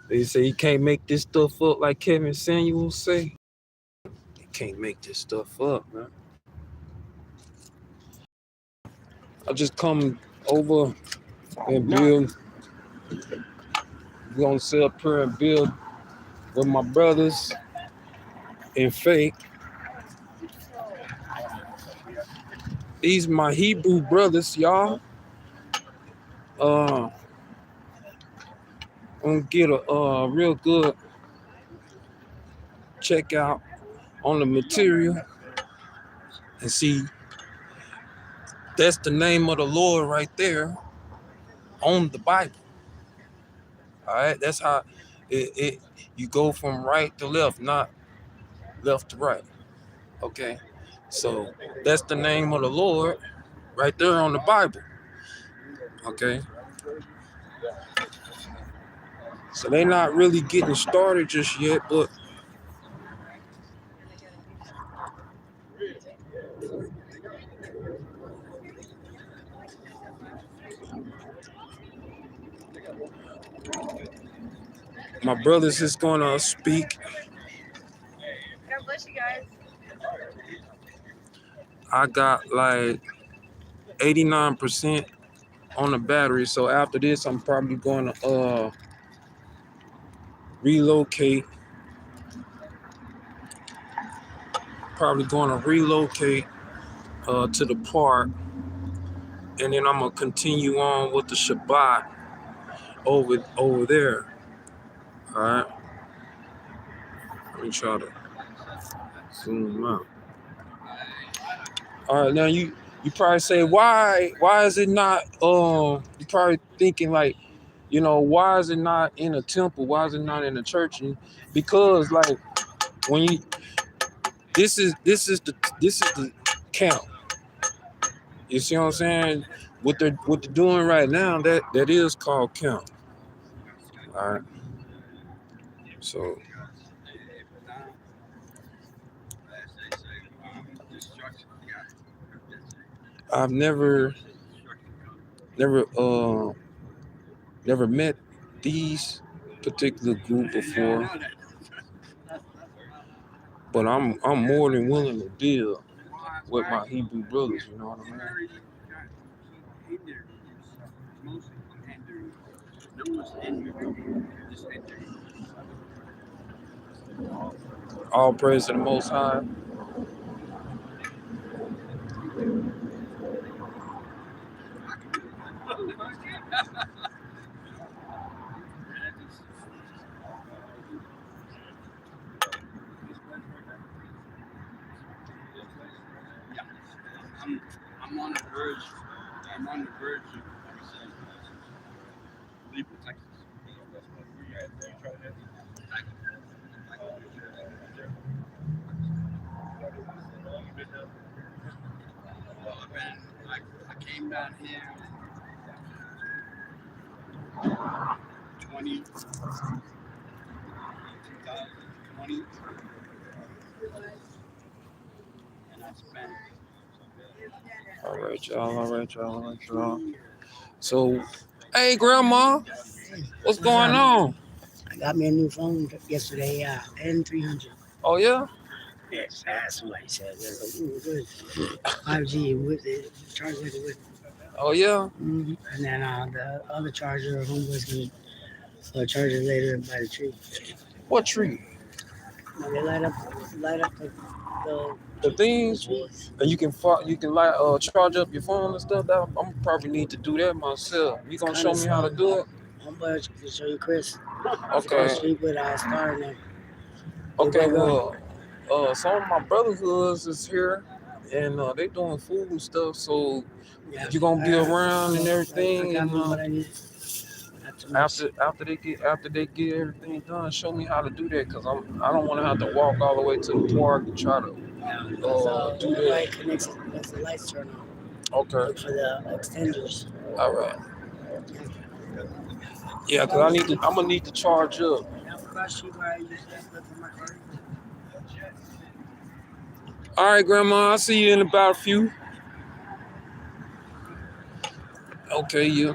They say you can't make this stuff up like Kevin Samuels say. You can't make this stuff up, man. I just come over and build. We're gonna sit up here and build with my brothers in faith. These my Hebrew brothers, y'all. I'm gonna get a real good check out on the material and see that's the name of the Lord right there on the Bible. All right, that's how it you go from right to left, not left to right. Okay, so that's the name of the Lord right there on the Bible. Okay, so they're not really getting started just yet, but my brothers is gonna speak. God bless you guys. I got like 89% on the battery, so after this, I'm probably going to relocate. Probably going to relocate to the park, and then I'm gonna continue on with the Shabbat over there. All right. Let me try to zoom out. All right, now you probably say why is it not you probably thinking like, why is it not in a temple? Why is it not in a church? And because like when you this is the count. You see what I'm saying? What they're doing right now, that is called count. All right. So I've never met these particular group before, but I'm more than willing to deal with my Hebrew brothers. You know what I mean? All praise to the Most High. I'm on the verge. I'm on the verge of leaving Texas. I came down here 2020, and I spent. All right, y'all. So, hey, Grandma, what's going on? I got me a new phone yesterday, N300. Oh yeah. Yes, that's what he said. Good. 5G with it, charge with it. Oh yeah. Mm-hmm. And then the other charger, homeboy's gonna charge it later by the tree. What tree? When they light up The things, trees. and you can like charge up your phone and stuff. That I'm probably need to do that myself. You gonna show me how to do it? Homeboy can show you Chris. Okay. Street with Star in there. Okay. Well, some of my brotherhoods is here, and they doing food and stuff. So you gonna be around and everything. I got And what I need. after they get everything done, show me how to do that, cause I don't want to have to walk all the way to the park and try to do that. Light connects as the lights turn on. Okay. Look for the extenders. All right. Yeah, cause I'm gonna need to charge up. All right, Grandma. I'll see you in about a few. Okay, yeah.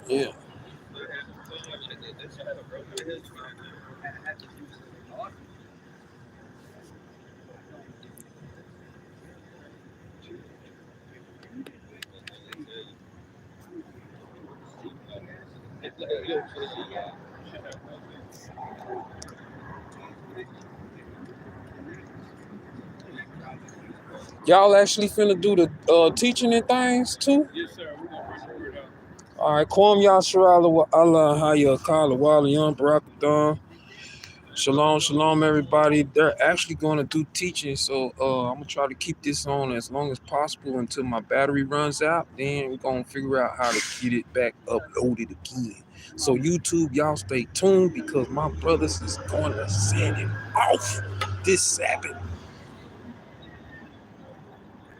Yeah. Y'all actually finna do the teaching and things too? Yes, sir. We're gonna bring the word out. All right, Kwam Yashara Allah Haya Kala Wali Yum Barakathon. Shalom, shalom, everybody. They're actually going to do teaching, so I'm gonna try to keep this on as long as possible until my battery runs out. Then we're gonna figure out how to get it back uploaded again. So YouTube, y'all stay tuned because my brothers is going to send it off this Sabbath,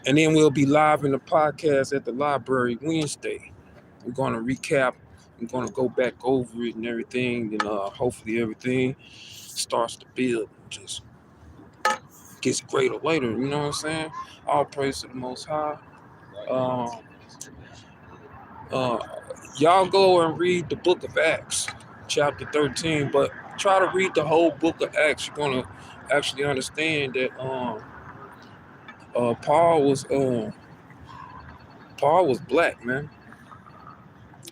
and then we'll be live in the podcast at the library Wednesday. We're gonna recap. I'm gonna go back over it and everything, and hopefully everything starts to build. Just gets greater later, you know what I'm saying? All praise to the Most High. Um, y'all go and read the book of Acts, chapter 13, but try to read the whole book of Acts. You're going to actually understand that Paul was black, man.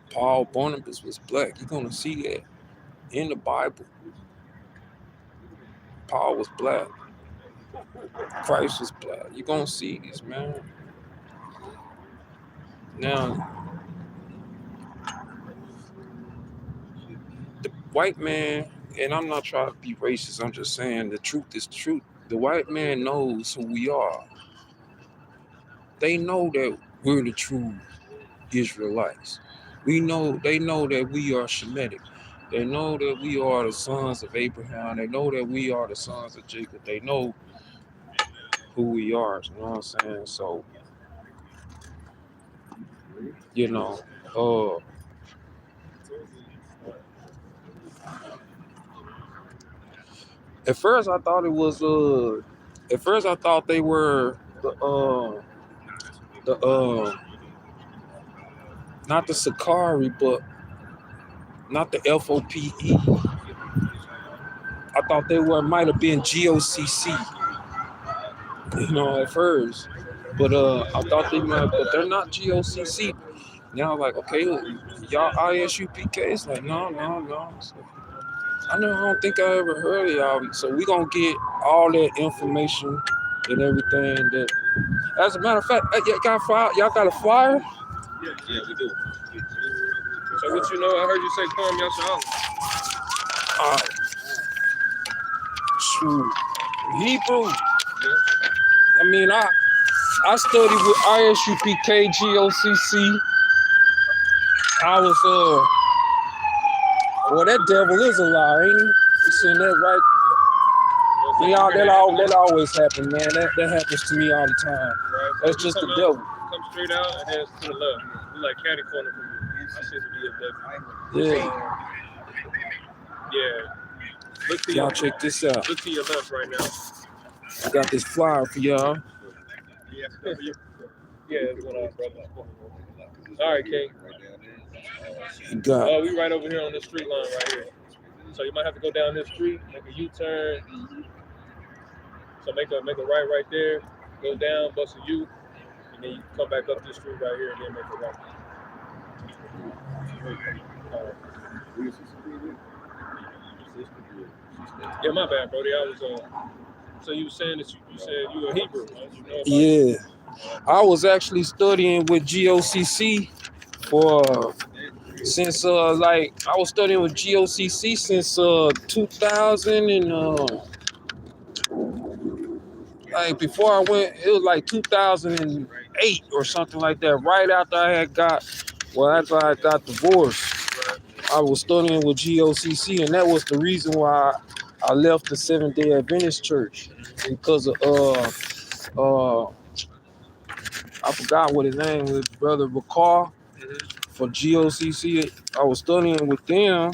Paul Barnabas was black. You're going to see that in the Bible. Paul was black. Christ was black. You're going to see this, man. Now, the white man, and I'm not trying to be racist, I'm just saying the truth is truth. The white man knows who we are. They know that we're the true Israelites. They know that we are Shemitic. They know that we are the sons of Abraham. They know that we are the sons of Jacob. They know who we are. You know what I'm saying? So, you know, at first I thought they were the not the Sakari, but not the FOPE. I thought they might have been GOCC, you know, at first. But I thought they might, but they're not GOCC. Now I'm like, okay, y'all ISUPK? It's like, no. So, I don't think I ever heard of y'all. So we gonna get all that information and everything. That, as a matter of fact, y'all got a flyer? Yeah, we do. So what you know? I heard you say Kwam Yashara. Shoot, Hebrew. I mean, I studied with ISUPK, GOCC. I was well, that devil is a lie, ain't he? You seen that, right? Yeah, that always happens, man. That happens to me all the time. Right. That's just the devil. Come straight out and then to the left. It's like catty corner for you. I see the devil. Yeah. Yeah. Look to y'all check this out. Look to your left right now. I got this flyer for y'all. Yeah, it's going on, brother. All right, King. We right over here on this street line right here. So you might have to go down this street, make a U-turn. So make a right there, go down, bust a U, and then you come back up this street right here and then make a right. Yeah, my bad, Brody. I was so you were saying that you said you were Hebrew, right? You know yeah. I was actually studying with GOCC since I was studying with GOCC since 2000 and like before I went, it was like 2008 or something like that. Right after I got divorced, I was studying with GOCC, and that was the reason why I left the Seventh-day Adventist Church, because of I forgot what his name was, Brother Bakar for GOCC. I was studying with them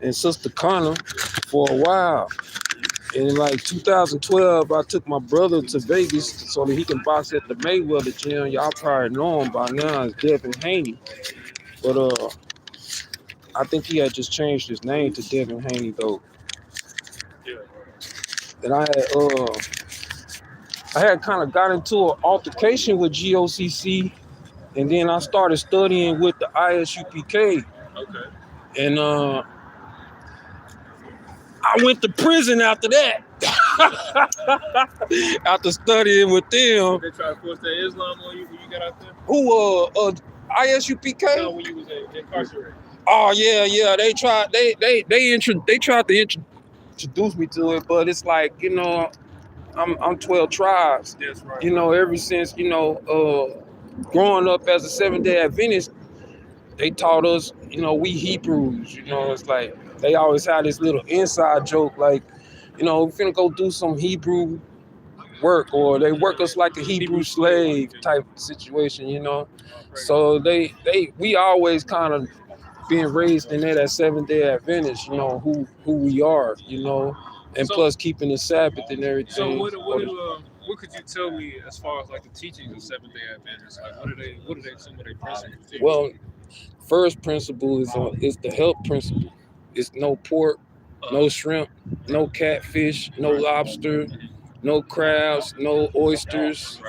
and Sister Connor for a while. And in like 2012, I took my brother to Vegas so that he can box at the Mayweather gym. Y'all probably know him by now. It's Devin Haney. But I think he had just changed his name to Devin Haney though. Yeah. And I had kind of got into an altercation with GOCC, and then I started studying with the ISUPK, Okay. and I went to prison after that. After studying with them. They try to force that Islam on you when you got out there? Who ISUPK? No, when you was incarcerated. Oh yeah. They tried to introduce me to it, but it's like, you know, I'm 12 tribes. That's right. You know, ever since, you know, growing up as a 7-day Adventist, they taught us, you know, we Hebrews, you know, it's like they always had this little inside joke, like, you know, we're finna go do some Hebrew work, or they work us like a Hebrew slave type situation, you know. So we always kind of being raised in that as 7-day Adventists, you know, who we are, you know, and So- plus keeping the Sabbath and everything. So what could you tell me as far as like the teachings of 7-day Adventists? Like what are they some of their principles? Well, first principle is the health principle. It's no pork, no shrimp, no catfish, no lobster, no crabs, no oysters,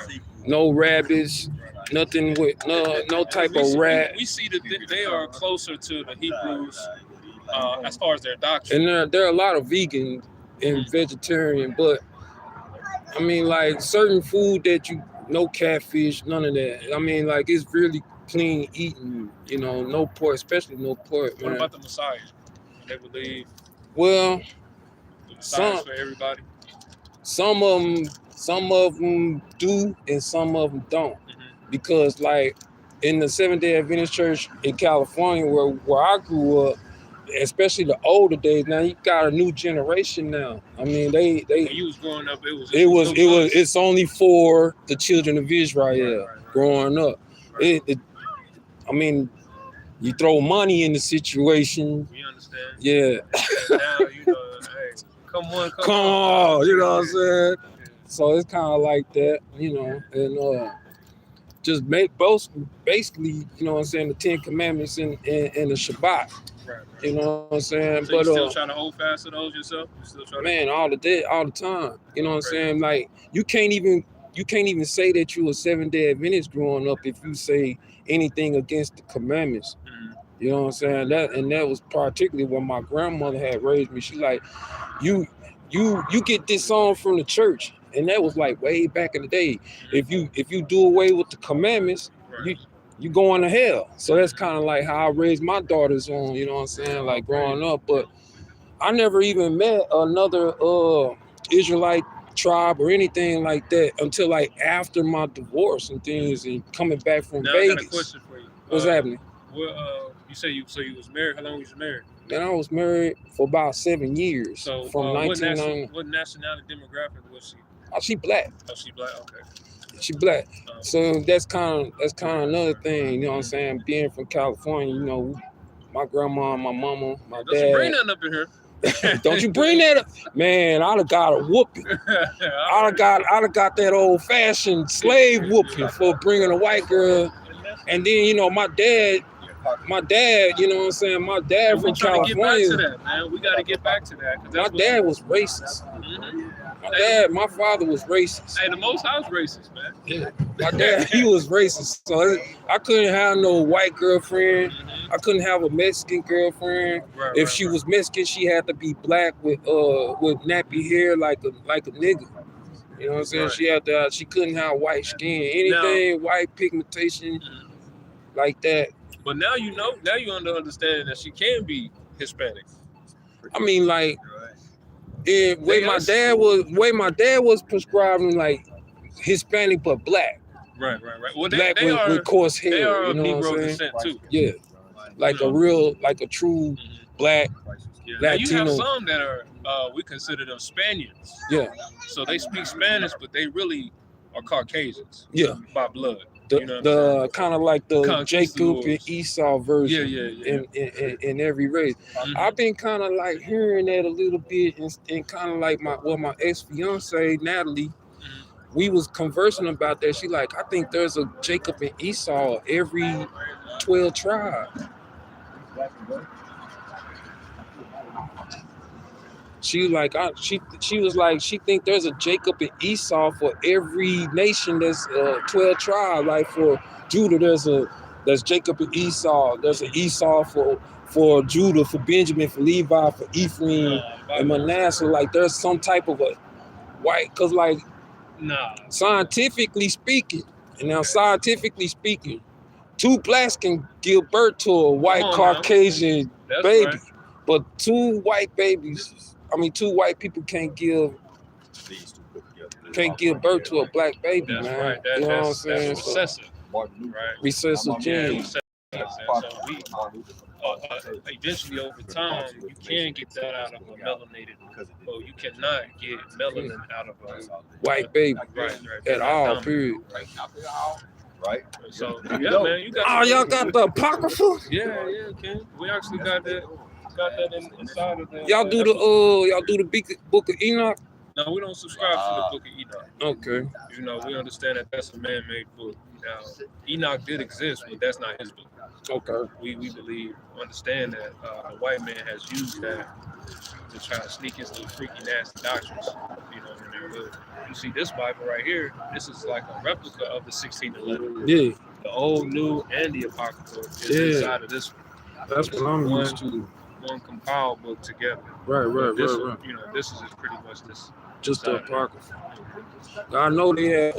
no rabbits, nothing with no type of rat. We see that they are closer to the Hebrews as far as their doctrine. And there are a lot of vegan and vegetarian, but I mean, like certain food that no catfish, none of that. I mean, like it's really clean eating, you know, no pork, especially no pork. What man. about the Messiah? They believe Well, the Messiah's for everybody. some of them do, and some of them don't, because like in the 7-day Adventist church in California, where I grew up, especially the older days. Now you got a new generation now. I mean, they When you was growing up, it's only for the children of Israel growing up. Right. I mean, you throw money in the situation. You understand? Yeah. Now you know, hey, come Come on, you know what I'm saying? So it's kind of like that, you know, and just make both basically, you know what I'm saying, the 10 Commandments and the Shabbat. Right. You know what I'm saying? So you still trying to hold fast to those yourself? You still trying man, all the time. You know what I'm saying? Like you can't even say that you a 7-day Adventist growing up if you say anything against the commandments. Mm-hmm. You know what I'm saying? That was particularly when my grandmother had raised me. She like, you get this song from the church, and that was like way back in the day. If you do away with the commandments, you going to hell. So that's kind of like how I raised my daughters on, you know what I'm saying, like growing up. But I never even met another Israelite tribe or anything like that until like after my divorce and things, and coming back from now Vegas. I got a question for you. What's happening? Well, you say you was married. How long was you married? And I was married for about 7 years. So from 1990. what nationality demographic was she? She black. Oh, she black. Okay. She black. So that's kind of another thing, you know what I'm saying? Being from California, you know, my grandma, my mama, my Don't dad. you bring nothing up in here. Don't you bring that up, man? I'd have got a whooping. I'd have got that old fashioned slave whooping for bringing a white girl. And then, you know, my dad, you know what I'm saying? My dad from California. Get back to that, man. We got to get back to that. My dad was racist. My father was racist. Hey, the Most High was racist, man. Yeah. My dad, he was racist. So I couldn't have no white girlfriend. I couldn't have a Mexican girlfriend. If she was Mexican, she had to be black with nappy hair like a nigga. You know what I'm saying? She couldn't have white skin. Anything white pigmentation like that. But now you know. Now you understand that she can be Hispanic. I mean, like, way my dad was prescribing like Hispanic but black. Right. Well, black with coarse hair. They are you know Negro what I'm descent too. Yeah, like a true black Latino. Now you have some that are we consider them Spaniards. Yeah. So they speak Spanish, but they really are Caucasians. Yeah. By blood. The kind of like the Jacob and Esau version. Yeah. In every race. I've been kind of like hearing that a little bit, and kind of like my ex-fiance Natalie, we was conversing about that. She like, I think there's a Jacob and Esau every 12 tribes. She was like she think there's a Jacob and Esau for every nation. That's 12 tribes. Like for Judah, there's Jacob and Esau. There's an Esau for Judah, for Benjamin, for Levi, for Ephraim and Manasseh. Like there's some type of a white, cause like scientifically speaking, two blacks can give birth to a white Caucasian baby, right. But two white people can't give birth to a black baby, That's man. right. You know what I'm saying? That's recessive. Right. Recessive genes. Eventually over time, you can get that out of a melanated, but you cannot get melanin out of a white baby, right, at all, period. Right. So yeah, man, you got. Oh, y'all got the apocrypha? Yeah, Ken. We actually got that inside of the. Y'all do the book of Enoch? No, we don't subscribe to the book of Enoch. Okay. You know, we understand that that's a man-made book. Now, Enoch did exist, but that's not his book. Okay. We understand that the white man has used that to try to sneak his little freaky, nasty doctrines, you know, in their hood. You see this Bible right here, this is like a replica of the 1611. Yeah. The Old, New, and the Apocrypha is inside of this one. That's what I'm used to. One compiled book together. Right. You know, this is just pretty much this. Just the Apocrypha. I know they had,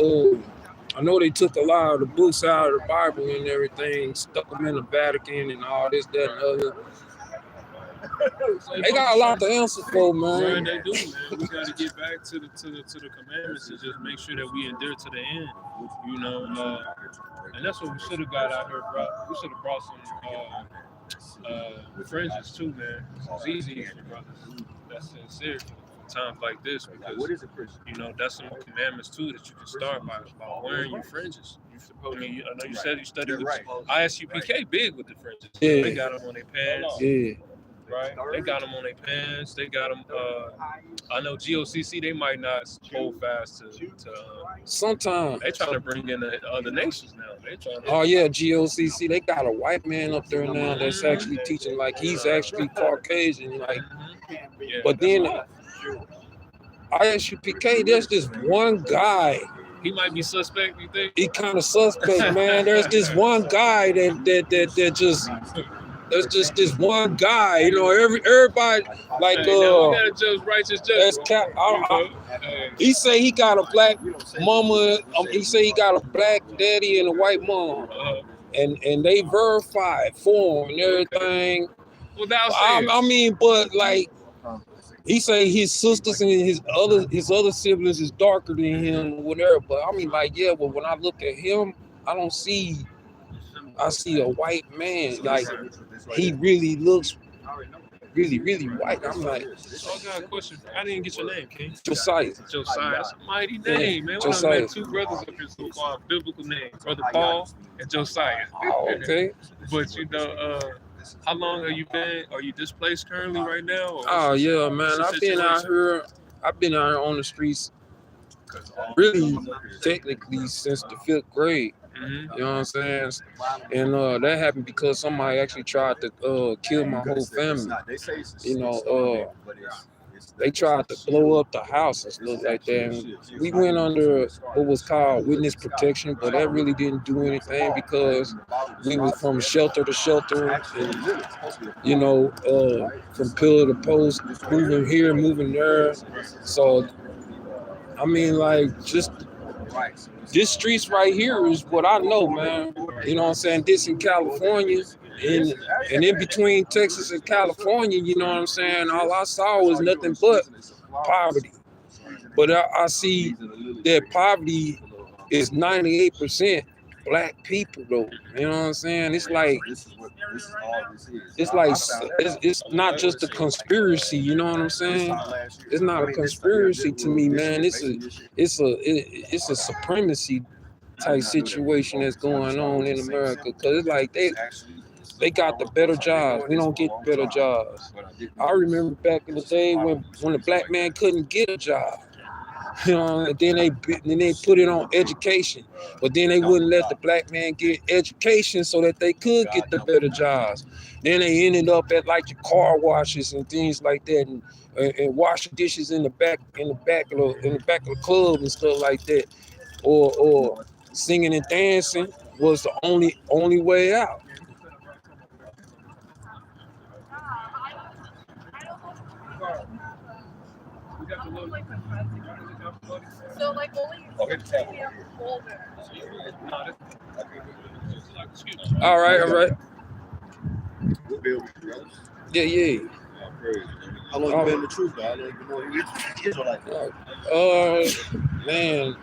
I know they took a lot of the books out of the Bible and everything, stuck them in the Vatican and all this, that, and other. They got a lot to answer for, man. Right, they do, man. We got to get back to the commandments and just make sure that we endure to the end. You know, and that's what we should have got out here, bro. We should have brought some fringes too, man. It's easy for brothers that's sincere for times like this, because you know that's some commandments too that you can start by wearing your fringes. I mean, I know you said you studied the ISUPK big with the fringes. Yeah. They got them on their pants. Yeah. Right, they got them on their pants. They got them. I know GOCC. They might not hold fast to sometimes they trying to bring in the other nations now. They trying. Oh yeah, GOCC. They got a white man up there now that's actually teaching, like he's actually Caucasian, like. Yeah. But then ISUPK, there's this one guy. He might be suspect. You think? He kind of suspect, man. There's this one guy that just. There's just this one guy, you know. Everybody like we gotta judge righteous judgment. He say he got a black mama. He say he got a black daddy and a white mom, and they verified for him and everything. Well, I mean, but like he say his sisters and his other siblings is darker than him or whatever. But I mean, like, yeah. But when I look at him, I see a white man. Like he really looks really white. I'm like, I got a question. I didn't get your name, King. Josiah. Josiah. That's a mighty name, man. We Josiah. met two brothers up here so far, biblical names, Brother Paul and Josiah. Oh, okay. But you know, how long have you been? Are you displaced currently right now? Oh yeah, man. I've been out here on the streets really technically since the 5th grade. You know what I'm saying? And that happened because somebody actually tried to kill my whole family. You know, they tried to blow up the house and stuff like that. And we went under what was called witness protection, but that really didn't do anything because we was from shelter to shelter, and, you know, from pillar to post, moving here, moving there. So, I mean, like, just this streets right here is what I know, man. You know what I'm saying? This in California, and in between Texas and California, you know what I'm saying? All I saw was nothing but poverty. But I see that poverty is 98% black people, though. You know what I'm saying? It's like it's not just a conspiracy. You know what I'm saying? It's not a conspiracy to me, man. It's a supremacy type situation that's going on in America, because it's like they got the better jobs. We don't get better jobs. I remember back in the day when the black man couldn't get a job. You know, and then they put it on education, but then they wouldn't let the black man get education so that they could get the better jobs. Then they ended up at like your car washes and things like that, and washing dishes in the back of the club and stuff like that, or singing and dancing was the only way out. So like only older. All right. What bill was yours? Yeah. How long you been in the truth, though? How long you been Israelite? Man,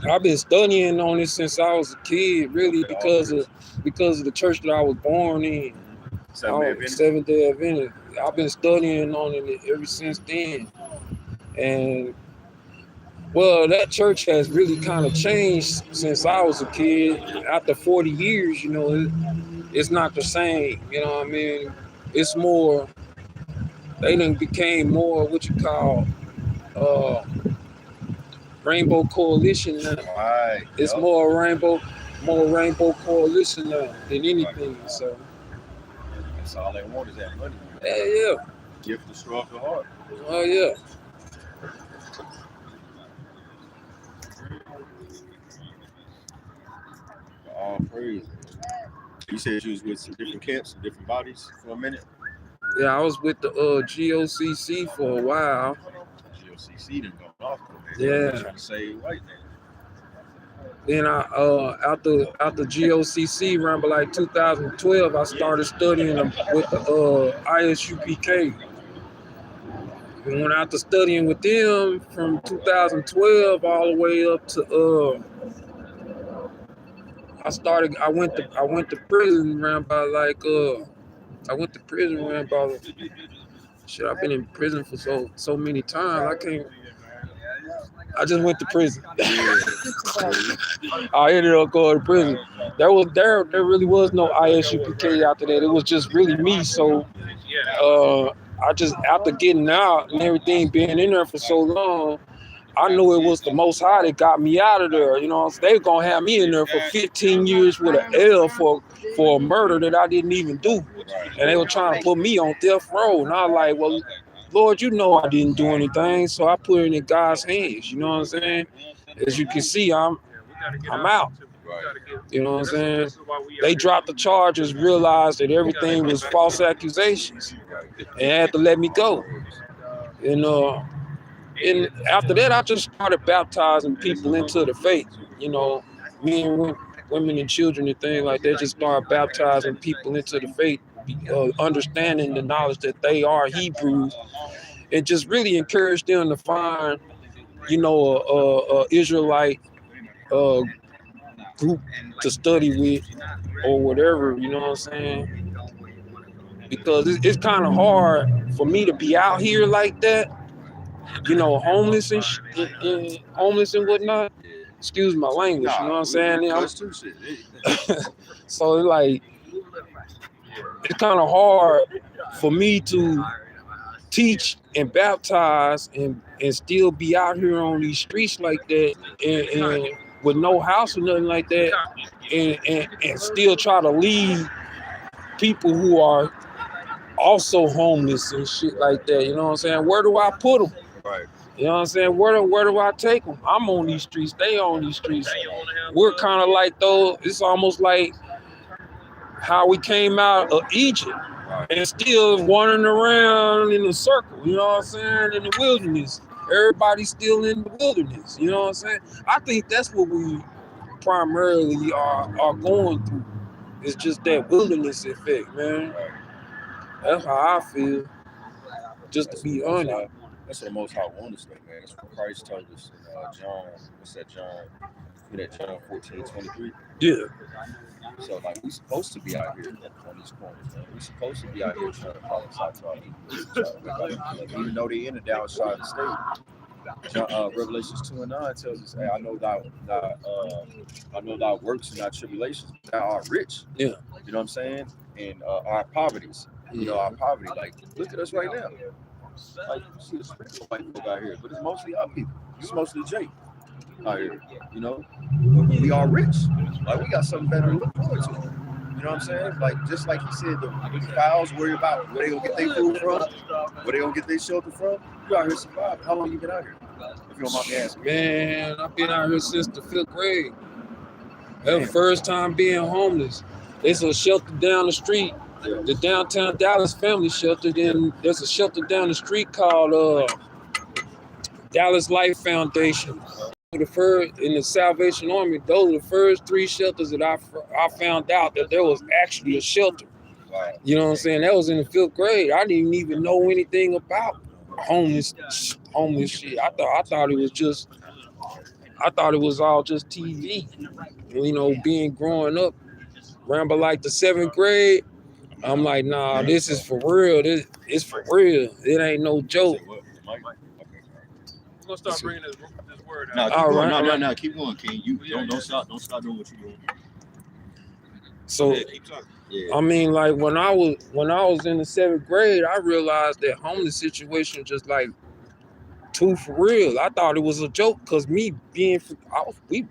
I've been studying on it since I was a kid, really, because of the church that I was born in. Seventh-day Adventist. I've been studying on it ever since then, and well, that church has really kind of changed since I was a kid. After 40 years, you know, it's not the same. You know what I mean? It's more. They done became more what you call Rainbow Coalition now. Right. It's more rainbow coalition now than anything. So that's all they want is that money. yeah. Gift the straw of the heart. Oh yeah. All praise. You said you was with some different camps and different bodies for a minute. Yeah, I was with the GOCC for a while. GOCC done gone off. Yeah. Trying to save white man. Then I after GOCC around like 2012, I started studying with the ISUPK. And when after studying with them from 2012 all the way up to I went to prison around by like I've been in prison for so many times. I just went to prison. I ended up going to prison. There really was no ISUPK after that. It was just really me. So I just, after getting out and everything, being in there for so long, I knew it was the Most High that got me out of there. You know, they were gonna have me in there for 15 years with an L for a murder that I didn't even do, and they were trying to put me on death row. And I was like, well, Lord, you know I didn't do anything, so I put it in God's hands. You know what I'm saying? As you can see, I'm out. You know what I'm saying? They dropped the charges, realized that everything was false accusations, and had to let me go. And after that, I just started baptizing people into the faith. You know, men and women and children and things like that, just started baptizing people into the faith, understanding the knowledge that they are Hebrews, and just really encourage them to find, you know, a Israelite group to study with or whatever. You know what I'm saying? Because it's kind of hard for me to be out here like that. You know, homeless and whatnot. Excuse my language, you know what I'm saying? So like, it's kind of hard for me to teach and baptize and still be out here on these streets like that, and with no house or nothing like that, and still try to lead people who are also homeless and shit like that. You know what I'm saying? Where do I put them? Right. You know what I'm saying? Where do I take them? I'm on these streets. They on these streets. We're kind of like those. It's almost like how we came out of Egypt and still wandering around in a circle. You know what I'm saying? In the wilderness. Everybody's still in the wilderness. You know what I'm saying? I think that's what we primarily are going through. It's just that wilderness effect, man. That's how I feel. Just to be honest. That's what the Most High wants us, man. That's what Christ told us in John. What's that, John? John 14:23. Yeah. So, like, we're supposed to be out here on these corners, man. We're supposed to be out here trying to prophesy to our people. Even though they're in the downside of the state. Revelations 2:9 tells us, hey, I know thy works and thy tribulations, thou art rich. Yeah. You know what I'm saying? And our poverties. You know, our poverty. Like, look at us right now. Like you see a sprinkle of white folk out here, but it's mostly our people. It's mostly Jake out here. You know, we all rich. Like we got something better to look forward to. You know what I'm saying? Like just like he said, the fowls worry about where they gonna get their food from, where they gonna get their shelter from. You out here surviving. How long you been out here? If you don't mind me asking. Man, I've been out here since the 5th grade. That was the first time being homeless. There's a shelter down the street, the downtown Dallas Family Shelter. Then there's a shelter down the street called Dallas Life Foundation. The first in the Salvation Army, those are the first 3 shelters that I found out that there was actually a shelter. You know what I'm saying? That was in the 5th grade. I didn't even know anything about homeless shit. I thought it was all just TV. You know, growing up, around by like the 7th grade, I'm like, nah, this is for real. It's for real. It ain't no joke. I'm gonna start bringing this word out. No, keep All going. right. No, keep going, King. You don't stop doing what you're doing. So Keep talking. Yeah. I mean, like when I was in the 7th grade, I realized that homeless situation just like too for real. I thought it was a joke because me being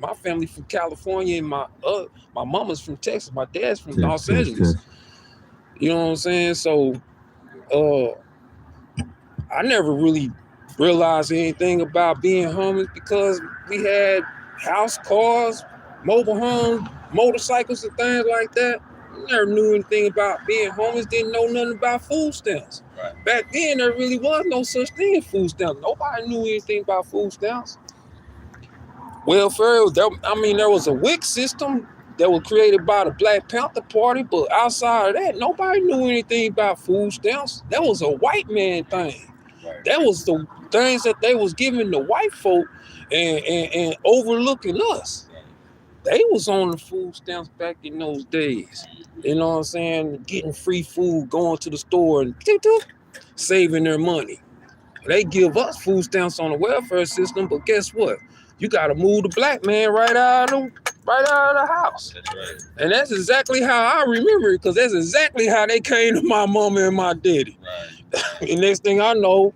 my family from California and my mama's from Texas, my dad's from Los Angeles. You know what I'm saying? So I never really realized anything about being homeless because we had house, cars, mobile homes, motorcycles and things like that. Never knew anything about being homeless, didn't know nothing about food stamps. Right. Back then, there really was no such thing as food stamps. Nobody knew anything about food stamps. Welfare, there was a WIC system that was created by the Black Panther Party, but outside of that, nobody knew anything about food stamps. That was a white man thing. Right. That was the things that they was giving the white folk and overlooking us. They was on the food stamps back in those days. You know what I'm saying? Getting free food, going to the store and saving their money. They give us food stamps on the welfare system, but guess what? You got to move the black man right out of the house. That's right. And that's exactly how I remember it, because that's exactly how they came to my mama and my daddy. Right. And next thing I know,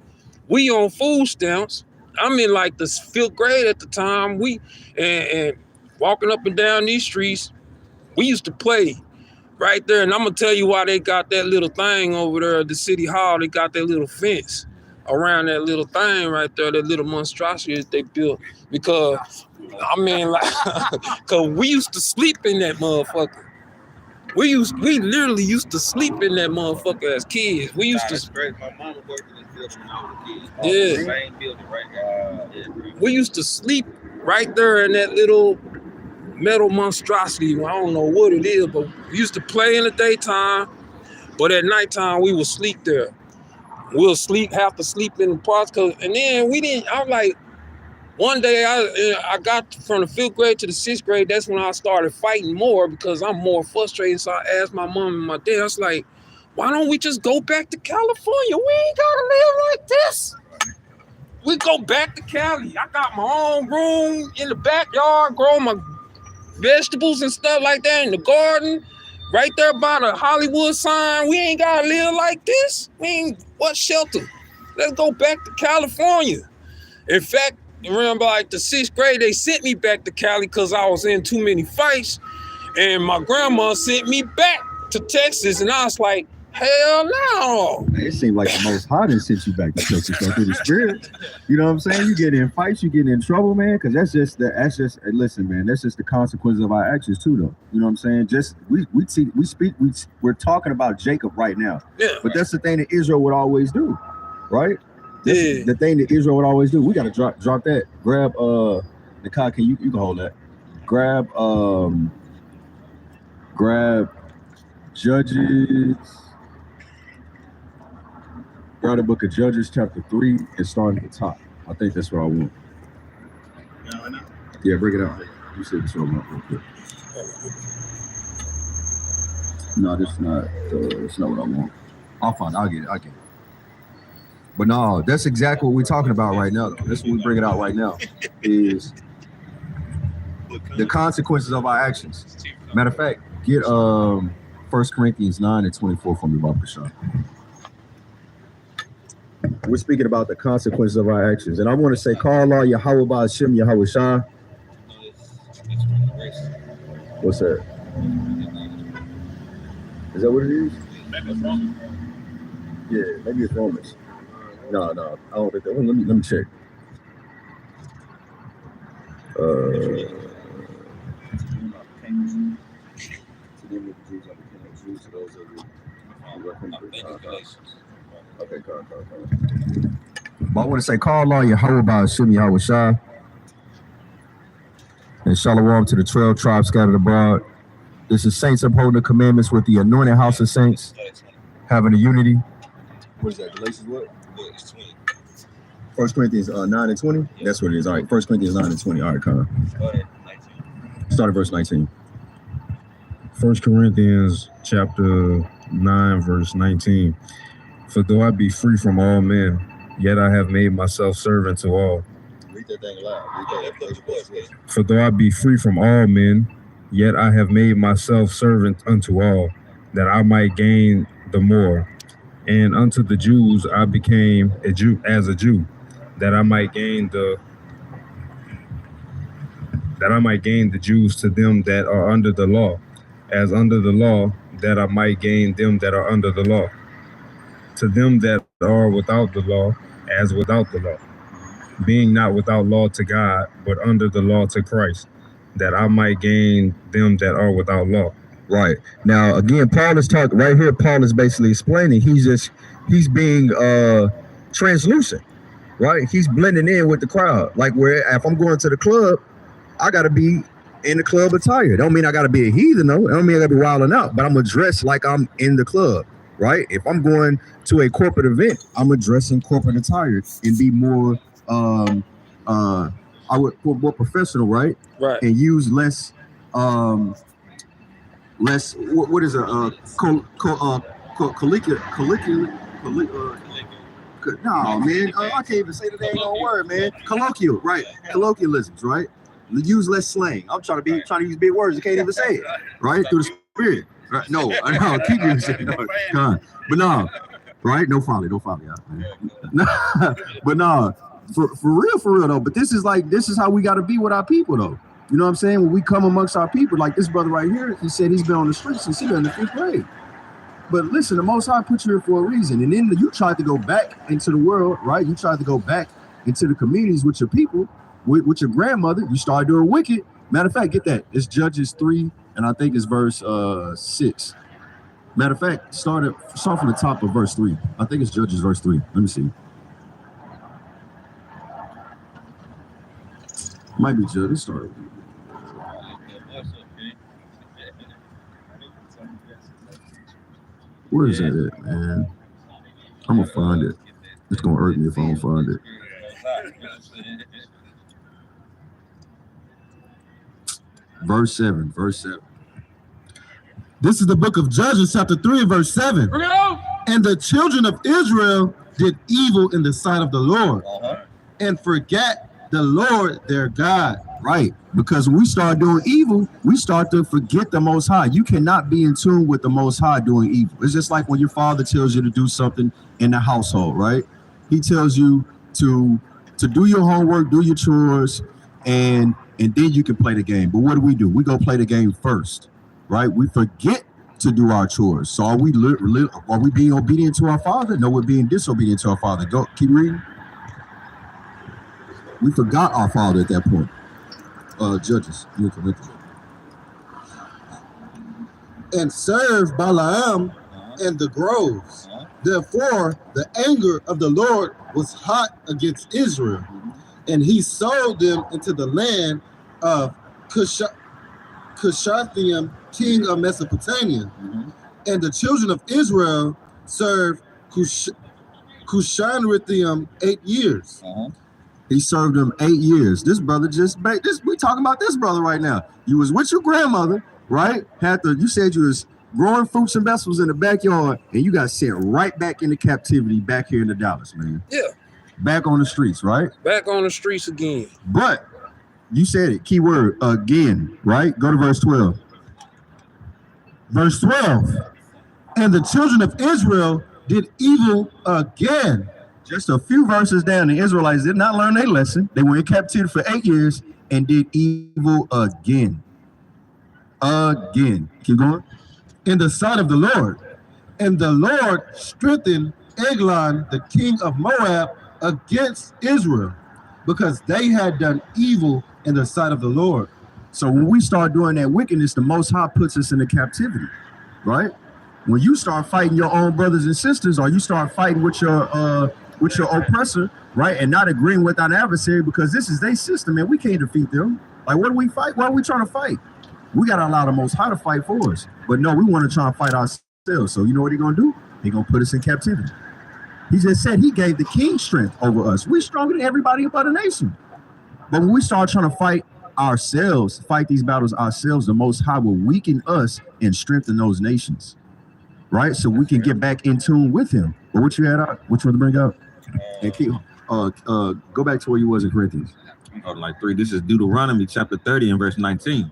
we on food stamps. I'm in like the 5th grade at the time. And walking up and down these streets, we used to play right there. And I'm going to tell you why they got that little thing over there at the city hall. They got that little fence around that little thing right there, that little monstrosity that they built. Because, because we used to sleep in that motherfucker. We literally used to sleep in that motherfucker as kids. We used to. Great. My mama worked in this building when I was a kid. Yeah. Same building right here. We used to sleep right there in that little metal monstrosity. I don't know what it is, but we used to play in the daytime, but at nighttime we would sleep there. We'll have to sleep in the parks, and then we didn't. I'm like, one day I got from the 5th grade to the 6th grade. That's when I started fighting more because I'm more frustrated. So I asked my mom and my dad. I was like, why don't we just go back to California? We ain't gotta live like this. We go back to Cali. I got my own room in the backyard, grow my vegetables and stuff like that in the garden, right there by the Hollywood sign. We ain't gotta live like this. What shelter? Let's go back to California. In fact, around like the 6th grade, they sent me back to Cali because I was in too many fights, and my grandma sent me back to Texas, and I was like, hell no. It seemed like the Most High didn't send you back to Texas through the Spirit. You know what I'm saying? You get in fights, you get in trouble, man, because listen, man, that's just the consequences of our actions too, though. You know what I'm saying? We're talking about Jacob right now. Yeah. But that's the thing that Israel would always do, right? Yeah. The thing that Israel would always do. We gotta drop that. Grab the car. You can hold that. Grab Judges. Grab the book of Judges chapter 3 and start at the top. I think that's what I want. Yeah, bring it out. You said this one up real quick. No, this is not. It's not what I want. I'll find. I'll get it. But no, that's exactly what we're talking about right now. Though. That's what we bring it out right now. Is the consequences of our actions. Matter of fact, get 1 Corinthians 9 and 24 from me, Bob Kashan. We're speaking about the consequences of our actions. And I want to say, call Allah Yahweh Ba'Hashem Yahweh Shah. What's that? Is that what it is? Yeah, maybe it's Romans. No, I don't think that. Let me check. Okay, but I want to say, call Allah Yahweh Ba'Hashem Yahweh Shah. And shalom to the 12 tribes scattered abroad. This is saints upholding the commandments with the anointed house of saints, having a unity. What is that? Galatians what? 1 Corinthians 9 and 20? That's what it is. All right, 1 Corinthians 9 and 20. All right, Connor. Start at verse 19. 1 Corinthians chapter 9, verse 19. For though I be free from all men, yet I have made myself servant to all. Read that thing loud. For though I be free from all men, yet I have made myself servant unto all, that I might gain the more. And unto the Jews I became a Jew as a Jew, that I might gain the Jews to them that are under the law, as under the law, that I might gain them that are under the law. To them that are without the law, as without the law, being not without law to God, but under the law to Christ, that I might gain them that are without law. Right. Now, again, Paul is talking right here. Paul is basically explaining. He's being translucent, right? He's blending in with the crowd. Like where if I'm going to the club, I got to be in the club attire. Don't mean I got to be a heathen, though. I don't mean I got to be wilding out, but I'm going to dress like I'm in the club, right? If I'm going to a corporate event, I'm going to dress in corporate attire and be more, more professional, right? Right. And use less, what is no, man, I can't even say the dang old word, man. Colloquial, right? Colloquialisms, right? Use less slang. I'm trying to use big words. I can't even say it, right? Through the spirit. Right? No, keep using it. No, but no, right? No folly, y'all. But no, for real though. But this is how we got to be with our people, though. You know what I'm saying? When we come amongst our people, like this brother right here, he said he's been on the streets since he's been in the 5th grade. But listen, the Most High put you here for a reason. And then you tried to go back into the world, right? You tried to go back into the communities with your people, with your grandmother. You started doing wicked. Matter of fact, get that. It's Judges 3, and I think it's verse 6. Matter of fact, start from the top of verse 3. I think it's Judges verse 3. Let me see. Might be Judges. Start. Where is that at, man? I'm gonna find it. It's gonna hurt me if I don't find it. Verse 7. This is the book of Judges, chapter 3, verse 7. And the children of Israel did evil in the sight of the Lord, and forget the Lord their God. Right, because when we start doing evil, we start to forget the Most High. You cannot be in tune with the Most High doing evil. It's just like when your father tells you to do something in the household, right? He tells you to do your homework, do your chores, and then you can play the game. But what do? We go play the game first, right? We forget to do our chores. So are we being obedient to our father? No, we're being disobedient to our father. Go, keep reading. We forgot our father at that point. Judges, and serve Balaam and the groves. Therefore, the anger of the Lord was hot against Israel, and he sold them into the land of Cushathaim, king of Mesopotamia. And the children of Israel served Cushanrithaim 8 years. He served them 8 years. This brother we talking about this brother right now. You was with your grandmother, right? You said you was growing fruits and vegetables in the backyard, and you got sent right back into captivity back here in the Dallas, man. Yeah. Back on the streets, right? Back on the streets again. But you said it, key word, again, right? Go to verse 12. Verse 12. And the children of Israel did evil again Just a few verses down, the Israelites did not learn their lesson. They were in captivity for 8 years and did evil again. Again. Keep going. In the sight of the Lord. And the Lord strengthened Eglon, the king of Moab, against Israel, because they had done evil in the sight of the Lord. So when we start doing that wickedness, the Most High puts us into captivity, right? When you start fighting your own brothers and sisters, or you start fighting with your oppressor, right, and not agreeing with our adversary, because this is their system, and we can't defeat them. Like, what do we fight? Why are we trying to fight? We gotta allow the Most High to fight for us. But no, we want to try and fight ourselves. So you know what he's gonna do? He's gonna put us in captivity. He just said he gave the king strength over us. We're stronger than everybody about the nation. But when we start trying to fight ourselves, fight these battles ourselves, the Most High will weaken us and strengthen those nations, right? So we can get back in tune with him. But what you had out? Which one to bring up? And keep go back to where you was in Corinthians. Like 3. This is Deuteronomy chapter 30 and verse 19.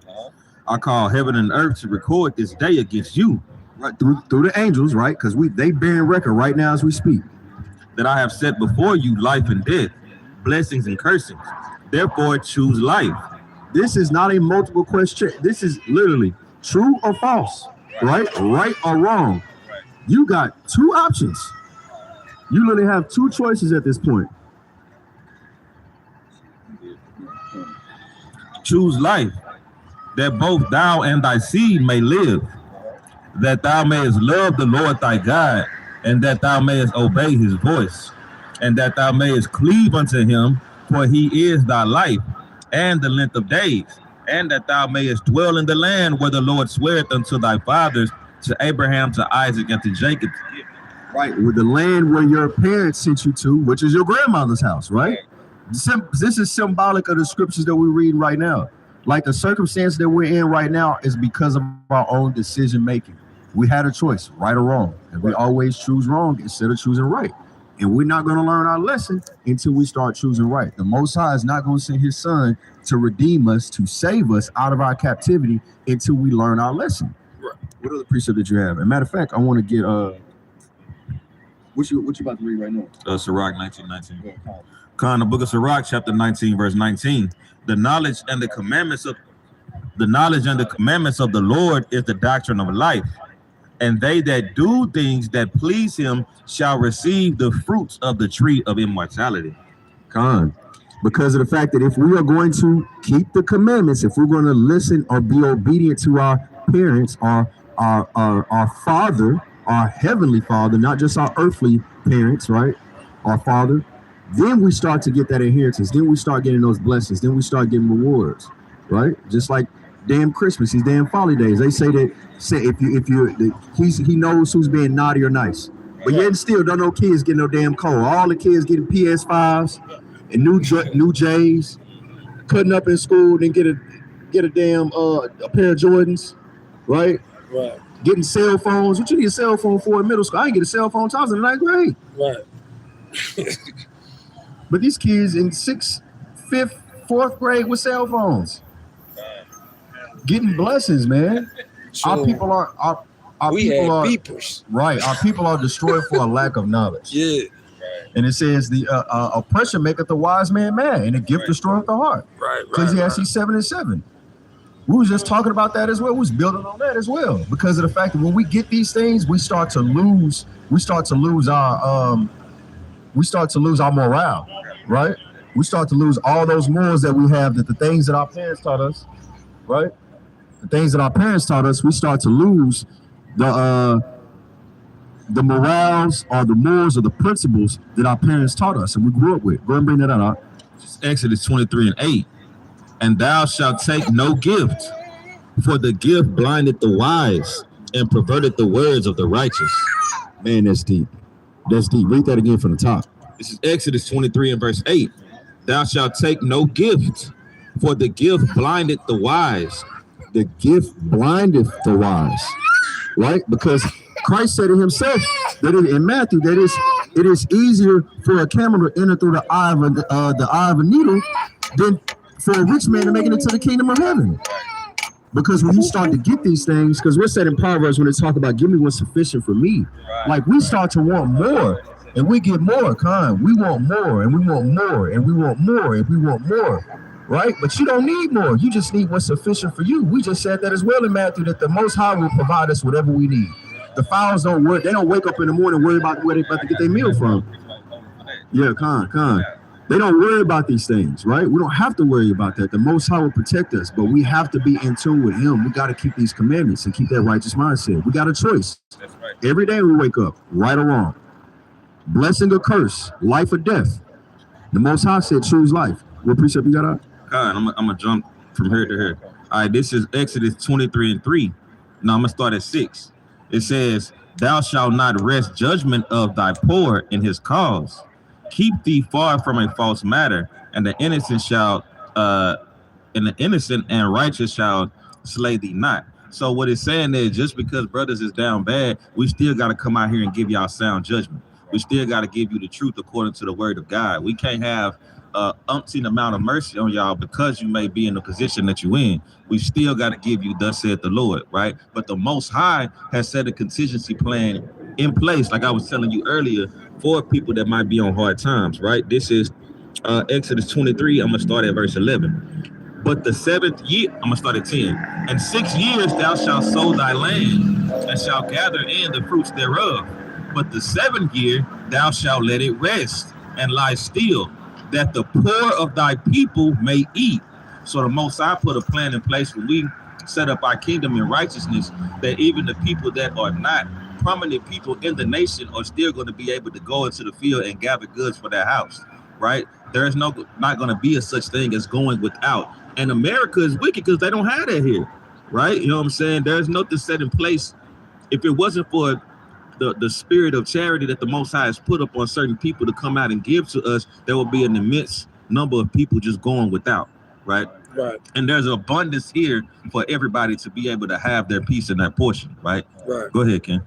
I call heaven and earth to record this day against you. Right, through the angels, right? Because they bear record right now as we speak. That I have set before you life and death, blessings and cursings. Therefore choose life. This is not a multiple question. This is literally true or false, right? Right or wrong. You got 2 options. You literally have 2 choices at this point. Choose life, that both thou and thy seed may live, that thou mayest love the Lord thy God, and that thou mayest obey his voice, and that thou mayest cleave unto him, for he is thy life, and the length of days, and that thou mayest dwell in the land where the Lord sweareth unto thy fathers, to Abraham, to Isaac, and to Jacob. Right, with the land where your parents sent you to, which is your grandmother's house, right? This is symbolic of the scriptures that we're reading right now. Like the circumstance that we're in right now is because of our own decision making. We had a choice, right or wrong, and we always choose wrong instead of choosing right. And we're not going to learn our lesson until we start choosing right. The Most High is not going to send his son to redeem us, to save us out of our captivity until we learn our lesson. Right. What other precept did you have? As a matter of fact, I want to get what you about to read right now? Sirach 19:19. Con, the book of Sirach, chapter 19, verse 19. The knowledge and the commandments of the Lord is the doctrine of life. And they that do things that please him shall receive the fruits of the tree of immortality. Con, because of the fact that if we are going to keep the commandments, if we're going to listen or be obedient to our parents, our father, our heavenly father, not just our earthly parents, right? Our father, then we start to get that inheritance. Then we start getting those blessings. Then we start getting rewards, right? Just like damn Christmas, these damn folly days. They say he knows who's being naughty or nice, but yet still don't know kids getting no damn cold. All the kids getting PS5s and new J's, cutting up in school, then get a damn a pair of Jordans, right? Right. Getting cell phones. What you need a cell phone for in middle school? I didn't get a cell phone until I was in the 9th grade. Right. But these kids in 6th, 5th, 4th grade with cell phones, getting blessings, man. So our people are beepers. Right. Our people are destroyed for a lack of knowledge. Yeah. And it says the oppression maketh the wise man mad, and the gift destroyeth the heart. Right. Ecclesiastes 7:7. We was just talking about that as well. We was building on that as well, because of the fact that when we get these things, we start to lose our morale, right? We start to lose all those morals that we have, that the things that our parents taught us, right? The things that our parents taught us, we start to lose the morals or the morals or the principles that our parents taught us and we grew up with. Go ahead and bring that out. Exodus 23:8. And thou shalt take no gift, for the gift blinded the wise and perverted the words of the righteous. Man, that's deep. That's deep. Read that again from the top. This is Exodus 23 and verse 8. Thou shalt take no gift, for the gift blinded the wise. The gift blindeth the wise, right? Because Christ said it himself that in Matthew that it is easier for a camel to enter through the eye of a needle than for a rich man to make it into the kingdom of heaven. Because when you start to get these things, because we're said in Proverbs when they talk about give me what's sufficient for me, like we start to want more. and we get more. We want more, and we want more, and we want more, and we want more. Right? But you don't need more. You just need what's sufficient for you. We just said that as well in Matthew, that the Most High will provide us whatever we need. The fowls don't work. They don't wake up in the morning and worry about where they're about to get their meal from. Yeah, They don't worry about these things, right? We don't have to worry about that. The Most High will protect us, but we have to be in tune with Him. We got to keep these commandments and keep that righteous mindset. We got a choice. That's right. Every day we wake up, right or wrong, blessing or curse, life or death. The Most High said, choose life. What precept you got out? God, I'm gonna jump from here to here. All right, this is Exodus 23:3. Now I'm gonna start at 6. It says, "Thou shalt not rest judgment of thy poor in his cause. Keep thee far from a false matter, and the innocent and righteous shall slay thee not." So what it's saying is, just because brothers is down bad, we still got to come out here and give y'all sound judgment. We still got to give you the truth according to the word of God. We can't have umpteen amount of mercy on y'all because you may be in the position that you in. We still got to give you thus saith the Lord, right? But the Most High has set a contingency plan in place, like I was telling you earlier, for people that might be on hard times, right? This is Exodus 23. I'm gonna start at verse 11. But the 7th year, I'm gonna start at 10. And 6 years thou shalt sow thy land, and shalt gather in the fruits thereof. But the 7th year thou shalt let it rest and lie still, that the poor of thy people may eat. So the Most High put a plan in place when we set up our kingdom in righteousness, that even the people that are not prominent people in the nation are still going to be able to go into the field and gather goods for their house, right? There is not going to be a such thing as going without. And America is wicked because they don't have that here, right? You know what I'm saying? There's nothing set in place. If it wasn't for the spirit of charity that the Most High has put up on certain people to come out and give to us, there will be an immense number of people just going without, right? Right. And there's abundance here for everybody to be able to have their piece in that portion, right? Right. Go ahead, Ken.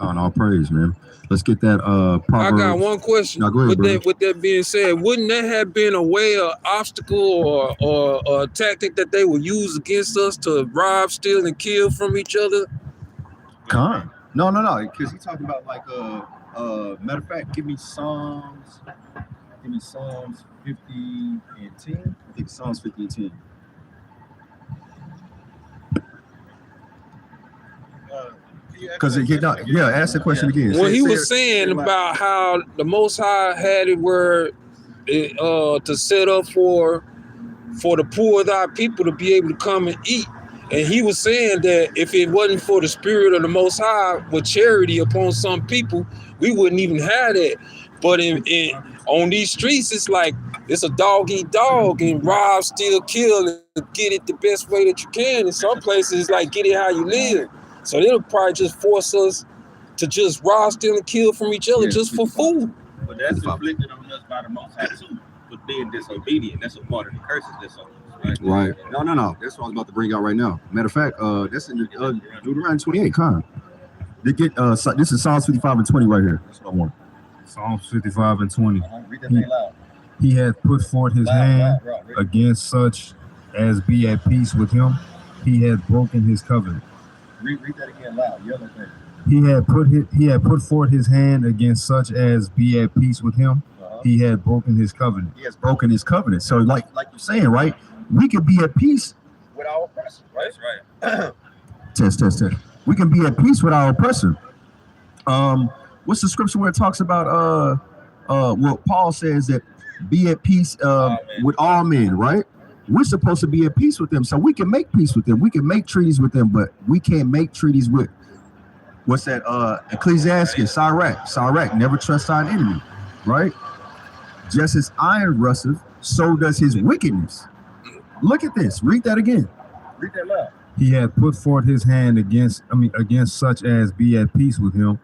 On all praise, man. Let's get that Proverbs. I got one question. No, go ahead, with that being said, wouldn't that have been a way, of obstacle or a tactic that they would use against us to rob, steal, and kill from each other? No, because he's talking about like matter of fact, give me Psalms 50 and 10. I think Psalms 50 and 10. Because ask the question again. Well, he was saying about how the Most High had it where to set up for the poor of thy people to be able to come and eat. And he was saying that if it wasn't for the spirit of the Most High with charity upon some people, we wouldn't even have that. But on these streets, it's like it's a dog eat dog and rob, steal, kill, and get it the best way that you can. In some places, it's like get it how you live. So they'll probably just force us to just rob, steal, and kill from each other just for food. But that's inflicted on us by the Most High too, for being disobedient. That's a part of the curses that's on us. Right. No. That's what I was about to bring out right now. Matter of fact, that's in Deuteronomy 28. This is Psalms 55 and 20 right here. That's what I want. Psalms 55 and 20. Read that thing loud. He hath put forth his hand against such as be at peace with him. He hath broken his covenant. Read that again loud. Yell at that. He had put forth his hand against such as be at peace with him. He had broken his covenant. He has broken his covenant. So like you're saying, right? We can be at peace with our oppressor, right? That's right. Test. We can be at peace with our oppressor. What's the scripture where it talks about what Paul says that be at peace with all men, right? We're supposed to be at peace with them, so we can make peace with them. We can make treaties with them, but we can't make treaties with what's that? Ecclesiastes, Sirach, never trust thine enemy, right? Just as iron rusteth, so does his wickedness. Look at this. Read that again. Read that loud. He hath put forth his hand against such as be at peace with him.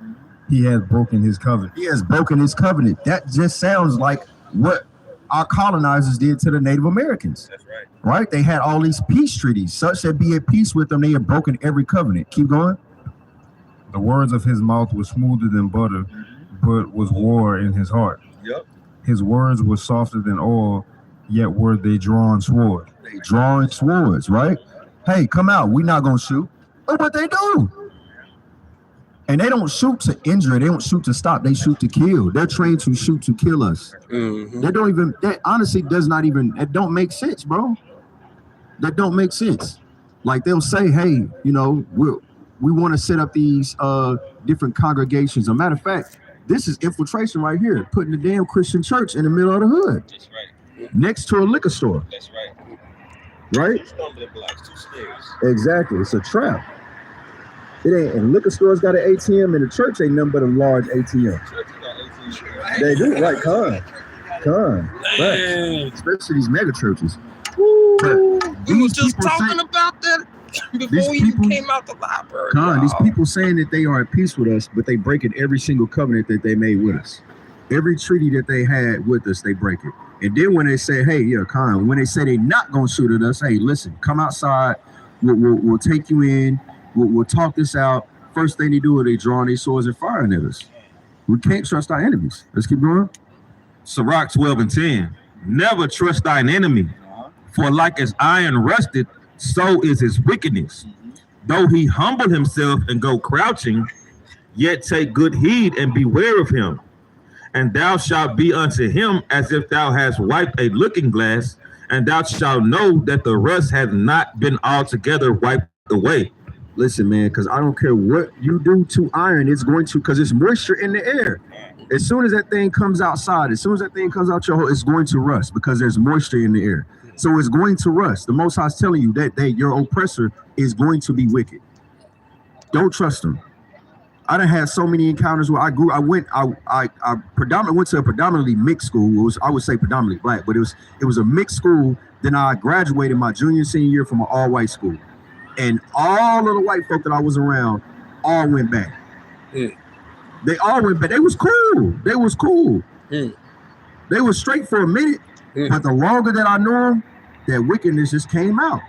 He has broken his covenant. He has broken his covenant. That just sounds like what our colonizers did to the Native Americans. That's right. Right? They had all these peace treaties. Such that be at peace with them, they have broken every covenant. Keep going. The words of his mouth were smoother than butter, but was war in his heart. Yep. His words were softer than oil, yet were they drawn sword. They drawing swords, right? Hey, come out. We're not going to shoot. Look what they do. And they don't shoot to injure. They don't shoot to stop. They shoot to kill. They're trained to shoot to kill us. Mm-hmm. They don't even, that honestly does not even, it don't make sense, bro. That don't make sense. Like they'll say, hey, you know, we want to set up these different congregations. As a matter of fact, this is infiltration right here, putting the damn Christian church in the middle of the hood. That's right. Next to a liquor store. That's right. Right? 2 stumbling blocks, 2 stairs. Exactly. It's a trap. It ain't, and liquor stores got an ATM, and the church ain't nothing but a large ATM. Church got 18. They do, right? Con. Dang. Especially these mega churches. We was These just people talking say- about that before we even came out the library. Con, these y'all. people saying that they are at peace with us, but they breaking every single covenant that they made with us. Every treaty that they had with us, they break it. And then when they say, hey, yeah, Con, when they say they not gonna shoot at us, hey, listen, come outside, we'll take you in, we'll talk this out. First thing they do is they drawing their swords and firing at us. We can't trust our enemies. Let's keep going. Sirach 12:10. Never trust thine enemy, for like as iron rusted, so is his wickedness. Though he humble himself and go crouching, yet take good heed and beware of him. And thou shalt be unto him as if thou hast wiped a looking glass, and thou shalt know that the rust hath not been altogether wiped away. Listen, man, because I don't care what you do to iron, it's going to, because it's moisture in the air. As soon as that thing comes outside, as soon as that thing comes out your hole, it's going to rust because there's moisture in the air. So it's going to rust. The Most High is telling you that your oppressor is going to be wicked. Don't trust him. I done had so many encounters where I predominantly went to a predominantly mixed school. I would say predominantly black, but it was a mixed school. Then I graduated my junior senior year from an all-white school. And all of the white folk that I was around all went back. Mm. They all went back. They was cool. Mm. They was straight for a minute. Mm. But the longer that I knew them, that wickedness just came out.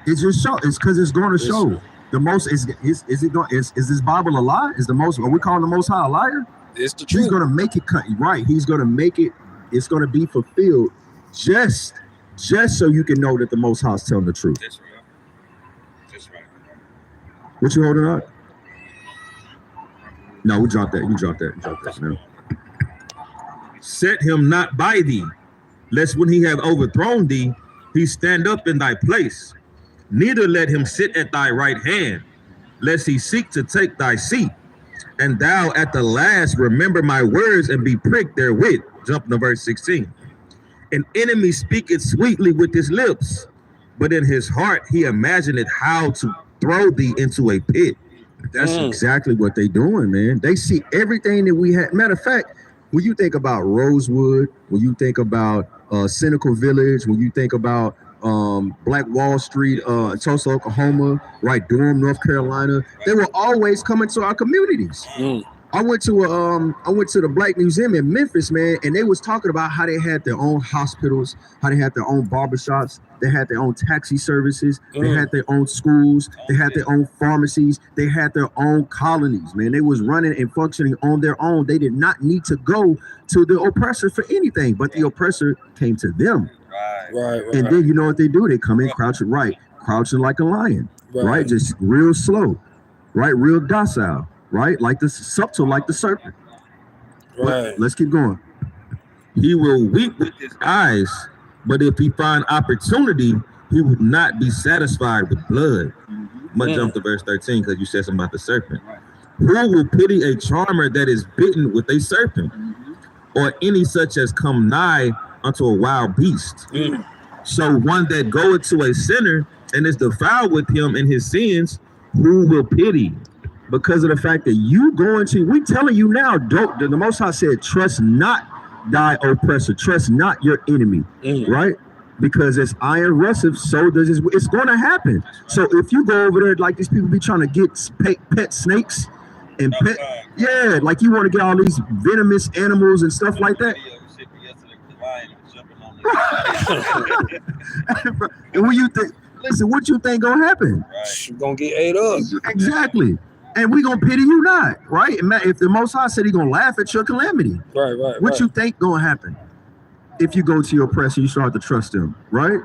It just show. It's because it's going to show. The most is this Bible a lie? Is the most? Are we calling the Most High a liar? It's the He's truth. going to make it right. He's going to make it. It's going to be fulfilled. Just so you can know that the Most High is telling the truth. That's right. That's right. What you holding up? No, we dropped that. You dropped that. No. Set him not by thee, lest when he have overthrown thee, he stand up in thy place. Neither let him sit at thy right hand, lest he seek to take thy seat. And thou at the last remember my words and be pricked therewith. Jump to verse 16. An enemy speaketh sweetly with his lips, but in his heart he imagineth how to throw thee into a pit. That's exactly what they doing, man. They see everything that we had. Matter of fact, when you think about Rosewood, when you think about Cynical Village, when you think about Black Wall Street, Tulsa, Oklahoma, right, Durham, North Carolina, they were always coming to our communities. Mm. I went to the Black Museum in Memphis, man, and they was talking about how they had their own hospitals, how they had their own barbershops, they had their own taxi services, they had their own schools, they had their own pharmacies, they had their own colonies, man. They was running and functioning on their own. They did not need to go to the oppressor for anything, but the oppressor came to them. Right. And then you know what they do? They come in crouching like a lion, right? Just real slow, right? Real docile, right? Like the subtle, like the serpent. Right. Let's keep going. He will weep with his eyes, but if he find opportunity, he would not be satisfied with blood. I'm gonna jump to verse 13 because you said something about the serpent. Who will pity a charmer that is bitten with a serpent, or any such as come nigh unto a wild beast? So one that goeth to a sinner and is defiled with him in his sins, who will pity? Because of the fact that you going to, we telling you now, don't. The Most High said, trust not thy oppressor, trust not your enemy, right? Because as iron rusteth, so does it's going to happen. So if you go over there like these people be trying to get pet snakes and pet, like you want to get all these venomous animals and stuff like that. And when you think, listen, what you think gonna happen? You're gonna get ate up. Exactly. And we gonna pity you not, right? If the Most High said he gonna laugh at your calamity, what you think gonna happen? If you go to your oppressor, you start to trust them, right?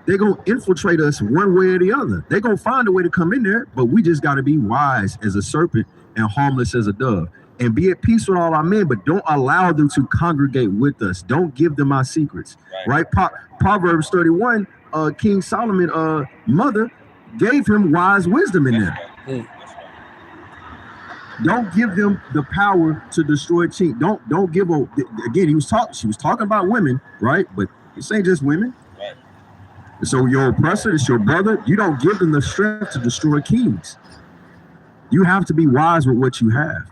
They're gonna infiltrate us one way or the other. They're gonna find a way to come in there, but we just gotta be wise as a serpent and harmless as a dove. And be at peace with all our men, but don't allow them to congregate with us. Don't give them our secrets, right? Proverbs 31, King Solomon, mother gave him wise wisdom in there. Don't give them the power to destroy king. Don't give a, again, she was talking about women, right? But this ain't just women. Right. So your oppressor, it's your brother. You don't give them the strength to destroy kings. You have to be wise with what you have.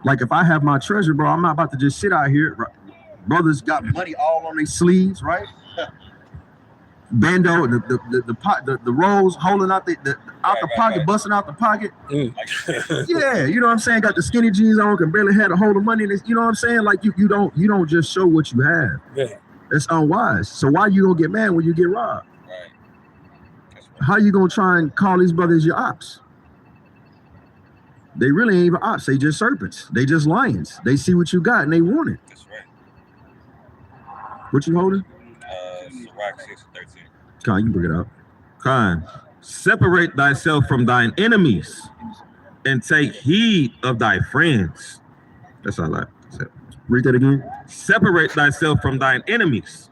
Like if I have my treasure, bro, I'm not about to just sit out here. Brothers got money all on their sleeves, right? Bando, the rolls holding out the pocket, busting out the pocket. Yeah, you know what I'm saying? Got the skinny jeans on, can barely have a hold of money. You know what I'm saying? Like you don't just show what you have. Yeah. That's unwise. So why you gonna get mad when you get robbed? Right. How you gonna try and call these brothers your ops? They really ain't even ops. They just serpents. They just lions. They see what you got and they want it. That's right. What you holding? Sirach 6:13. Khan, you bring it up. Khan, separate thyself from thine enemies and take heed of thy friends. That's all I said. Read that again. Separate thyself from thine enemies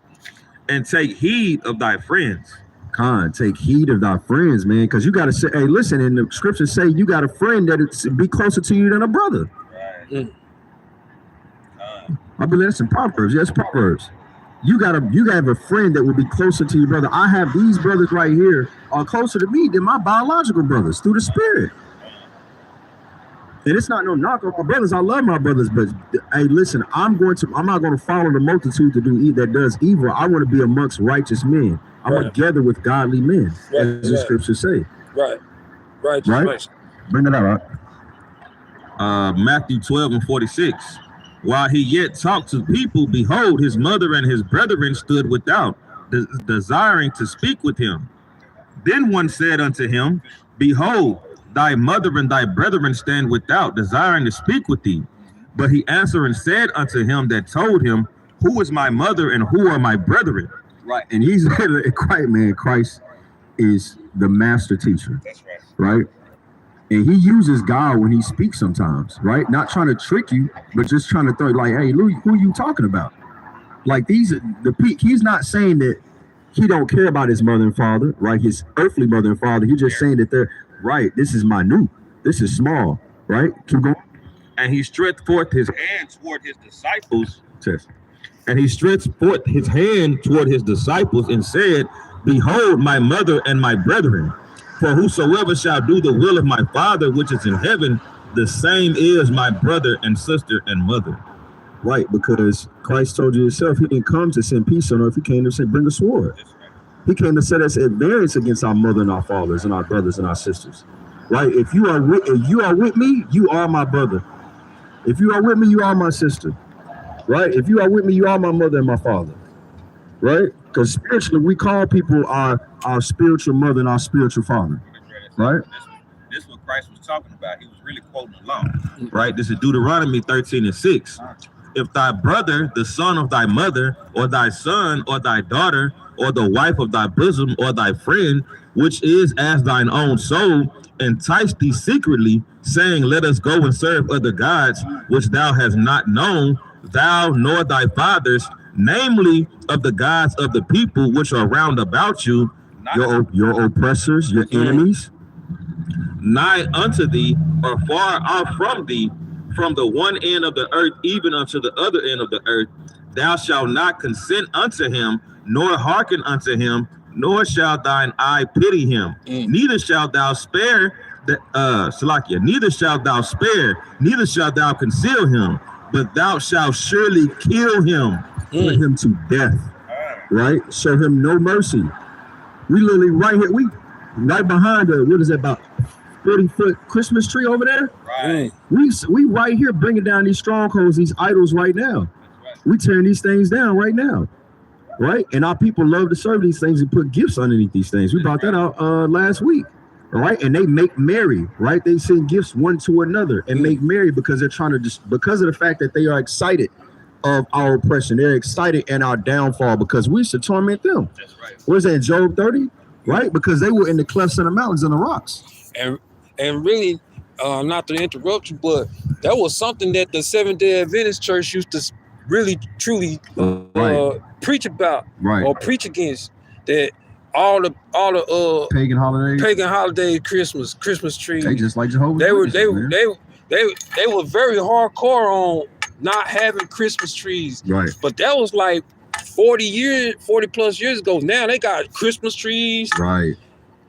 and take heed of thy friends. Khan, take heed of thy friends, man, because you got to say, hey, listen, and the scriptures say you got a friend that be closer to you than a brother. Right. I believe that's in Proverbs. Yes, Proverbs. You have a friend that will be closer to your brother. I have these brothers right here are closer to me than my biological brothers through the spirit. And it's not no knock on my brothers. I love my brothers, but hey, listen, I'm not going to follow the multitude that does evil. I want to be amongst righteous men. I'm going to gather with godly men, as the scriptures say. Right. Bring it out. Matthew 12:46. While he yet talked to people, behold, his mother and his brethren stood without, desiring to speak with him. Then one said unto him, behold, thy mother and thy brethren stand without, desiring to speak with thee. But he answered and said unto him that told him, who is my mother and who are my brethren? Right, and he's quiet, man. Christ is the master teacher. That's right. And he uses God when he speaks sometimes, right? Not trying to trick you, but just trying to throw like, hey, Louis, who are you talking about? Like he's not saying that he don't care about his mother and father, right? His earthly mother and father. He's just saying that they're right. This is minute. This is small, right? Keep going. And he stretched forth his hand toward his disciples. And he stretched forth his hand toward his disciples and said, behold, my mother and my brethren. For whosoever shall do the will of my Father which is in heaven, the same is my brother and sister and mother. Right, because Christ told you himself, he didn't come to send peace on earth. He came to say, bring a sword. He came to set us at variance against our mother and our fathers and our brothers and our sisters. Right? If you are with me, you are my brother. If you are with me, you are my sister. Right? If you are with me, you are my mother and my father. Right? Because spiritually, we call people our spiritual mother and our spiritual father. Right? This is what Christ was talking about. He was really quoting the law. Right? This is Deuteronomy 13:6. If thy brother, the son of thy mother, or thy son, or thy daughter, or the wife of thy bosom, or thy friend, which is as thine own soul, entice thee secretly, saying, let us go and serve other gods, which thou hast not known, thou nor thy fathers, namely of the gods of the people which are round about you, your oppressors, your enemies, nigh unto thee, or far off from thee, from the one end of the earth even unto the other end of the earth, thou shalt not consent unto him, nor hearken unto him, nor shall thine eye pity him. Neither shalt thou spare neither shalt thou spare, neither shalt thou conceal him, but thou shalt surely kill him. Put him to death. Right? Show him no mercy. We literally right here, we right behind what is that, about 30-foot Christmas tree over there? Right. We right here bringing down these strongholds, these idols right now. We tearing these things down right now. Right? And our people love to serve these things and put gifts underneath these things. We brought that out last week. Right? And they make merry, right? They send gifts one to another and make merry because they're trying to because of the fact that they are excited of our oppression. They're excited in our downfall because we should torment them. That's right. Where's that in Job 30? Right? Because they were in the clefts of the mountains and the rocks. And really, not to interrupt you, but that was something that the Seventh-day Adventist Church used to really, truly preach about or preach against. That all the pagan holidays, Christmas trees. They just like Jehovah's They were Witnesses, they were very hardcore on not having Christmas trees. right. But that was like 40 plus years ago. Now they got Christmas trees. Right.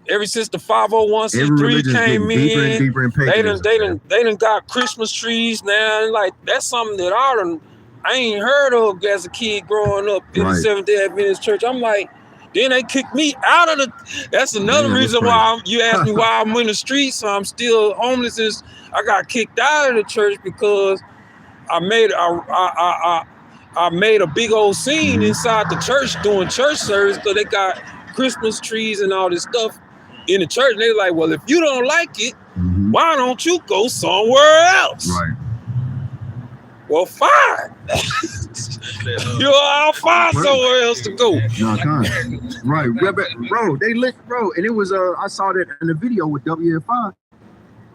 Ever since the 501c3 came in, deeper in paganism, they done got Christmas trees now. And like that's something that I ain't heard of as a kid growing up in the Seventh-day Adventist Church. I'm like, then they kicked me out of the. That's another reason why you asked me why I'm in the streets. So I'm still homeless. Is I got kicked out of the church because I made a big old scene inside the church doing church service because they got Christmas trees and all this stuff in the church. And they're like, well, if you don't like it, why don't you go somewhere else? Right. Well, fine. I'll find somewhere else to go. No, right, bro. They lit, bro, and it was I saw that in the video with WFI.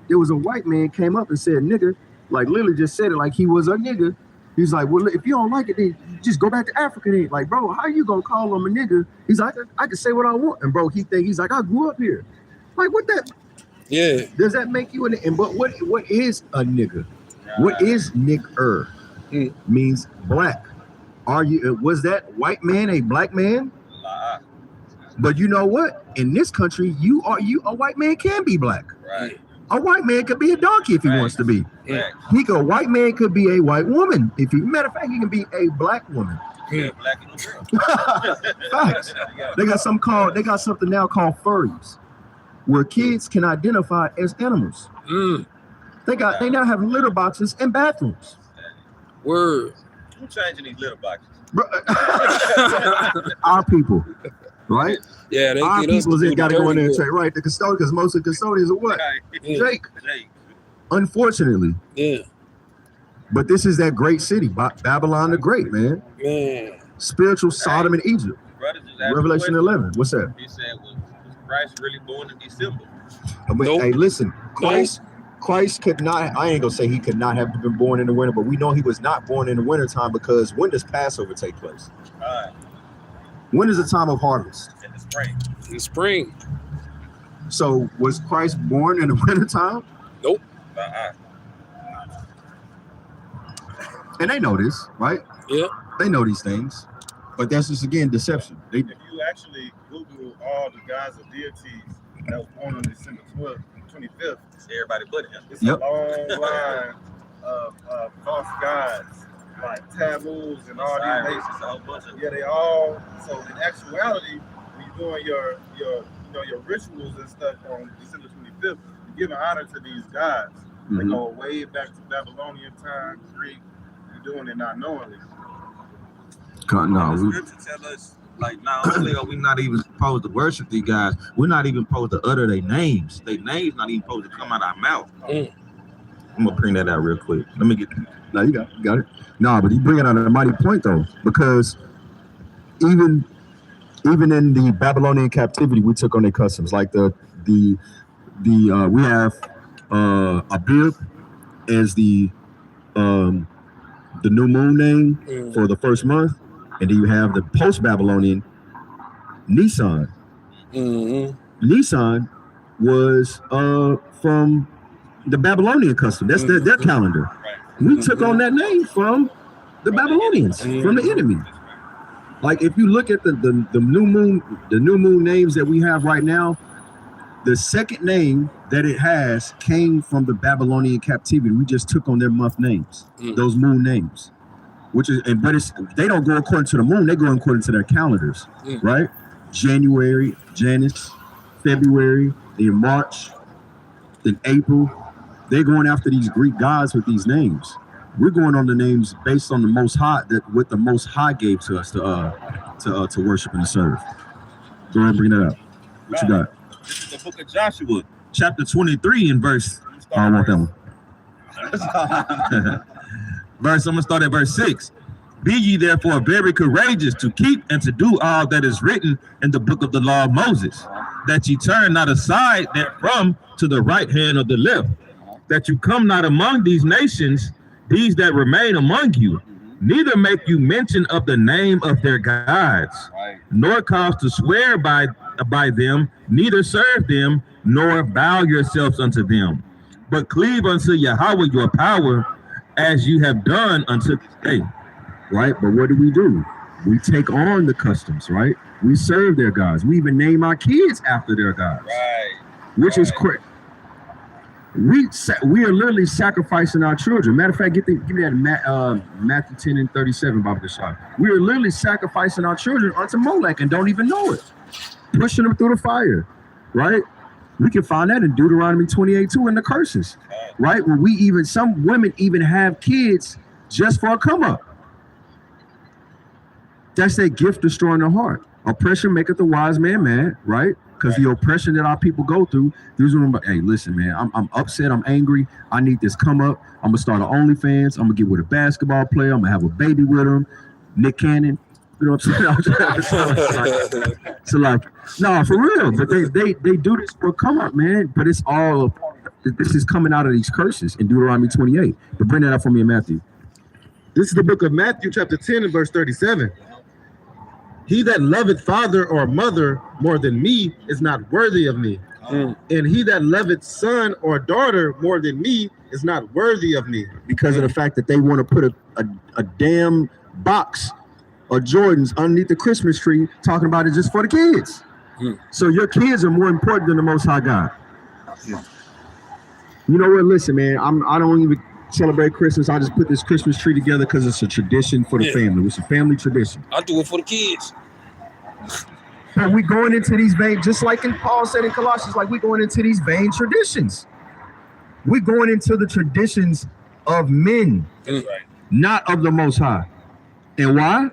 There was a white man came up and said nigga, like literally just said it like he was a nigga. He's like, well, if you don't like it, then just go back to Africa. Then, like, bro, how you gonna call him a nigga? He's like, I can say what I want, and bro, he's like, I grew up here. Like, what that? Yeah. Does that make you an? And but what is a nigga? What is nigger? Means black. Are you? Was that white man a black man? But you know what? In this country, a white man can be black. Right. A white man could be a donkey if he wants to be. Right. A white man could be a white woman. Matter of fact, he can be a black woman. Yeah, black and girl. Facts. They got something now called furries, where kids can identify as animals. They now have litter boxes and bathrooms. Word. Who's changing these litter boxes? Our people, right? Yeah, our people got to go in there and say, right, the custodian, because most of the custodians are what? Jake. Unfortunately. Yeah. But this is that great city, Babylon the Great, man. Spiritual Sodom and Egypt. Revelation 11. What's that? He said, was Christ really born in December? Hey, listen, Christ could not, I ain't gonna say he could not have been born in the winter, but we know he was not born in the winter time because when does Passover take place? When is the time of harvest? In the spring. In the spring. So was Christ born in the winter time? Nope. And they know this, right? Yeah. They know these things, but that's just again deception. If you actually Google all the gods of deities that was born on December 12th, 25th, everybody but him. It's a long line of false gods like Tammuz and all these nations. Yeah, they all. So in actuality, when you're doing your rituals and stuff on December 25th, you're giving honor to these gods. They go way back to Babylonian time, Greek. You're doing it not knowingly. The scripture tell us, like, not only are we not even supposed to worship these guys, we're not even supposed to utter their names. Their names not even supposed to come out of our mouth. I'm gonna bring that out real quick. Let me get. No, you got it. No, but you bring it out a mighty point though, because even in the Babylonian captivity, we took on their customs. Like we have Abib as the new moon name for the first month. And then you have the post-Babylonian Nisan. Nisan was from the Babylonian custom. That's their calendar. We took on that name from the Babylonians, from the enemy. Like if you look at the new moon names that we have right now, the second name that it has came from the Babylonian captivity. We just took on their month names, those moon names. They don't go according to the moon, they go according to their calendars, right? January, Janus, February, then March, then April. They're going after these Greek gods with these names. We're going on the names based on the Most High, what the Most High gave to us to worship and to serve. Go ahead and bring that up. What you got? This is the book of Joshua, chapter 23 and verse. I don't want that one. I'm gonna start at verse 6. Be ye therefore very courageous to keep and to do all that is written in the book of the law of Moses, that ye turn not aside therefrom to the right hand or the left, that you come not among these nations, these that remain among you, neither make you mention of the name of their gods, nor cause to swear by them, neither serve them, nor bow yourselves unto them, but cleave unto Yahweh your power, as you have done unto this day. Right? But what do? We take on the customs, right? We serve their gods. We even name our kids after their gods. Right. Which is correct. We are literally sacrificing our children. Matter of fact, give me that Matthew 10 and 37, Baba Dashar. We are literally sacrificing our children unto Molech and don't even know it. Pushing them through the fire, right? We can find that in Deuteronomy 28:2 in the curses, right? Where some women even have kids just for a come up. That's that gift destroying the heart. Oppression maketh the wise man mad, right? Because the oppression that our people go through, hey, listen, man, I'm upset, I'm angry, I need this come up. I'm gonna start an OnlyFans, I'm gonna get with a basketball player, I'm gonna have a baby with him, Nick Cannon. You know what I'm saying? So like, no, for real. But they do this for a come up, man. But this is coming out of these curses in Deuteronomy 28. But bring that up for me in Matthew. This is the book of Matthew, chapter 10 and verse 37. He that loveth father or mother more than me is not worthy of me. And he that loveth son or daughter more than me is not worthy of me. Because of the fact that they want to put a damn box of Jordans underneath the Christmas tree, talking about it just for the kids. So your kids are more important than the Most High God. You know what? Listen, man, I don't even celebrate Christmas. I just put this Christmas tree together because it's a tradition for the family. It's a family tradition. I do it for the kids. But we going into these vain, just like Paul said in Colossians, like we going into these vain traditions. We're going into the traditions of men, not of the Most High. And why?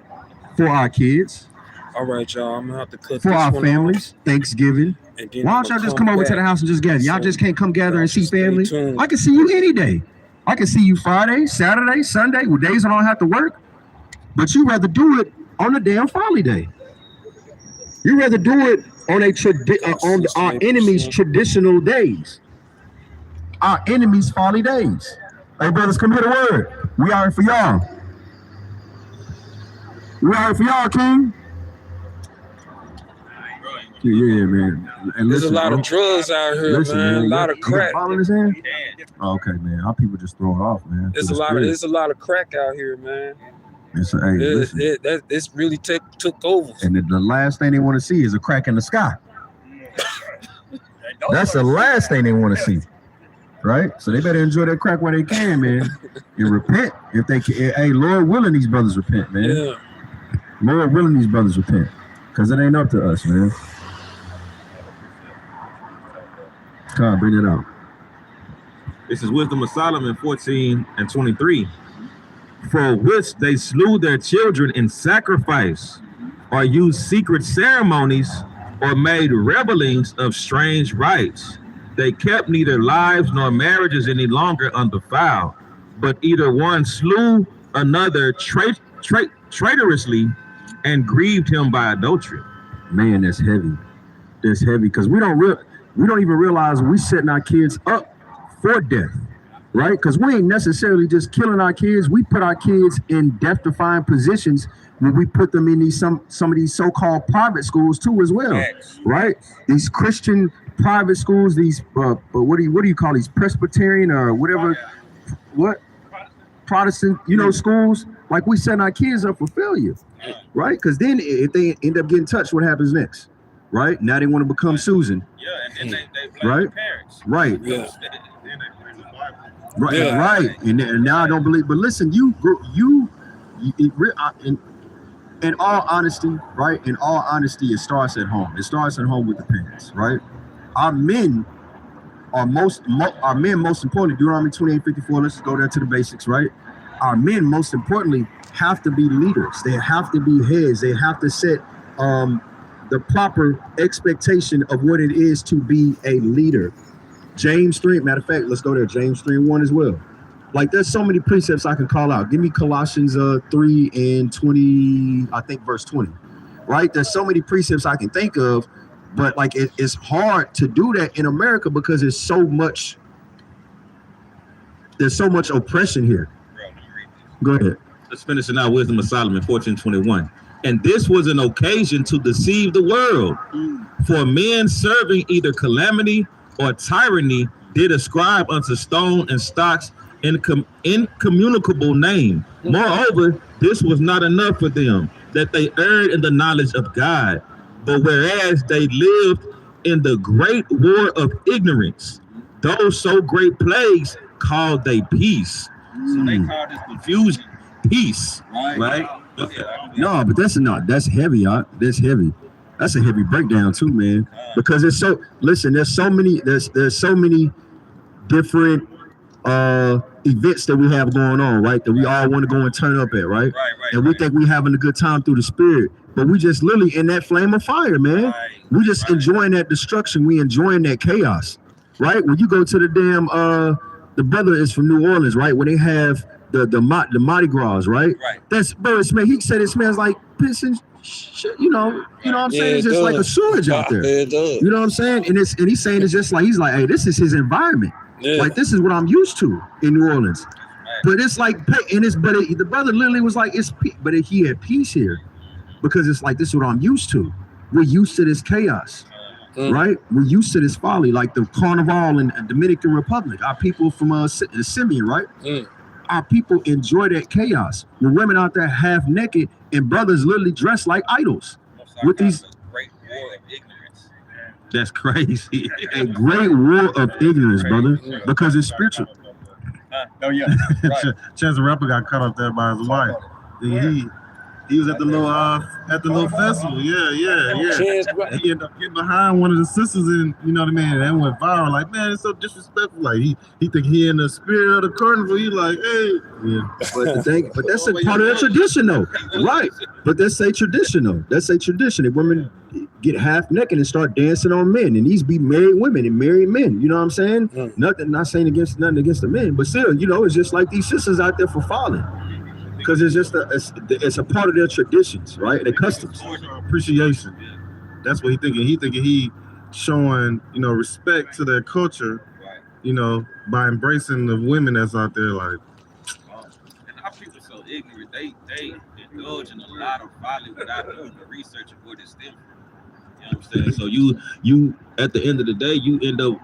For our kids. All right, y'all. I'm gonna have to cut for this our one families. off. Thanksgiving. Why don't y'all just come over to the house and just gather? Y'all just can't come gather and see family. I can see you any day. I can see you Friday, Saturday, Sunday, with days I don't have to work. But you rather do it on a damn folly day. You rather do it on our enemies' traditional days. Our enemies' folly days. Hey, brothers, come hear the word. We are here for y'all. We are here for y'all, King. Yeah, man. And There's a lot of drugs out here, man. A lot of crack. In his hand? Oh, okay, man. Our people just throw it off, man. There's a lot of crack out here, man. This really took over. And the last thing they want to see is a crack in the sky. That's the last thing they want to see, right? So they better enjoy that crack while they can, man, and repent if they can. Hey, Lord willing, these brothers repent, man. Yeah. Lord willing, these brothers repent, because it ain't up to us, man. Come on, bring it out. This is Wisdom of Solomon 14 and 23. For which they slew their children in sacrifice, or used secret ceremonies, or made revelings of strange rites. They kept neither lives nor marriages any longer undefiled, but either one slew another traitorously and grieved him by adultery. Man, that's heavy. That's heavy, because we don't even realize we setting our kids up for death, right? Because we ain't necessarily just killing our kids. We put our kids in death-defying positions when we put them in these some of these so-called private schools too, as well, right? These Christian private schools, these what do you call these, Presbyterian or whatever, Protestant, schools. Like, we setting our kids up for failure, right? Because then if they end up getting touched, what happens next? Right? Now they want to become Susan. Yeah, and then they blame Right? the parents. Right. Yeah. Right, Yeah. right. And now I don't believe. But listen, in all honesty, right? In all honesty, it starts at home. It starts at home with the parents, right? Our men most importantly, Deuteronomy 28:54. Let's go there to the basics, right? Our men, most importantly, have to be leaders. They have to be heads. They have to set the proper expectation of what it is to be a leader. James 3, matter of fact, let's go there. James 3:1 as well. Like, there's so many precepts I can call out. Give me Colossians 3 and 20, I think verse 20, right? There's so many precepts I can think of, but like it's hard to do that in America because there's so much there's so much oppression here. Go ahead. Let's finish in our Wisdom of Solomon 14:21. And this was an occasion to deceive the world. For men serving either calamity or tyranny did ascribe unto stone and stocks incommunicable name. Moreover, this was not enough for them, that they erred in the knowledge of God. But whereas they lived in the great war of ignorance, those so great plagues called they peace. So they call this confusion Peace. Right? No, but that's heavy, that's heavy. That's a heavy breakdown too, man. Because it's so there's so many different events that we have going on, right? That we all want to go and turn up at, right? And we think we having a good time through the spirit, but we just literally in that flame of fire, man. We just enjoying that destruction. We enjoying that chaos, right? When you go to the damn the brother is from New Orleans, right? When they have the Mardi Gras, right? That's bro. He said it smells like piss and shit. You know what I'm saying? It's just like a sewage out there. You know what I'm saying? And he's saying it's just like he's like, hey, this is his environment. Like this is what I'm used to in New Orleans. But it's like, the brother literally was like, but he had peace here because it's like this is what I'm used to. We're used to this chaos. Right? We're used to this folly, like the Carnival in the Dominican Republic. Our people from the Simeon, right? Our people enjoy that chaos. When women out there half naked and brothers literally dressed like idols with these. great war of ignorance. That's crazy. A great war of ignorance, brother, because it's spiritual. Oh yeah, right. Chance the Rapper got cut off there by his wife. He was at the little festival. Yeah. And he ended up getting behind one of the sisters, and you know what I mean. And that went viral. Like, man, it's so disrespectful. Like he think he in the spirit of the carnival. He like, hey, But that's a part of the tradition, though, right? But that's a tradition, though. That's a tradition. If women get half naked and start dancing on men, and these be married women and married men. You know what I'm saying? Not saying nothing against the men, but still, it's just like these sisters out there for falling. Because it's just it's a part of their traditions, right? Their customs. Appreciation. That's what he thinking. He showing, respect to their culture, by embracing the women that's out there. Like, and our people are so ignorant. They indulge in a lot of folly without doing the research of what it stems from. You know what I'm saying? So you at the end of the day, you end up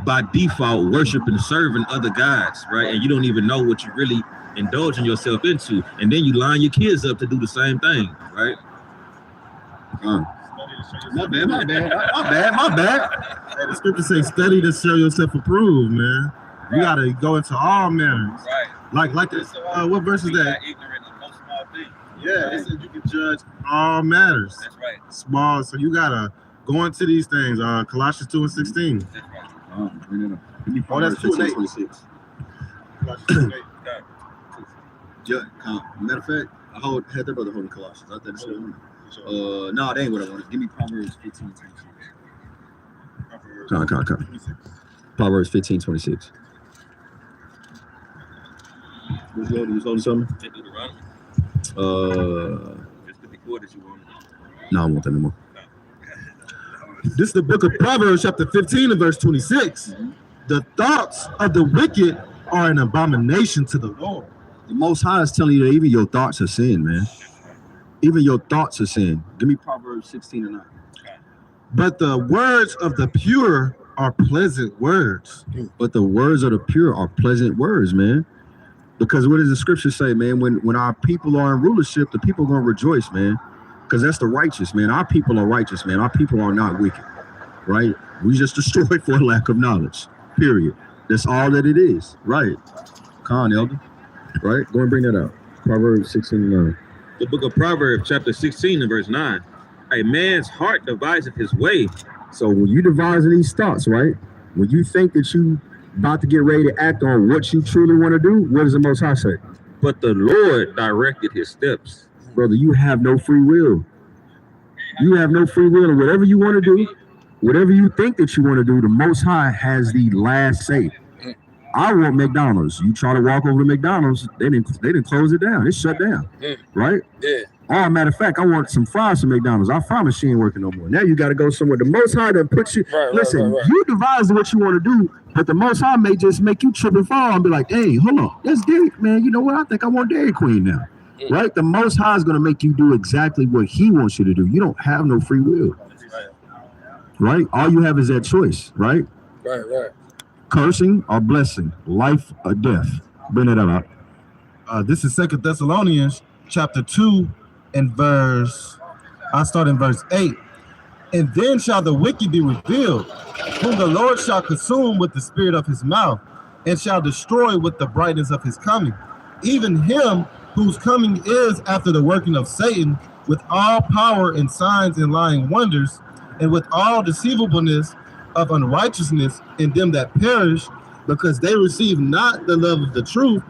by default worshiping, serving other gods, right? And you don't even know what you really indulging yourself into, and then you line your kids up to do the same thing, right? My bad. Hey, the scripture says, "Study to show yourself approved," man. You gotta go into all manners. Right. Like this. What verse is that? Ignorant of most small things. Yeah, it says you can judge all matters. That's right. Small, so you gotta go into these things. Colossians 2:16. That's right. That's 2:26. Matter of fact, I had their brother holding Colossians. I thought so. No, that ain't what I wanted. Give me Proverbs 15:26. Proverbs 15:26. Who's holding something? Just to be cool that you want. No, I won't that anymore. This is the book of Proverbs, chapter 15 and verse 26. The thoughts of the wicked are an abomination to the Lord. The Most High is telling you that even your thoughts are sin, man. Even your thoughts are sin. Give me Proverbs 16:9. But the words of the pure are pleasant words. But the words of the pure are pleasant words, man. Because what does the scripture say, man? When our people are in rulership, the people are going to rejoice, man. Because that's the righteous, man. Our people are righteous, man. Our people are not wicked, right? We just destroyed for lack of knowledge, period. That's all that it is, right? Con, elder. Right? Go and bring that out. Proverbs 16:9. The book of Proverbs, chapter 16 and verse 9. A man's heart deviseth his way. So when you devising these thoughts, right? When you think that you about to get ready to act on what you truly want to do, what does the Most High say? But the Lord directed his steps. Brother, you have no free will. You have no free will, and whatever you want to do, whatever you think that you want to do, the Most High has the last say. I want McDonald's. You try to walk over to McDonald's, they didn't close it down. It's shut down, right? Yeah. Oh, matter of fact, I want some fries from McDonald's. Our fry machine ain't working no more. Now you got to go somewhere. The Most High that puts you. Listen, you devise what you want to do. But the Most High may just make you trip and fall and be like, hey, hold on, that's Dairy, man. You know what? I think I want Dairy Queen now. Right? The Most High is going to make you do exactly what he wants you to do. You don't have no free will. Right? All you have is that choice, right? Right. Cursing or blessing, life or death. Bring it out. This is 2 Thessalonians chapter 2 and I start in verse 8. And then shall the wicked be revealed, whom the Lord shall consume with the spirit of his mouth, and shall destroy with the brightness of his coming. Even him whose coming is after the working of Satan, with all power and signs and lying wonders, and with all deceivableness of unrighteousness in them that perish, because they receive not the love of the truth,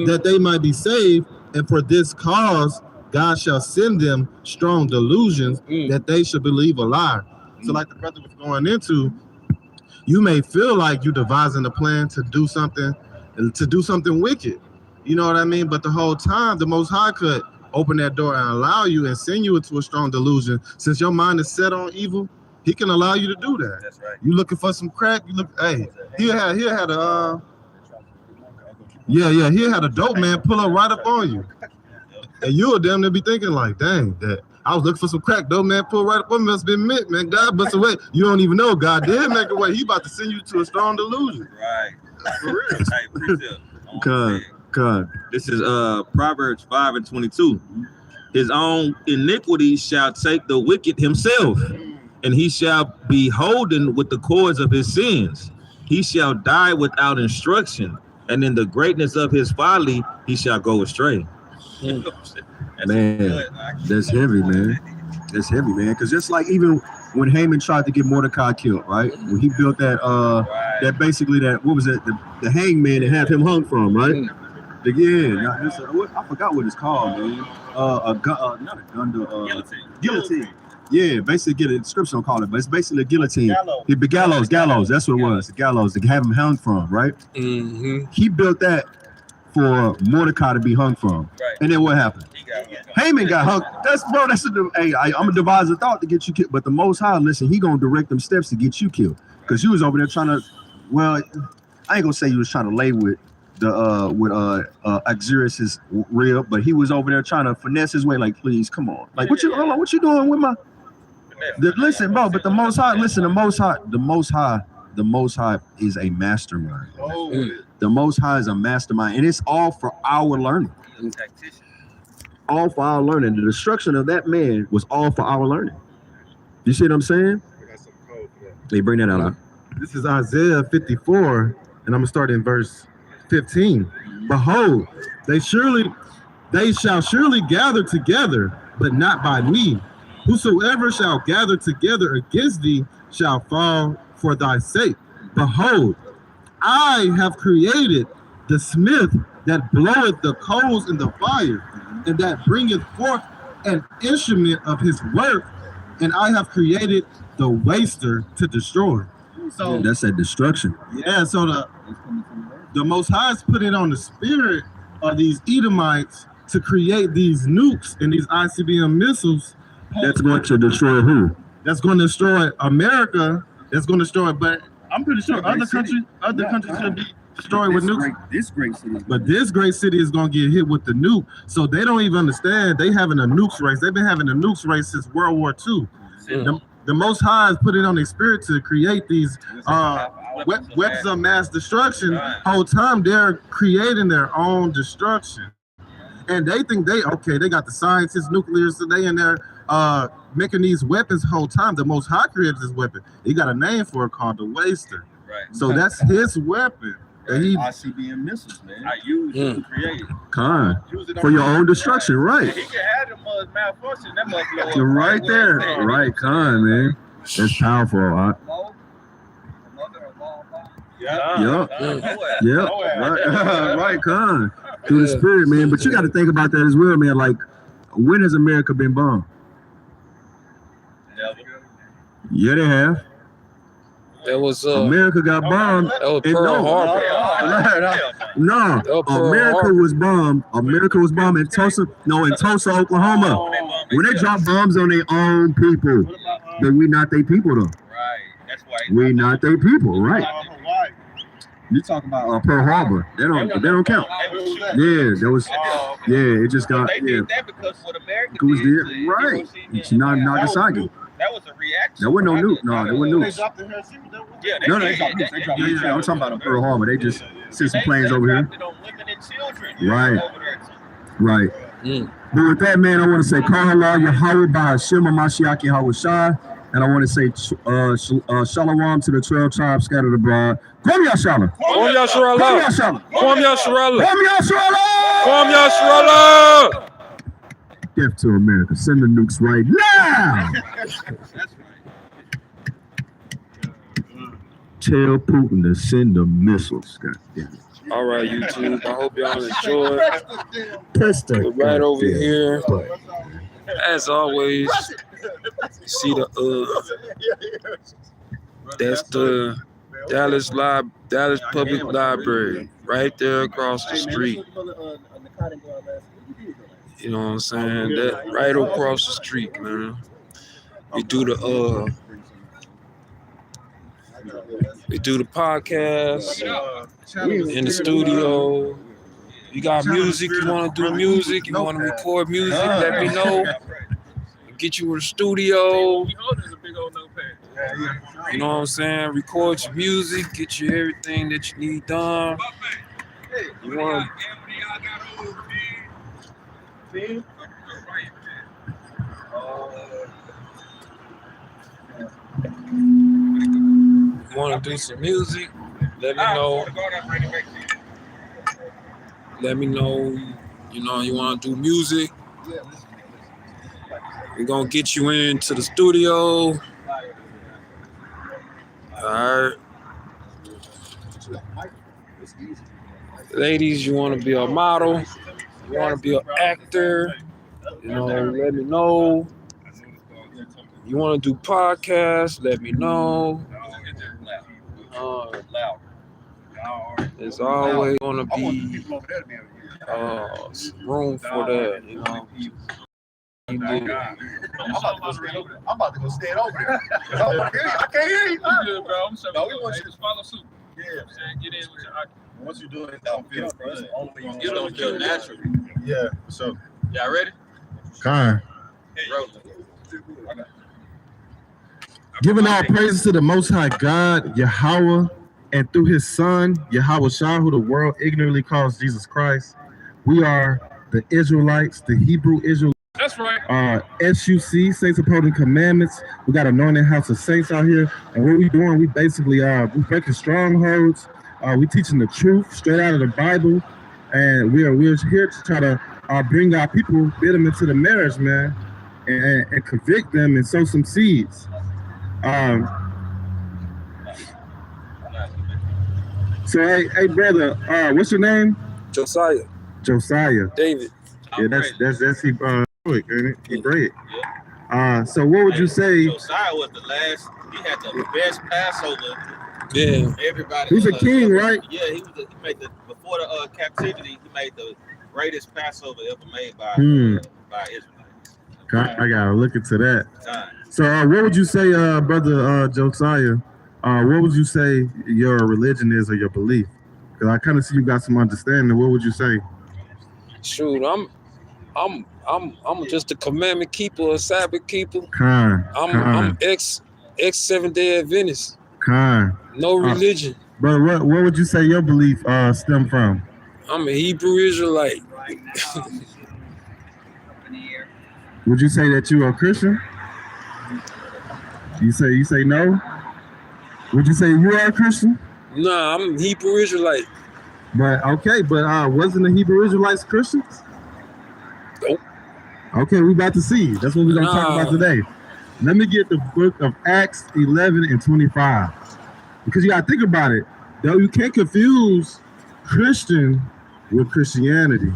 that they might be saved. And for this cause God shall send them strong delusions, that they should believe a lie. So like the brother was going into, you may feel like you're devising a plan to do something wicked. You know what I mean? But the whole time, the Most High could open that door and allow you and send you into a strong delusion. Since your mind is set on evil, he can allow you to do that. That's right. You looking for some crack? You look. Hey, he had a he had a dope man pull up right up on you, and you would damn near be thinking like, dang, that I was looking for some crack. Dope man pull right up on me. Must have been meant, man. God bust away. You don't even know God did make a way. He about to send you to a strong delusion. Right. For real. Hey, precept. God. This is Proverbs 5:22. His own iniquity shall take the wicked himself, and he shall be holden with the cords of his sins. He shall die without instruction, and in the greatness of his folly he shall go astray. Man, that's heavy, man. That's heavy, man. Because just like even when Haman tried to get Mordecai killed, right? When he built that what was it? The hangman and have him hung from, right? I forgot what it's called, man. Not a gun, guillotine. Yeah, basically get a description on call it, but it's basically a guillotine. Gallows. That's what it was. The gallows to have him hung from, right? Mm-hmm. He built that for Mordecai to be hung from. Right. And then what happened? Haman got hung. I'm gonna devise a thought to get you killed. But the Most High, listen, he gonna direct them steps to get you killed. Because you was over there trying to, I ain't gonna say you was trying to lay with Axirus' rib, but he was over there trying to finesse his way, like, please, come on. Like, what you doing with my listen, bro, but the Most High, listen, the Most High is a mastermind. The Most High is a mastermind, and it's all for our learning. All for our learning. The destruction of that man was all for our learning. You see what I'm saying? They bring that out. This is Isaiah 54, and I'm gonna start in verse 15. Behold, they shall surely gather together, but not by me. Whosoever shall gather together against thee shall fall for thy sake. Behold, I have created the smith that bloweth the coals in the fire, and that bringeth forth an instrument of his work, and I have created the waster to destroy. So that's that destruction. Yeah, so the Most High's put it on the spirit of these Edomites to create these nukes and these ICBM missiles. That's going to destroy who? That's going to destroy America. That's going to destroy, but I'm pretty sure other countries should be destroyed with nukes. This great city is going to get hit with the nuke. So they don't even understand. They having a nukes race. They've been having a nukes race since World War II. The Most High has put it on their spirit to create these weapons of mass destruction. Whole time they're creating their own destruction. And they think they got the scientists, nuclear, so they in there making these weapons whole time. The Most High created this weapon. He got a name for it called the waster. Right. So that's his weapon. ICBM missiles, man. I use it to create it. For your own destruction, right? He can have them malfunction. That must blow up. You're right there. Right, man. That's powerful, right? Yeah. Right, through the spirit, man. But you got to think about that as well, man. Like, when has America been bombed? Never. Yeah, they have. That was America got bombed. That was Pearl Harbor. No, America was bombed. America was bombed in Tulsa. No, in Tulsa, Oklahoma. When they drop bombs on their own people, then we not their people though. Right. That's why we not their people, right? You talking about Pearl Harbor? They don't count. Yeah, that was. Yeah, it just got. They Yeah, did that because what America it was did there, to right? Hiroshima and Nagasaki. That was a reaction. That wasn't no nuke. No, there wasn't nukes. Yeah, No, they they did. dropped nukes. They Yeah, dropped yeah. I'm talking about Pearl Harbor. They just sent some They planes over here. dropped it on women and children. Right. Over there. Right. But with that, man, I want to say Kala Yahweh by Hashem Mashiach Yahweh Shai. And I want to say Shalom to the 12 tribes scattered abroad. Kwam Yashala. Kwam Yasharallah. Kwam Yashala. Kwam Yasharallah. Kwam Yashala. Kwam Yasharallah. Death to America. Send the nukes right now. Tell Putin to send the missiles. God damn it. All right, YouTube. I hope y'all enjoyed. Pester. We're right over here. As always, see the that's the Dallas Public Library right there across the street. You know what I'm saying? That right across the street, man. We do the podcast in the studio. You got music, you want to do music, you want to record music, let me know. Get you in the studio. You know what I'm saying? Record your music, get you everything that you need done. You want to do some music, let me know. Let me know, you know, you want to do music. We're going to get you into the studio. All right. Ladies, you want to be a model, you want to be an actor, you know, let me know. You want to do podcasts, let me know. There's always going to be room for that, you know. I'm about to go stand over there. I can't hear you. Good, bro. I'm sorry. No, we want you just follow suit. Yeah. I'm saying get in with your once you do it, don't feel good. Get on your naturally. Yeah, so. Y'all ready? Khan. Bro. Giving all praises to the Most High God, Yahweh, and through His Son, Yahweh Shah, who the world ignorantly calls Jesus Christ. We are the Israelites, the Hebrew Israelites. That's right. SUC, Saints Upholding Commandments. We got Anointed House of Saints out here. And what we doing, we basically we breaking strongholds. We teaching the truth straight out of the Bible. And we're here to try to bring our people, get them into the marriage, man, and convict them and sow some seeds. So hey brother, what's your name? Josiah. David. Yeah, that's Hebrew, ain't it? Hebraic. So what would you say? Josiah was the last. He had the best Passover. Yeah. Everybody. He's a king, right? Yeah, he made before the captivity. He made the greatest Passover ever made by Israelites. I gotta look into that. So what would you say, brother Josiah? What would you say your religion is or your belief? Because I kind of see you got some understanding. What would you say? Shoot, I'm just a commandment keeper, a Sabbath keeper. I'm ex 7-day Adventist. No religion. But what would you say your belief stem from? I'm a Hebrew Israelite. Would you say that you are a Christian? You say no? Would you say you are a Christian? Nah, I'm Hebrew Israelite. But wasn't the Hebrew Israelites Christians? Nope. Okay, we about to see. That's what we're gonna talk about today. Let me get the book of Acts 11 and 25. Because you gotta think about it. Though you can't confuse Christian with Christianity.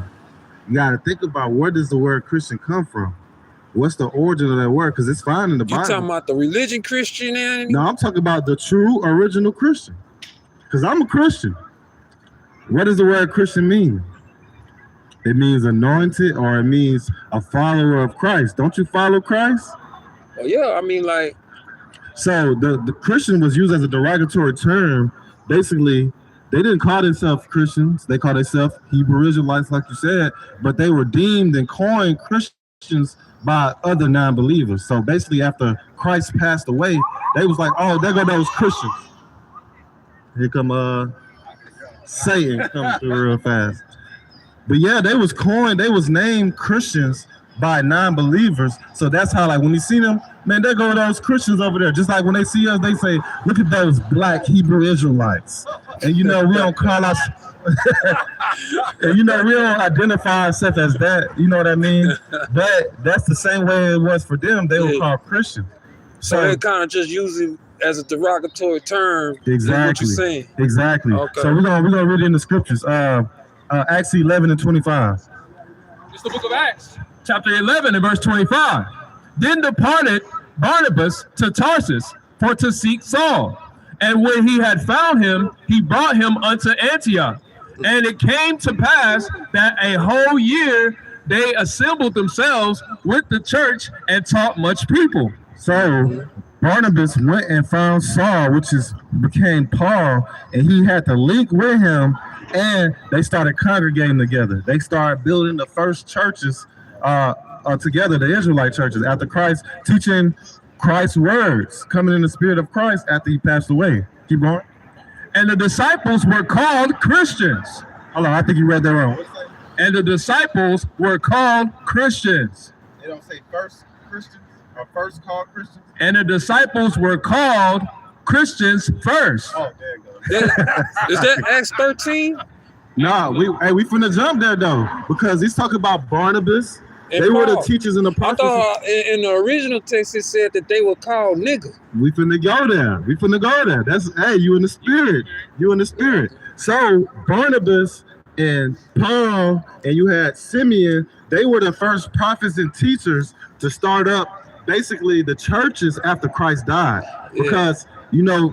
You gotta think about where does the word Christian come from? What's the origin of that word? Because it's found in the Bible. You talking about the religion Christianity? No, I'm talking about the true original Christian. Because I'm a Christian. What does the word Christian mean? It means anointed, or it means a follower of Christ. Don't you follow Christ? Well, yeah, I mean, like. So the Christian was used as a derogatory term, basically they didn't call themselves Christians. They called themselves Hebrew Israelites, like you said, but they were deemed and coined Christians by other non-believers. So basically, after Christ passed away, they was like, oh, there go those Christians. Here come Satan coming through real fast. But yeah, they was coined, they was named Christians by non-believers. So that's how, like, when you see them, man, there go those Christians over there. Just like when they see us, they say, look at those black Hebrew Israelites. And you know, we don't call us, and you know, we don't identify ourselves as that. You know what I mean? But that's the same way it was for them. They were called Christians. So they kind of just use it as a derogatory term. Exactly. Is what you're saying. Exactly. Okay. So we're gonna read it in the scriptures. Acts 11 and 25. It's the book of Acts, chapter 11 and verse 25. Then departed Barnabas to Tarsus for to seek Saul. And when he had found him, he brought him unto Antioch. And it came to pass that a whole year they assembled themselves with the church and taught much people. So Barnabas went and found Saul, which became Paul, and he had to link with him, and they started congregating together. They started building the first churches together, the Israelite churches, after Christ, teaching Christ's words, coming in the spirit of Christ after he passed away. Keep going. And the disciples were called Christians. Hold on, I think you read that wrong. And the disciples were called Christians. They don't say first Christians or first called Christians. And the disciples were called Christians first. Oh, there you go. Is that Acts 13? No, we finna jump there though, because he's talking about Barnabas. And they were the Paul. teachers and I apostles. thought in the original text it said that they were called nigga. We finna go there. We finna go there. That's, hey, you in the spirit. You in the spirit. So Barnabas and Paul, and you had Simeon, they were the first prophets and teachers to start up basically the churches after Christ died. Because, you know,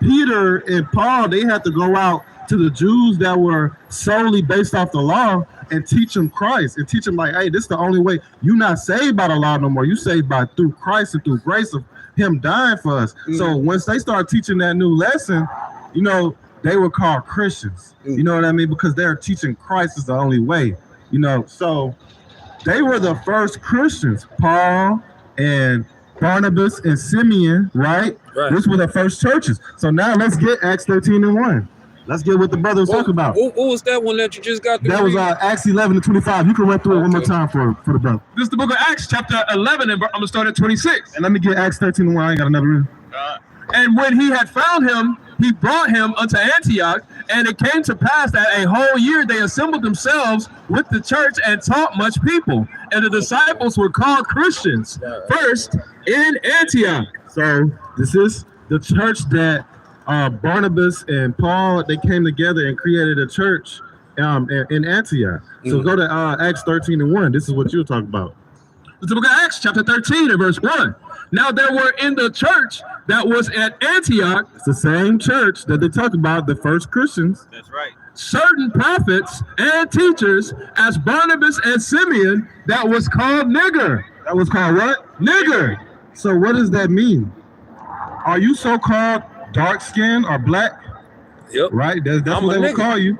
Peter and Paul, they had to go out to the Jews that were solely based off the law and teach them Christ and teach them like, hey, this is the only way. You're not saved by the law no more. You saved by through Christ and through grace of him dying for us. So once they started teaching that new lesson, you know, they were called Christians. You know what I mean? Because they're teaching Christ is the only way, you know. So they were the first Christians, Paul and Barnabas and Simeon, right? These were the first churches. So now let's get Acts 13 and 1. Let's get what the brother was talking about. What was that one that you just got through? That was Acts 11 and 25. You can run through it one more time for the brother. This is the book of Acts, chapter 11, and I'm going to start at 26. And let me get Acts 13 and 1. I ain't got another reading. And when he had found him, he brought him unto Antioch. And it came to pass that a whole year they assembled themselves with the church and taught much people. And the disciples were called Christians first in Antioch. So this is the church that Barnabas and Paul, they came together and created a church in Antioch. So go to Acts 13 and 1. This is what you're talking about. It's the book of Acts, chapter 13 and verse 1. Now there were in the church that was at Antioch. It's the same church that they talk about, the first Christians. That's right. Certain prophets and teachers, as Barnabas and Simeon, that was called nigger. That was called what? Nigger. So what does that mean? Are you so-called dark skin or black? Yep. Right? That's I'm what a they would nigga. call you.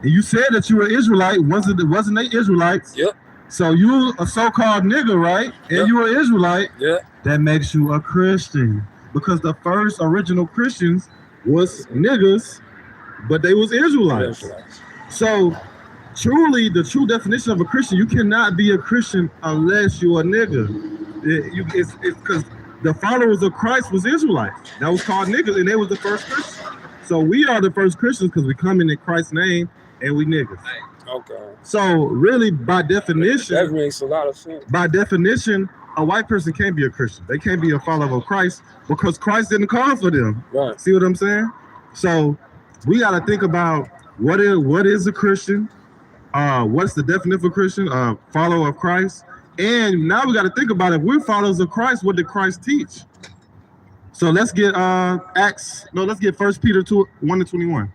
And you said that you were Israelite. Wasn't they Israelites? Yep. So you a so-called nigga, right? And Yep. you were Israelite. Yeah. That makes you a Christian. Because the first original Christians was niggas, but they was Israelites. So truly, the true definition of a Christian, you cannot be a Christian unless you're a nigga. It's because the followers of Christ was Israelites. That was called niggas, and they was the first Christians. So we are the first Christians because we come in Christ's name and we niggas. Okay. So really, by definition, That makes a lot of sense. by definition, a white person can't be a Christian. They can't be a follower of Christ because Christ didn't call for them. Right. See what I'm saying? So we got to think about what is a Christian? What's the definition of a Christian? Follower of Christ. And now we got to think about if we're followers of Christ, what did Christ teach? So let's get let's get 1 Peter 1 and 21.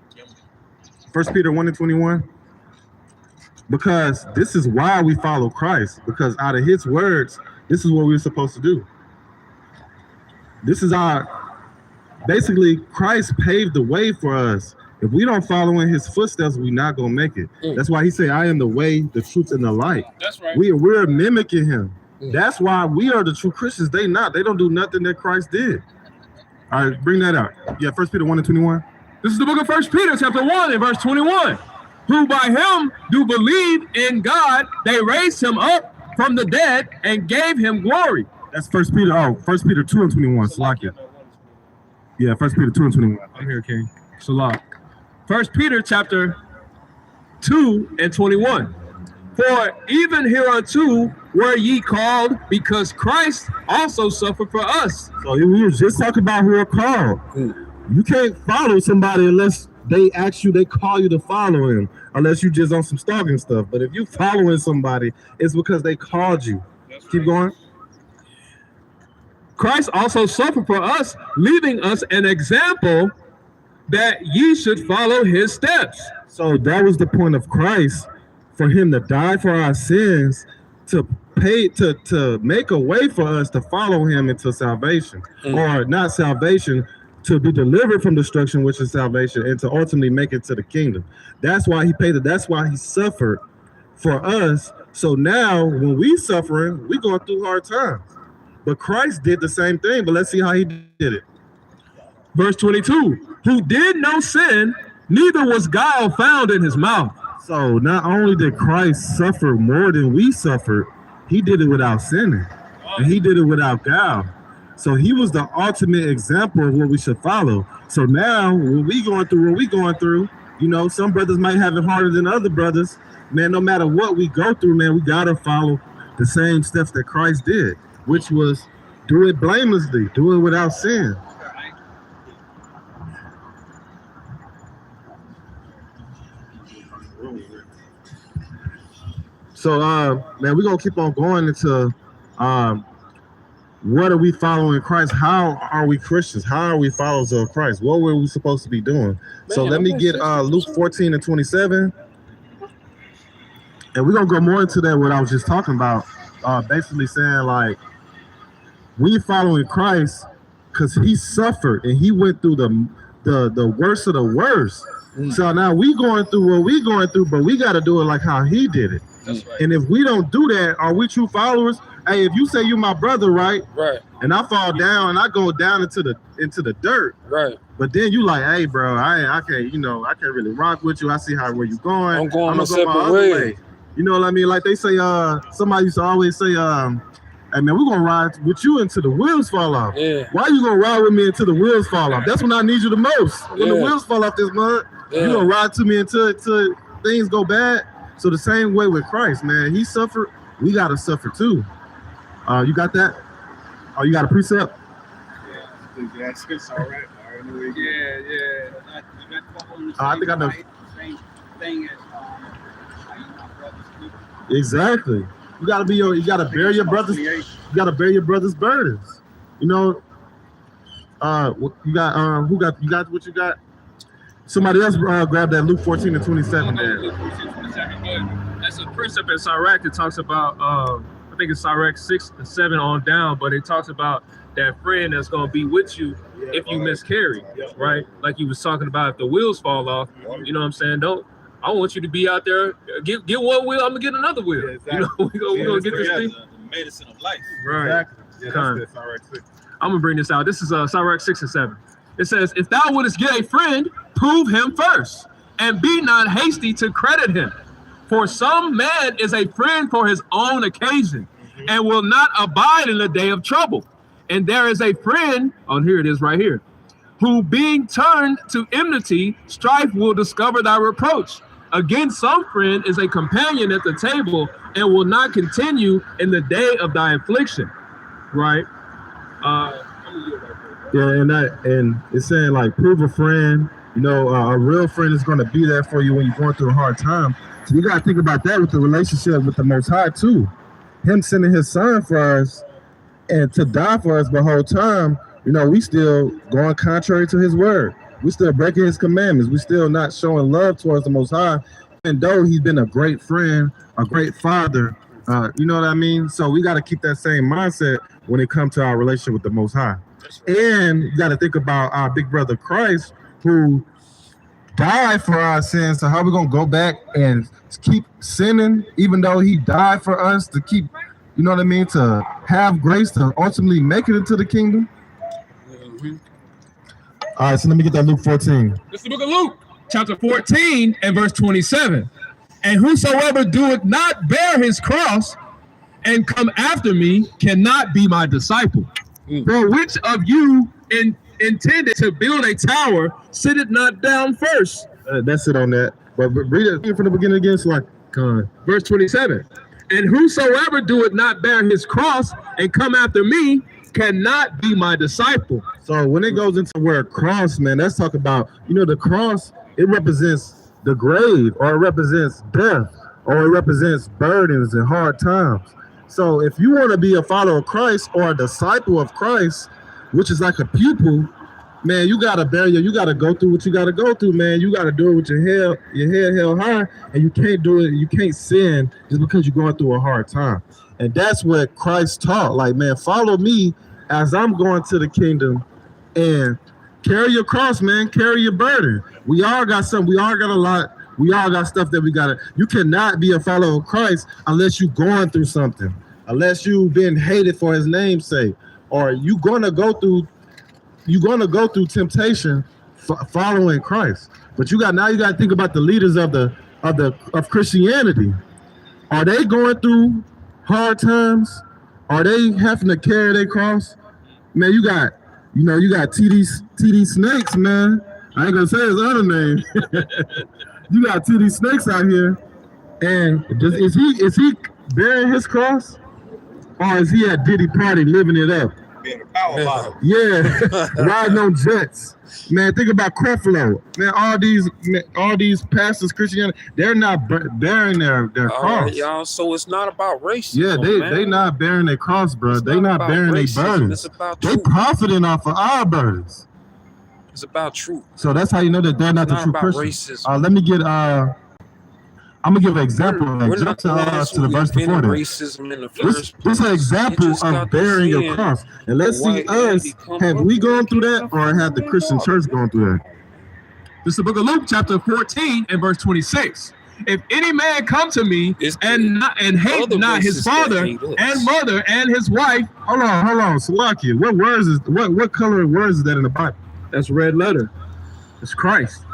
1 Peter 1 and 21. Because this is why we follow Christ. Because out of his words, this is what we're supposed to do. This is basically Christ paved the way for us. If we don't follow in his footsteps, we're not gonna make it. That's why he said, I am the way, the truth, and the light. That's right. We're mimicking him. That's why we are the true Christians. They not. They don't do nothing that Christ did. All right, bring that out. Yeah, 1 Peter 1:21. This is the book of 1 Peter, chapter 1, and verse 21. Who by him do believe in God, they raised him up from the dead and gave him glory. That's 1 Peter. Oh, 1 Peter 2:21. Salakia. Yeah, 1 Peter 2:21. I'm here, King. Salah. 1 Peter chapter 2:21. For even hereunto were ye called, because Christ also suffered for us. So we were just talking about who are called. You can't follow somebody unless they ask you, they call you to follow him, unless you just on some stalking stuff. But if you following somebody, it's because they called you. Keep going. Christ also suffered for us, leaving us an example that ye should follow his steps. So that was the point of Christ, for him to die for our sins, to pay, to make a way for us to follow him into salvation, or not salvation, to be delivered from destruction, which is salvation, and to ultimately make it to the kingdom. That's why he paid it. That's why he suffered for us. So now when we suffering, we going through hard times. But Christ did the same thing, but let's see how he did it. Verse 22, who did no sin, neither was guile found in his mouth. So not only did Christ suffer more than we suffered, he did it without sinning, and he did it without guile. So he was the ultimate example of what we should follow. So now when we going through what we going through, you know, some brothers might have it harder than other brothers. Man, no matter what we go through, man, we gotta follow the same steps that Christ did, which was do it blamelessly, do it without sin. So, man, we're going to keep on going into what are we following Christ? How are we Christians? How are we followers of Christ? What were we supposed to be doing? So let me get Luke 14:27. And we're going to go more into that, what I was just talking about. Basically saying, like, we following Christ because he suffered and he went through the worst of the worst. So now we going through what we going through, but we got to do it like how he did it. That's right. And if we don't do that, are we true followers? Hey, if you say you're my brother, right? Right. And I fall down and I go down into the dirt. Right. But then you like, hey, bro, I can't, I can't really rock with you. I see where you going. I'm going my gonna go separate other way. You know what I mean? Like they say, somebody used to always say, hey man, we're gonna ride with you until the wheels fall off. Yeah. Why you gonna ride with me until the wheels fall off? That's when I need you the most. When the wheels fall off this month, you gonna ride to me until things go bad. So the same way with Christ, man. He suffered, we gotta suffer too. You got that? Oh, you got a precept? Yeah, it's all right. Yeah. I think I know. Same thing as Exactly. You gotta bear your brothers. You gotta bear your brothers' burdens. You know. You got you got what you got? Somebody else grab that Luke 14:27 there. Luke 14:27, but that's a precept in Sirach that talks about I think it's Sirach 6 and 7 on down, but it talks about that friend that's gonna be with you if you miscarry, right? Like you was talking about, if the wheels fall off, you know what I'm saying? I want you to be out there, get one wheel, I'm gonna get another wheel. Yeah, exactly. You know, we're gonna get this thing. the medicine of life. Right. Exactly. Yeah, that's all right. I'm gonna bring this out. This is Sirach 6 and 7. It says, if thou wouldest get a friend, prove him first, and be not hasty to credit him. For some man is a friend for his own occasion, and will not abide in the day of trouble. And there is a friend, here it is right here, who being turned to enmity, strife will discover thy reproach. Again, some friend is a companion at the table, and will not continue in the day of thy affliction. Right? Yeah, and it's saying like prove a friend. A real friend is going to be there for you when you're going through a hard time. So you got to think about that with the relationship with the Most High too. Him sending his son for us and to die for us the whole time. We still going contrary to his word. We still breaking his commandments. We still not showing love towards the Most High, even though he's been a great friend, a great father. You know what I mean? So we got to keep that same mindset when it comes to our relationship with the Most High. And you got to think about our big brother Christ, who died for our sins. So how we gonna go back and keep sinning, even though he died for us to keep, you know what I mean, to have grace to ultimately make it into the kingdom? All right, so let me get that Luke 14. This is the book of Luke, chapter 14 and verse 27. And whosoever doeth not bear his cross and come after me cannot be my disciple. For which of you intended to build a tower sitteth not down first? That's it on that. But read it from the beginning again, so verse 27. And whosoever doeth not bear his cross and come after me cannot be my disciple. So when it goes into the word cross, man, that's talking about, you know, the cross, it represents the grave, or it represents death, or it represents burdens and hard times. So if you want to be a follower of Christ or a disciple of Christ, which is like a pupil, man, you gotta you gotta go through what you gotta go through, man. You gotta do it with your head held high, and you can't do it, you can't sin just because you're going through a hard time. And that's what Christ taught. Like, man, follow me as I'm going to the kingdom, and carry your cross, man, carry your burden. We all got something, we all got a lot, we all got stuff that we gotta. You cannot be a follower of Christ unless you're going through something, unless you've been hated for his name's sake, or you're gonna go through temptation following Christ. But you got to think about the leaders of Christianity. Are they going through hard times? Are they having to carry their cross? Man, you got TD Snakes, man. I ain't gonna say his other name. You got TD Snakes out here, and is he bearing his cross, or is he at Diddy party living it up? Being a power bottom. Yeah, riding on jets. Man, think about Creflo. Man, all these pastors, Christianity, they're not bearing their cross. Right, y'all. So it's not about racism. Yeah, they not bearing their cross, bro. They not bearing their burdens. They profiting off of our burdens. It's about truth. So that's how you know that they're not the true Christians. Let me get I'm gonna give an example. Jump to the verse before that. This is an example of bearing your cross. And let's see us. Have we gone through that, or have the Christian church gone through that? This is the book of Luke, chapter 14 and verse 26. If any man come to me and hate not his father and mother and his wife. Hold on, Salaki. What color words is that in the Bible? That's red letter. It's Christ.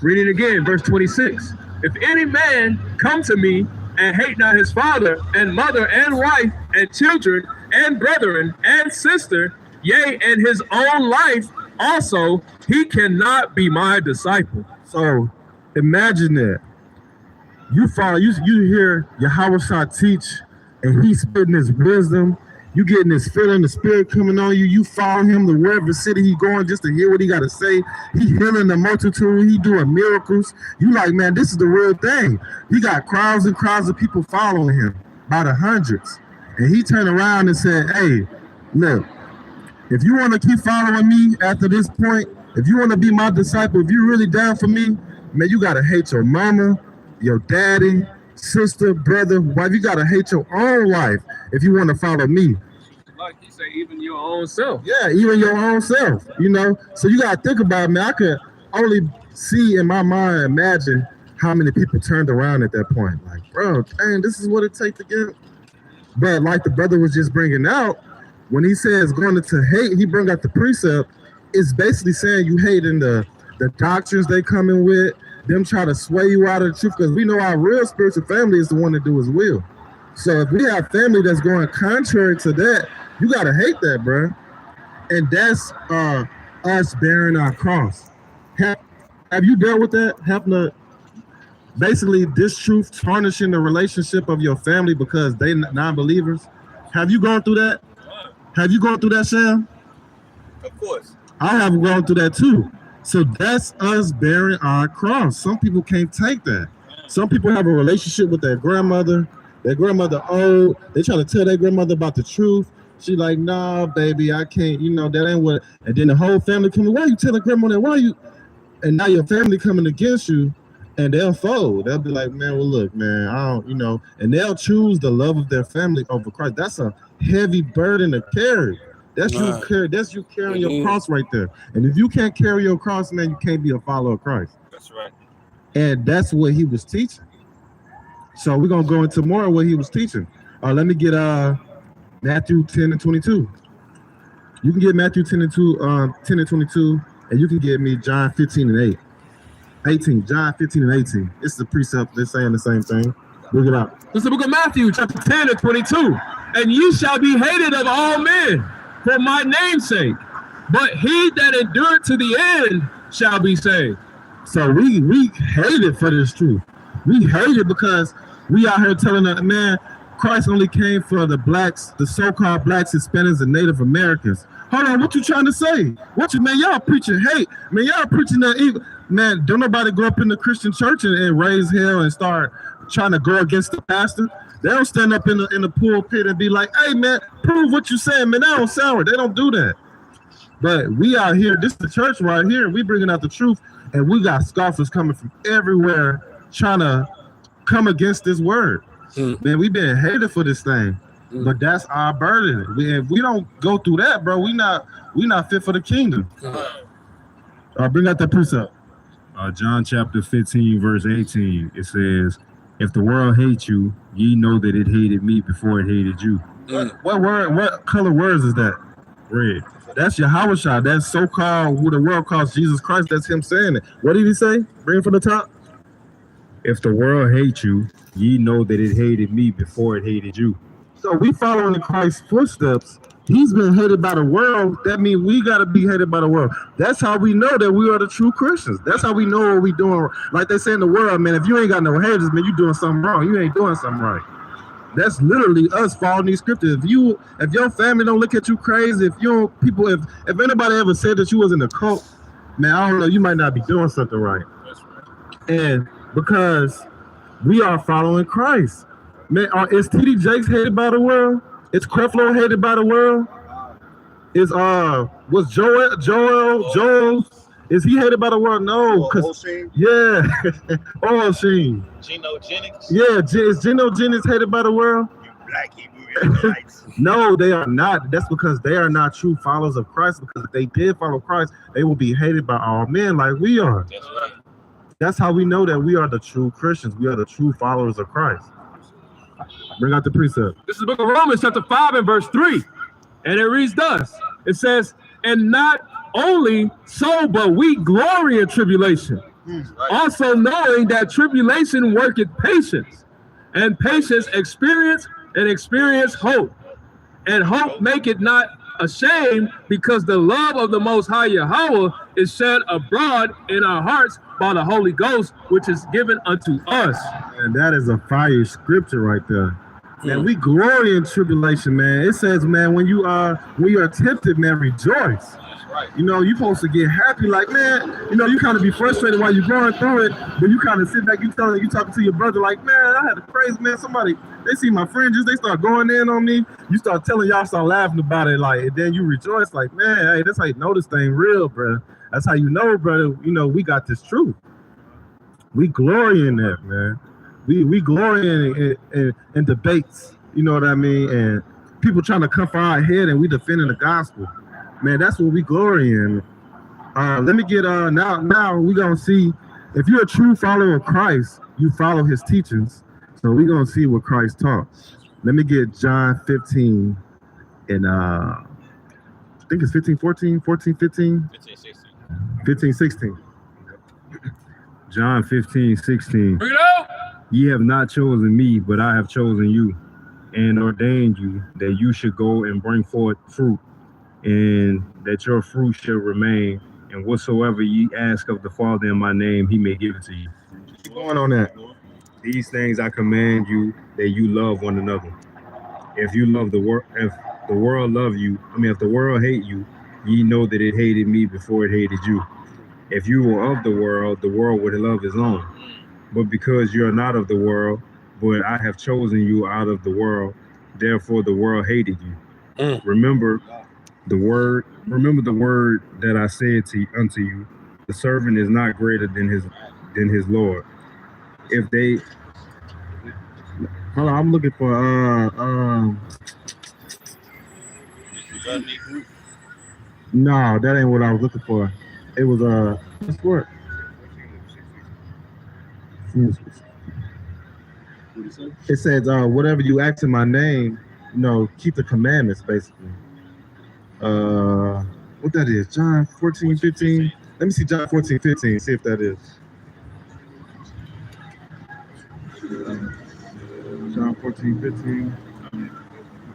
Read it again, verse 26. If any man come to me and hate not his father and mother and wife and children and brethren and sister, yea, and his own life also, he cannot be my disciple. So imagine that. You hear Yahweh teach, and he's spitting his wisdom. You getting this feeling, the spirit coming on you. You follow him to wherever city he going just to hear what he got to say. He healing the multitude. He doing miracles. You like, man, this is the real thing. He got crowds and crowds of people following him by the hundreds. And he turned around and said, hey, look, if you want to keep following me after this point, if you want to be my disciple, if you're really down for me, man, you got to hate your mama, your daddy, sister, brother, wife. You got to hate your own life if you want to follow me. Like you say, even your own self. Yeah, even your own self, you know. So you got to think about it, man. I could only see in my mind, imagine how many people turned around at that point. Like, bro, dang, this is what it takes to get. But like the brother was just bringing out, when he says going into hate, he bring out the precept, it's basically saying you hating the doctrines they coming with, them try to sway you out of the truth, because we know our real spiritual family is the one that do his will. So if we have family that's going contrary to that, you got to hate that, bro. And that's us bearing our cross. Have you dealt with that? Having to basically this truth tarnishing the relationship of your family because they non-believers? Have you gone through that? Have you gone through that, Sam? Of course. I have gone through that too. So that's us bearing our cross. Some people can't take that. Some people have a relationship with their grandmother old. They try to tell their grandmother about the truth. She like, nah, baby, I can't, that ain't what. And then the whole family coming, why are you telling grandmother, why are you? And now your family coming against you, and they'll fold. They'll be like, man, well, look, man, I don't, and they'll choose the love of their family over Christ. That's a heavy burden to carry. That's you carrying your cross right there. And if you can't carry your cross, man, you can't be a follower of Christ. That's right. And that's what he was teaching. So we're gonna go into more of what he was teaching. Let me get Matthew 10 and 22. You can get Matthew 10 and 22, and you can get me John 15 and 18. John 15 and 18. It's the precept, they're saying the same thing. Look it up. This is the book of Matthew, chapter 10 and 22. And you shall be hated of all men for my name's sake, but he that endured to the end shall be saved. So we hate it for this truth. We hate it because we out here telling that, man, Christ only came for the blacks, the so-called blacks, Hispanics, and Native Americans. Hold on, what you trying to say? Man, y'all preaching hate. Man, y'all preaching that evil. Man, don't nobody go up in the Christian church and raise hell and start trying to go against the pastor. They don't stand up in the pulpit and be like, hey, man, prove what you're saying, man. That don't sound right. They don't do that. But we out here, this is the church right here. We bringing out the truth, and we got scoffers coming from everywhere trying to come against this word. Man, we been hated for this thing, but that's our burden. If we don't go through that, bro, we not fit for the kingdom. Bring out that precept. John chapter 15, verse 18. It says, "If the world hates you, ye know that it hated me before it hated you." What color words is that? Red. That's Yahushua. That's so-called who the world calls Jesus Christ. That's him saying it. What did he say? Bring it from the top. If the world hates you, ye know that it hated me before it hated you. So we following in Christ's footsteps. He's been hated by the world. That means we got to be hated by the world. That's how we know that we are the true Christians. That's how we know what we doing. Like they say in the world, man, if you ain't got no haters, man, you doing something wrong. You ain't doing something right. That's literally us following these scriptures. If your family don't look at you crazy, if anybody ever said that you was in a cult, man, I don't know, you might not be doing something right. And because we are following Christ. Man, is TD Jakes hated by the world? Is Creflo hated by the world? Was Joel, is he hated by the world? No, because yeah, Sheen. Geno Jennings. Yeah, is Geno Jennings hated by the world? You black Hebrew Israelites. No, they are not. That's because they are not true followers of Christ. Because if they did follow Christ, they will be hated by all men like we are. That's right. That's how we know that we are the true Christians. We are the true followers of Christ. Bring out the precept. This is the book of Romans, chapter 5 and verse 3. And it reads thus. It says, and not only so, but we glory in tribulation. Right. Also knowing that tribulation worketh patience, and patience experience, and experience hope. And hope maketh not ashamed, because the love of the Most High Yahweh is shed abroad in our hearts by the Holy Ghost, which is given unto us. And that is a fire scripture right there. Man, we glory in tribulation, man. It says, man, when you are tempted, man, rejoice. Right. You know, you're supposed to get happy, like, man, you know, you kind of be frustrated while you're going through it, but you kind of sit back, you talking to your brother, like, man, I had a crazy, man, they see my fringes, they start going in on me, you start telling y'all, start laughing about it, like, and then you rejoice, like, man, hey, that's how you know this thing real, bro. That's how you know, brother, you know, we got this truth. We glory in that, man. We glory in debates, you know what I mean, and people trying to come for our head, and we defending the gospel. Man, that's what we glory in. Let me get now we're gonna see if you're a true follower of Christ, you follow his teachings. So we're gonna see what Christ taught. Let me get John 15 and I think it's 15, 14, 14, 15, 15, 16. John 15, 16. Bring it out. Ye have not chosen me, but I have chosen you, and ordained you that you should go and bring forth fruit, and that your fruit shall remain, and whatsoever ye ask of the Father in my name, he may give it to you. Keep going on that. These things I command you, that you love one another. If you love the world, if the world hate you, ye know that it hated me before it hated you. If you were of the world would love his own. But because you are not of the world, but I have chosen you out of the world, therefore the world hated you. Remember the word that I said unto you, the servant is not greater than his Lord. If they hold on, I'm looking for no, that ain't what I was looking for. It was let's work. It says, whatever you ask in my name, keep the commandments, basically. What that is? John 14:15. Let me see John 14:15. See if that is. John 14:15.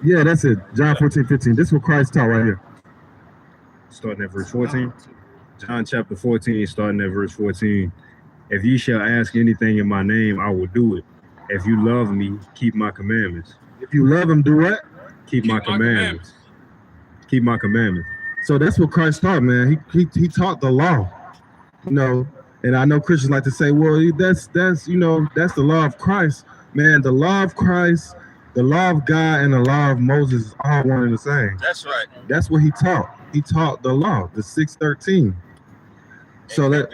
Yeah, that's it. John 14:15. This is what Christ taught right here. Starting at verse 14. John chapter 14, starting at verse 14. If ye shall ask anything in my name, I will do it. If you love me, keep my commandments. If you love him, do what? Keep my commandments. Keep my commandments. So that's what Christ taught, man. He taught the law. And I know Christians like to say, well, that's the law of Christ. Man, the law of Christ, the law of God, and the law of Moses is all one and the same. That's right. That's what he taught. He taught the law, the 613. So we're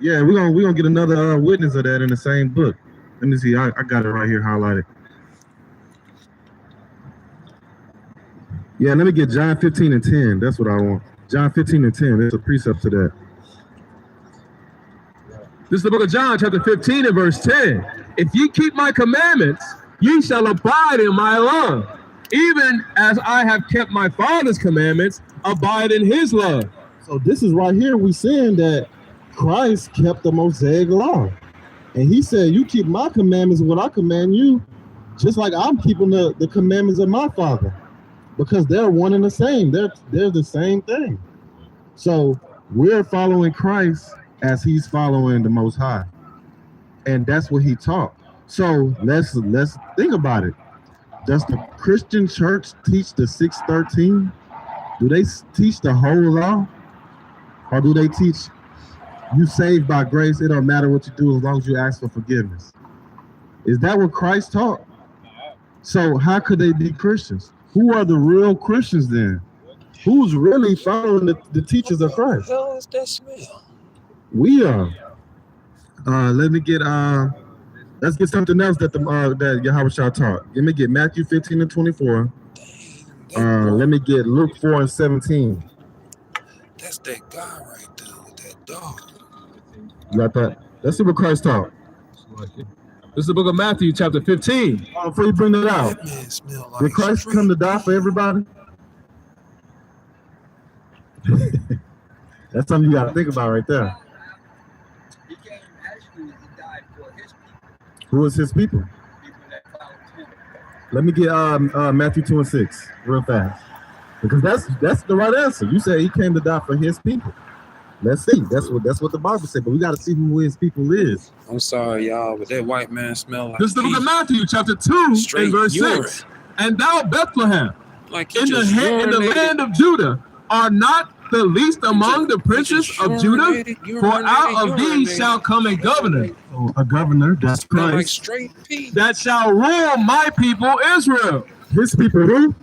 gonna get another witness of that in the same book. Let me see. I got it right here highlighted. Yeah, let me get John 15:10. That's what I want. John 15:10. There's a precept to that. This is the book of John, chapter 15 and verse 10. If ye keep my commandments, ye shall abide in my love, even as I have kept my Father's commandments, abide in his love. So this is right here, we saying that Christ kept the Mosaic law. And he said, you keep my commandments, what I command you, just like I'm keeping the commandments of my Father. Because they're one and the same. They're the same thing. So we're following Christ as he's following the Most High. And that's what he taught. So let's think about it. Does the Christian church teach the 613? Do they teach the whole law? Or do they teach you saved by grace, it don't matter what you do as long as you ask for forgiveness? Is that what Christ taught? So how could they be Christians? Who are the real Christians then? Who's really following the teachers of Christ? What the hell is that smell? We are. Let's get something else that Yahweh Shah taught. Let me get Matthew 15 and 24. Let me get Luke 4 and 17. That's that guy right there with that dog. You got that? Let's see what Christ taught. This is the book of Matthew, chapter 15. Before you bring that out, That man smell like did Christ come to die for everybody? That's something you got to think about right there. He came actually to die for his people. Who is his people? People that followed him. Let me get Matthew 2 and 6 real fast. Because that's the right answer. You said he came to die for his people. Let's see. That's what the Bible said, but we got to see who his people is. I'm sorry, y'all, but that white man smell like This is the book of Matthew, chapter 2, and verse 6. And thou, Bethlehem, like in the land of Judah, are not the least among the princes of Judah? For out of these shall come a governor. Oh, a governor, that's Christ. Like straight pee. That shall rule my people Israel. His people who?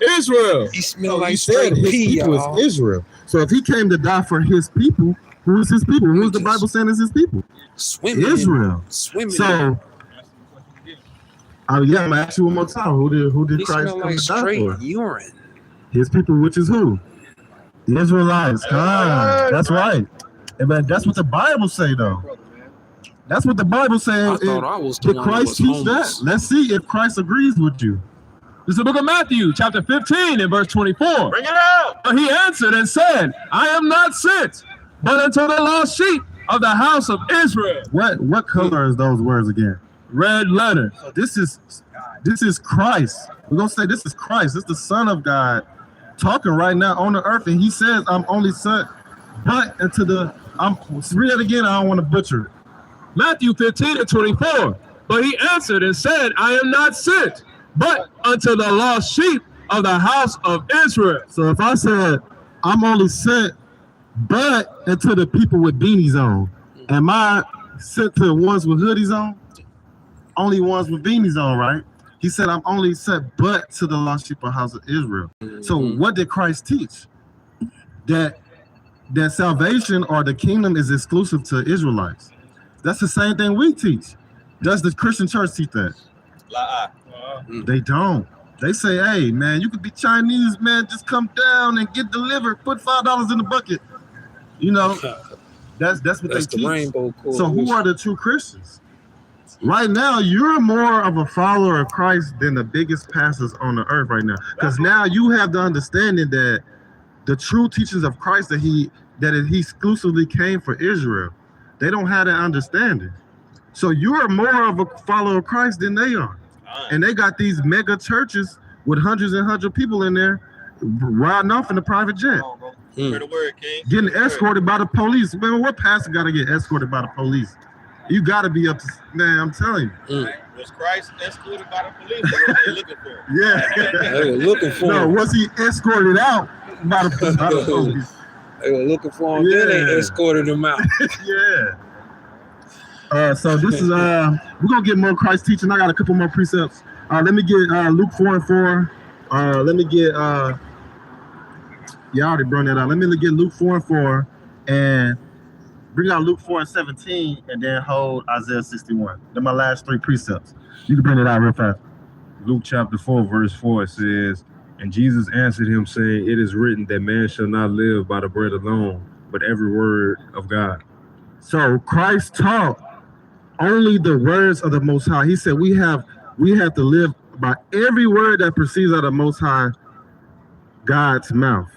Israel. He smell like straight pee, y'all. Is Israel. So if he came to die for his people, who is his people? Who is the Bible saying is his people? Swimming. Israel. Swimming. So, I'm gonna ask you one more time. Who did he Christ smell come like to die straight for? urine. His people, which is who? The Israelites. That's right. And that's what the Bible say, though. That's what the Bible says. I thought I was the Did one that Christ was teach homeless. that? Let's see if Christ agrees with you. This is the book of Matthew, chapter 15, and verse 24. Bring it out. But he answered and said, I am not sent, but unto the lost sheep of the house of Israel. What color is those words again? Red letter. So this is Christ. We're gonna say this is Christ. This is the Son of God talking right now on the earth, and he says, I'm only sent, but into the read it again, I don't want to butcher it. Matthew 15 and 24. But he answered and said, I am not sent, but unto the lost sheep of the house of Israel. So if I said, I'm only sent, but into the people with beanies on, am I sent to the ones with hoodies on? Only ones with beanies on, right? He said, I'm only sent, but to the lost sheep of the house of Israel. So what did Christ teach? That salvation or the kingdom is exclusive to Israelites. That's the same thing we teach. Does the Christian church teach that? They don't. They say, hey, man, you could be Chinese, man, just come down and get delivered. Put $5 in the bucket. You know, that's what they teach. Rainbow so who are the true Christians? Right now, you're more of a follower of Christ than the biggest pastors on the earth right now. Because now you have the understanding that the true teachings of Christ that he exclusively came for Israel. They don't have that understanding. So you're more of a follower of Christ than they are. And they got these mega churches with hundreds and hundreds of people in there riding off in a private jet. Hear the word, King. Getting escorted by the police. Man, what pastor got to get escorted by the police? You got to be up to, man, I'm telling you. Was Christ escorted by the police or were they looking for him? Yeah. They were looking for No, him. was he escorted out by the police? They were looking for him. Then they escorted him out. Yeah. So this is we're gonna get more Christ teaching. I got a couple more precepts. Let me get Luke 4:4. Let me get you already brought that out. Let me get Luke 4:4 and bring out Luke 4:17 and then hold Isaiah 61. They're my last three precepts. You can bring it out real fast. Luke chapter 4, verse 4 says, and Jesus answered him, saying, it is written that man shall not live by the bread alone, but every word of God. So Christ taught only the words of the Most High. He said we have to live by every word that proceeds out of the Most High God's mouth.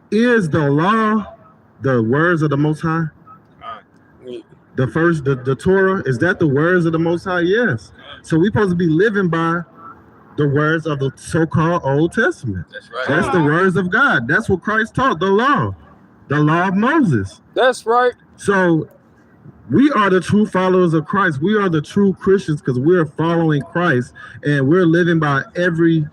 Is the law the words of the Most High? The first, the Torah, is that the words of the Most High? Yes. So we're supposed to be living by the words of the so-called Old Testament. That's right. That's the words of God. That's what Christ taught, the law of Moses. That's right. So we are the true followers of Christ. We are the true Christians because we're following Christ and we're living by every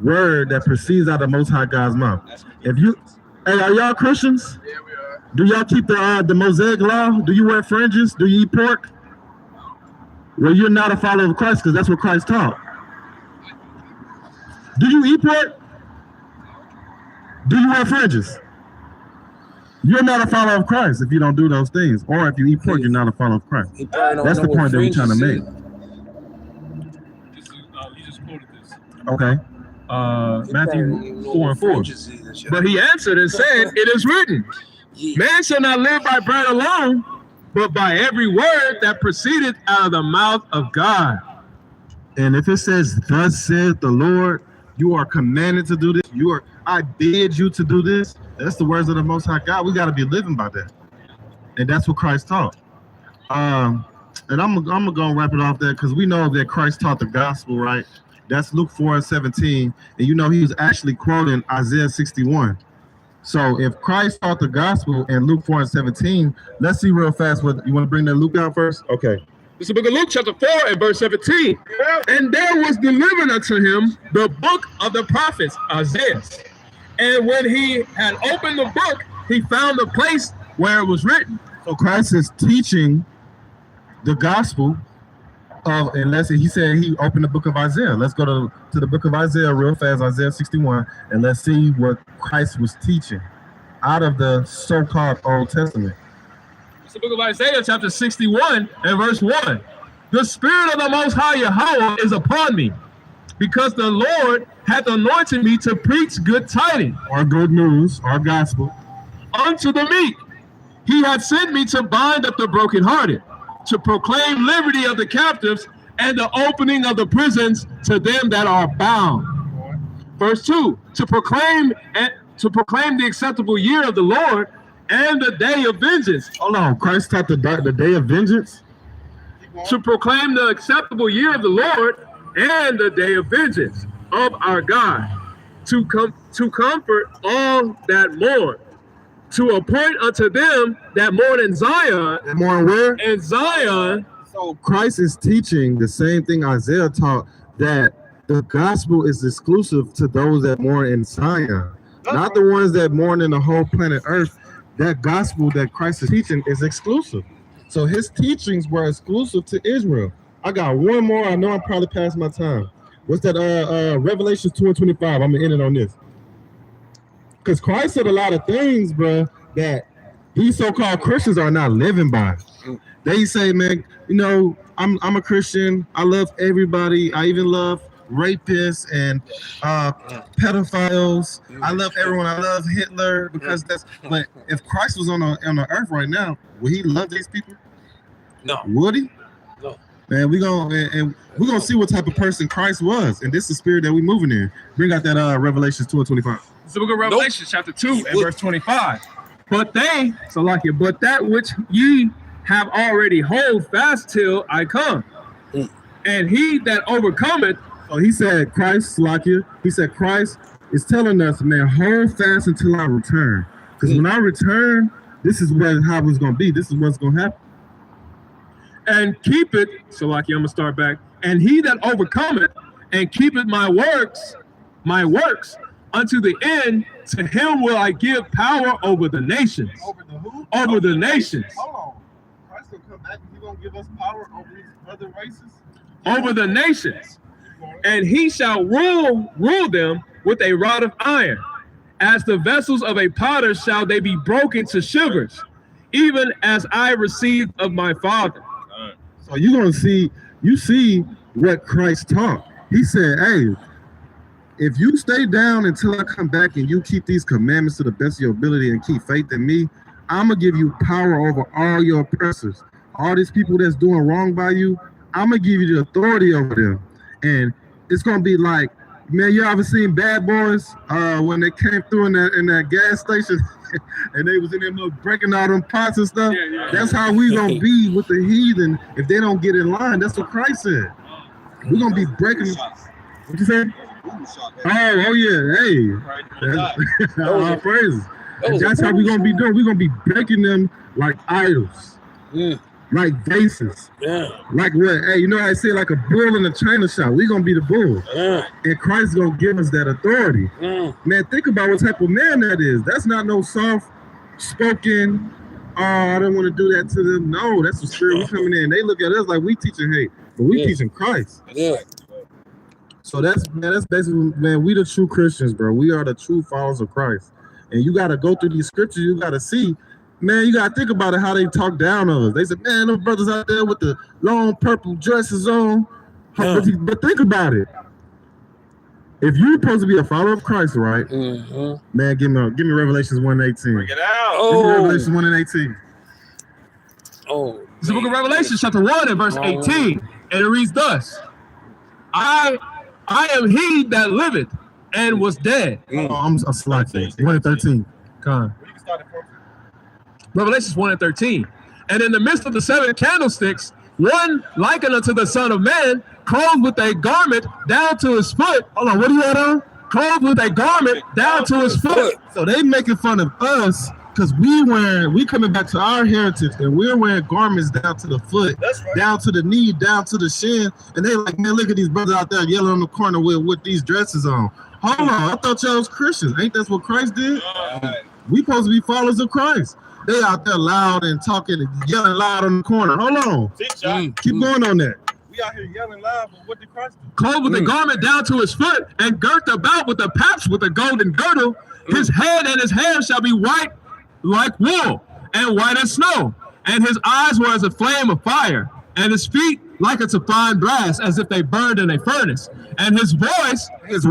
word that proceeds out of the Most High God's mouth. Hey, are y'all Christians? Yeah, we are. Do y'all keep the Mosaic law? Do you wear fringes? Do you eat pork? Well, you're not a follower of Christ because that's what Christ taught. Do you eat pork? Do you wear fringes? You're not a follower of Christ if you don't do those things. Or if you eat pork, you're not a follower of Christ. That's the point that we're trying to make. You just quoted this. Okay. Matthew 4:4. But he answered and said, it is written, man shall not live by bread alone, but by every word that proceeded out of the mouth of God. And if it says, thus saith the Lord, you are commanded to do this. I bid you to do this. That's the words of the Most High God. We got to be living by that. And that's what Christ taught. And I'm going to wrap it off there because we know that Christ taught the gospel, right? That's Luke 4:17. And you know, he was actually quoting Isaiah 61. So if Christ taught the gospel in Luke 4:17, let's see real fast what you want to bring that Luke out first? Okay. This is the book of Luke, chapter 4, and verse 17. And there was delivered unto him the book of the prophets, Isaiah. And when he had opened the book, he found the place where it was written. So Christ is teaching the gospel of, unless he said he opened the book of Isaiah. Let's go to the book of Isaiah real fast, Isaiah 61, and let's see what Christ was teaching out of the so-called Old Testament. It's the book of Isaiah, chapter 61, and verse 1. The Spirit of the Most High Yahweh is upon me, because the Lord hath anointed me to preach good tidings, or good news, or gospel, unto the meek. He hath sent me to bind up the brokenhearted, to proclaim liberty of the captives, and the opening of the prisons to them that are bound. Verse 2, to proclaim the acceptable year of the Lord and the day of vengeance. Hold on, Christ taught the day of vengeance? To proclaim the acceptable year of the Lord and the day of vengeance of our God, to comfort all that mourn, to appoint unto them that mourn in Zion. That mourn where? In Zion. So Christ is teaching the same thing Isaiah taught, that the gospel is exclusive to those that mourn in Zion, not the ones that mourn in the whole planet Earth. That gospel that Christ is teaching is exclusive. So his teachings were exclusive to Israel. I got one more. I know I'm probably past my time. What's that? Revelation 2:25. I'm gonna end it on this. Because Christ said a lot of things, bro, that these so-called Christians are not living by. They say, man, you know, I'm a Christian. I love everybody. I even love rapists and pedophiles. I love everyone. I love Hitler because that's. But if Christ was on the earth right now, would he love these people? No. Would he? No. Man, we're gonna see what type of person Christ was, and this is the spirit that we're moving in. Bring out that Revelations 2:25. It's the book of Revelation, chapter 2, and verse 25. But that which ye have already hold fast till I come. And he that overcometh. So he said, Christ, Salakia, he said, Christ is telling us, man, hold fast until I return. Because when I return, this is how it's going to be. This is what's going to happen. And keep it, Salakia, I'm going to start back. And he that overcometh and keepeth my works, unto the end, to him will I give power over the nations. Over the who? Over the nations. Hold on. Christ going to come back and he's going to give us power over these other races? Over the nations. And he shall rule them with a rod of iron. As the vessels of a potter shall they be broken to shivers, even as I received of my Father. So you're going to see what Christ taught. He said, hey, if you stay down until I come back and you keep these commandments to the best of your ability and keep faith in me, I'm going to give you power over all your oppressors. All these people that's doing wrong by you, I'm going to give you the authority over them. And it's going to be like, man, you ever seen Bad Boys when they came through in that gas station and they was in there breaking all them pots and stuff? Yeah. That's how we going to be with the heathen if they don't get in line. That's what Christ said. We're going to be breaking. What you say? Oh yeah, hey. All praises. That's how we're going to be doing. We're going to be breaking them like idols. Like vases. Like what? Hey, you know how I say, like a bull in a china shop. We're going to be the bull. And Christ's going to give us that authority. Man, think about what type of man that is. That's not no soft-spoken, I don't want to do that to them. No, that's the spirit we coming in. They look at us like we teaching hate, but we teaching Christ. So that's basically, man, we the true Christians, bro. We are the true followers of Christ. And you got to go through these scriptures. You got to see, man, you got to think about it, how they talk down on us. They said, man, those brothers out there with the long purple dresses on. But think about it. If you're supposed to be a follower of Christ, right? Man, give me Revelations 1:18. Bring it out. Give me Revelations 1:18. It's the book of Revelation, chapter 1 and verse 18. And it reads thus. I am he that liveth and was dead. I'm slacking. 1:13. Come on. Revelations 1:13. And in the midst of the 7 candlesticks, one likened unto the Son of Man, clothed with a garment down to his foot. Hold on, what do you got on? Clothed with a garment down to his foot. So they making fun of us because we coming back to our heritage and we're wearing garments down to the foot, down to the knee, down to the shin. And they like, man, look at these brothers out there yelling on the corner with these dresses on. Hold on, I thought y'all was Christians. Ain't that what Christ did? We supposed to be followers of Christ. They out there loud and talking and yelling loud on the corner. Hold on. Keep going on that. We out here yelling loud, but what did Christ do? Clothed with a garment down to his foot and girt about with a paps with a golden girdle. His head and his hair shall be white like wool and white as snow. And his eyes were as a flame of fire. And his feet like unto fine brass, as if they burned in a furnace. And his voice, as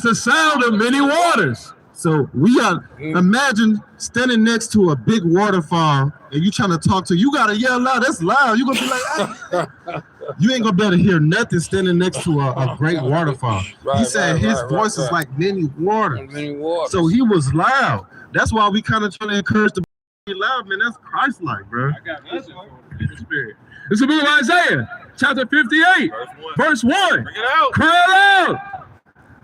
the sound of many waters. So we are, imagine standing next to a big waterfall and you trying to talk to, you got to yell loud. That's loud. You're going to be like, hey. You ain't going to be able to hear nothing standing next to a great waterfall. He said his voice is like many waters. So he was loud. That's why we kind of trying to encourage the be loud, man. That's Christ-like, bro. I got nothing in the spirit. It's the book of Isaiah, chapter 58, verse 1. Bring it out. Cry aloud.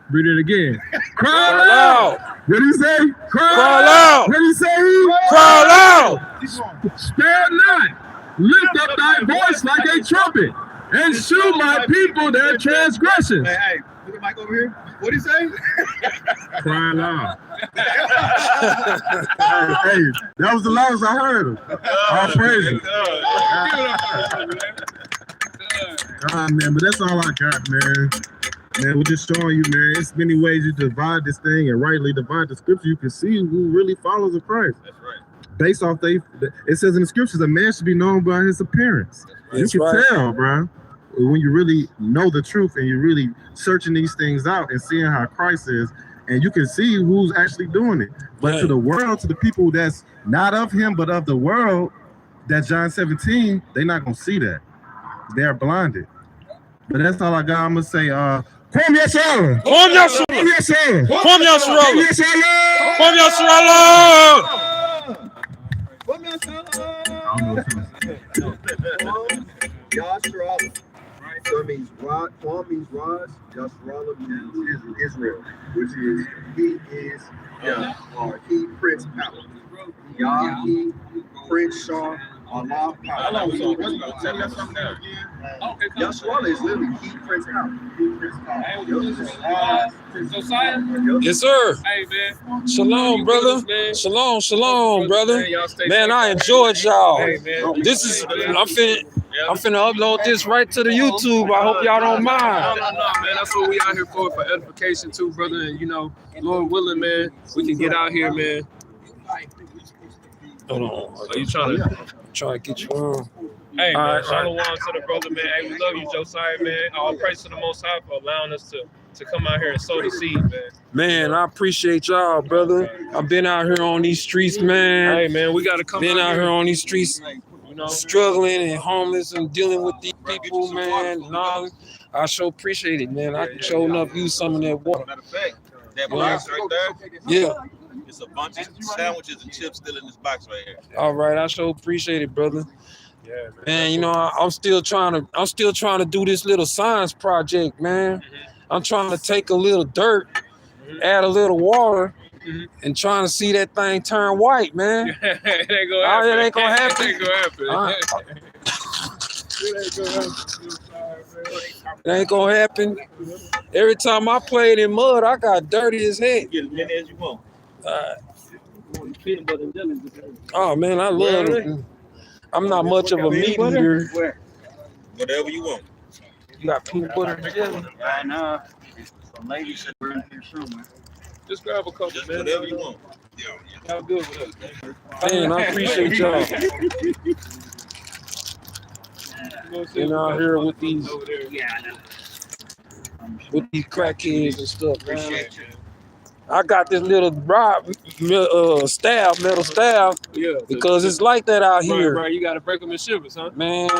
Read it again. Cry aloud. What did he say? Cry aloud. What did he say? Cry aloud. Spare not. Lift up thy voice like a trumpet, and shew my people their transgressions. Hey, look at Mike over here. What did he say? Cry aloud. Hey, that was the loudest I heard him. All praises. Man, but that's all I got, man. Man, we're just showing you, man, it's many ways you divide this thing and rightly divide the scripture. You can see who really follows of Christ. That's right. Based off it says in the scriptures, a man should be known by his appearance. You can tell, bro, when you really know the truth and you're really searching these things out and seeing how Christ is, and you can see who's actually doing it. But to the world, to the people that's not of him, but of the world, that John 17, they're not gonna see that. They're blinded. But that's all I got. I'm gonna say, Kwame Yashala. Kwame Yashala. Kwame Yashala. Kwame Yashala. Kwame Yashala. Kwame Yashrala. So it means Rod. Kwame means Raj. Yashrala means Israel, which is he is or he Prince Power. Yah, he Prince Shah, Allah Power. Yashrala is literally he Prince Power. Josiah? Yes, sir. Hey, man. Shalom, brother. Shalom, brother. Man, I enjoyed y'all. Hey, man. This is I'm finna upload this right to the YouTube. I hope y'all don't mind. No, man. That's what we out here for edification too, brother. And Lord willing, man, we can get out here, man. Hold on. Are you trying to get you on? Hey, All man, right. shalom to the brother, man. Hey, we love you, Josiah, man. All praise to the Most High for allowing us to come out here and sow the seed, man. Man, I appreciate y'all, brother. I've been out here on these streets, man. Hey, man, we got to come Been out here on these streets, struggling and homeless and dealing with these people, man. No, I sure appreciate it, man. I can show enough use some of that water. Matter of fact, that box right there, Yeah. it's a bunch of sandwiches and chips still in this box right here. All right, I sure appreciate it, brother. Yeah, Man, I'm still trying to do this little science project, man. I'm trying to take a little dirt, add a little water, and trying to see that thing turn white, man. It ain't gonna happen. It ain't gonna happen. It ain't gonna happen. It ain't gonna happen. Every time I played in mud, I got dirty as heck. Get as many as you want. Oh man, I love it. I'm not much of a meat eater. Whatever you want. You got peanut butter and jelly? I know. Some lady said we're in here somewhere. Just grab a couple, Just man. whatever you want. Y'all good with us, man. Man, I appreciate y'all. Been out here with these crackheads and stuff, man. I got this little metal staff, Yeah. because it's like that out here. Right. You got to break them in shivers, huh? Man, You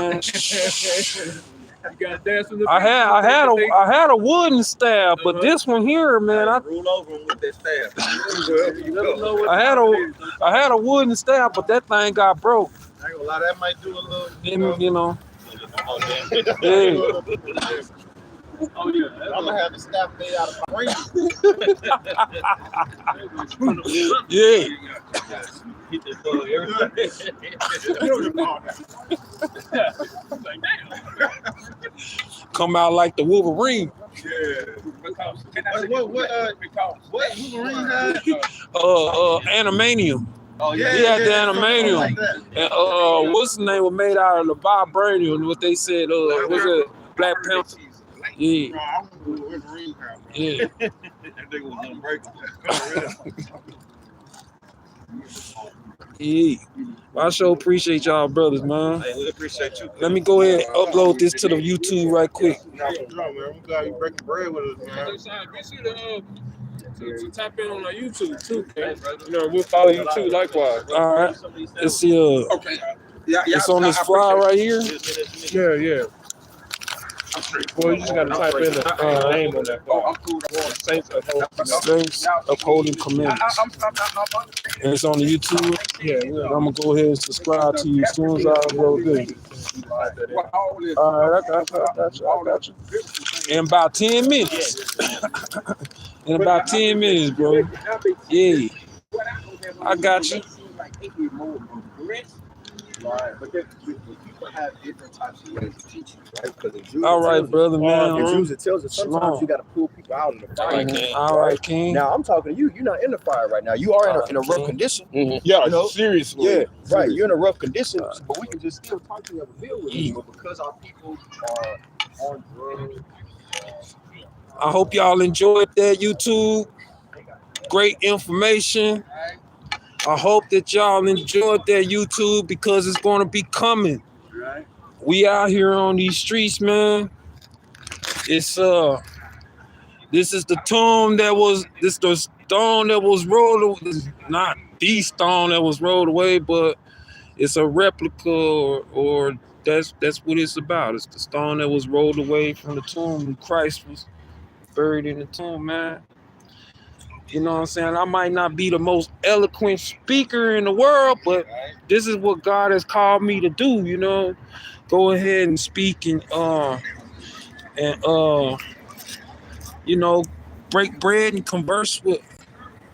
got to dance with the I had a wooden staff, but this one here, man, Rule over them with that staff. You never know what I had a wooden staff, but that thing got broke. I ain't gonna lie, that might do a little. Yeah. Oh, yeah. I'm gonna have the staff made out of frame. Yeah. Hit the door Come out like the Wolverine. What Wolverine had? Animanium. Oh He had the animanium. And what's the name was made out of the vibranium? What they said, was it Black Panther? Yeah. Yeah. That nigga was unbreakable. Yeah. I sure appreciate y'all brothers, man. Hey, we appreciate you. Let me go ahead and upload this to the YouTube right quick. I'm glad you breaking bread with us, man. Be sure to tap in on our YouTube too, okay? We'll follow you too, likewise. All right. Let's see. Okay. Yeah, It's on this flyer right here. Yeah. Well, you just got to type in the name on that. Saints upholding commandments. And it's on the YouTube. Yeah, I'm gonna go ahead and subscribe to you as soon as I upload this. All right, I got you. In about 10 minutes. In about 10 minutes, bro. Yeah. I got you. Right, but people have different types of ways of teaching, right? Because the Jews, All right, brother, man. the Jews, it tells us sometimes you got to pull people out of the fire. All right, King. Now I'm talking to you. You're not in the fire right now. You are in a rough condition. Yeah, seriously. Yeah, right. You're in a rough condition, but we can just still talk to you and deal with you. But because our people are on drugs. I hope y'all enjoyed that YouTube. Great information. I hope that y'all enjoyed that YouTube because it's going to be coming. Right. We out here on these streets, man. It's this is the tomb that was the stone that was rolled away. Not the stone that was rolled away, but it's a replica, or that's what it's about. It's the stone that was rolled away from the tomb when Christ was buried in the tomb, man. You know what I'm saying? I might not be the most eloquent speaker in the world, but this is what God has called me to do, you know. Go ahead and speak and you know, break bread and converse with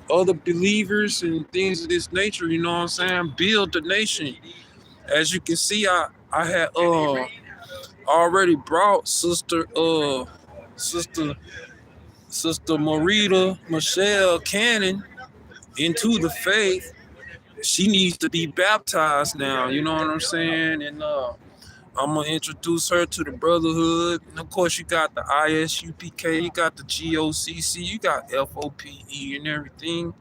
other believers and things of this nature, you know what I'm saying? Build the nation. As you can see, I had already brought Sister Marita Michelle Cannon into the faith. She needs to be baptized now, you know what I'm saying? And I'm gonna introduce her to the brotherhood. And of course, you got the ISUPK, you got the GOCC, you got FOPE and everything.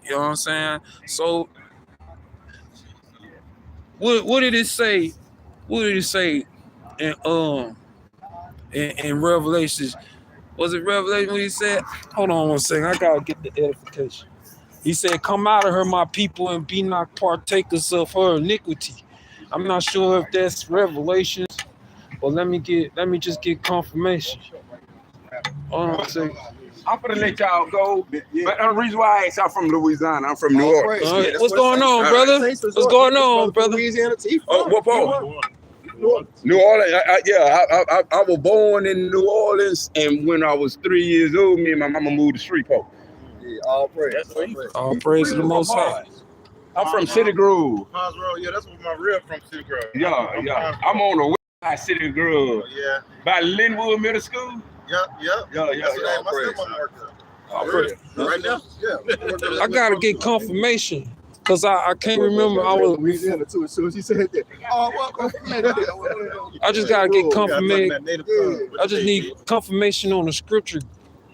You know what I'm saying? So, what did it say? What did it say in Revelations? Was it Revelation when he said? Hold on one second, I gotta get the edification. He said, "Come out of her, my people, and be not partakers of her iniquity." I'm not sure if that's Revelations, but let me just get confirmation. Hold on a second. I'm gonna let y'all go, but the reason why I asked, I'm from Louisiana. I'm from New Orleans. All right. What's going on, brother? What's going on, brother? What part? New Orleans. I was born in New Orleans, and when I was 3 years old, me and my mama moved to Shreveport. Yeah, all praise. All praise to the Most High. I'm from City Grove. Ponce Road, yeah, that's where my real from, City Grove. Yeah. I'm on the west side, City Grove. Yeah. By Linwood Middle School. Yeah. Yeah. That's the name my stepmom worked there. Right now? Yeah. I gotta get confirmation because I can't remember. I was Louisiana too. As soon as she said that, I just gotta get confirmation. I just need confirmation on the scripture,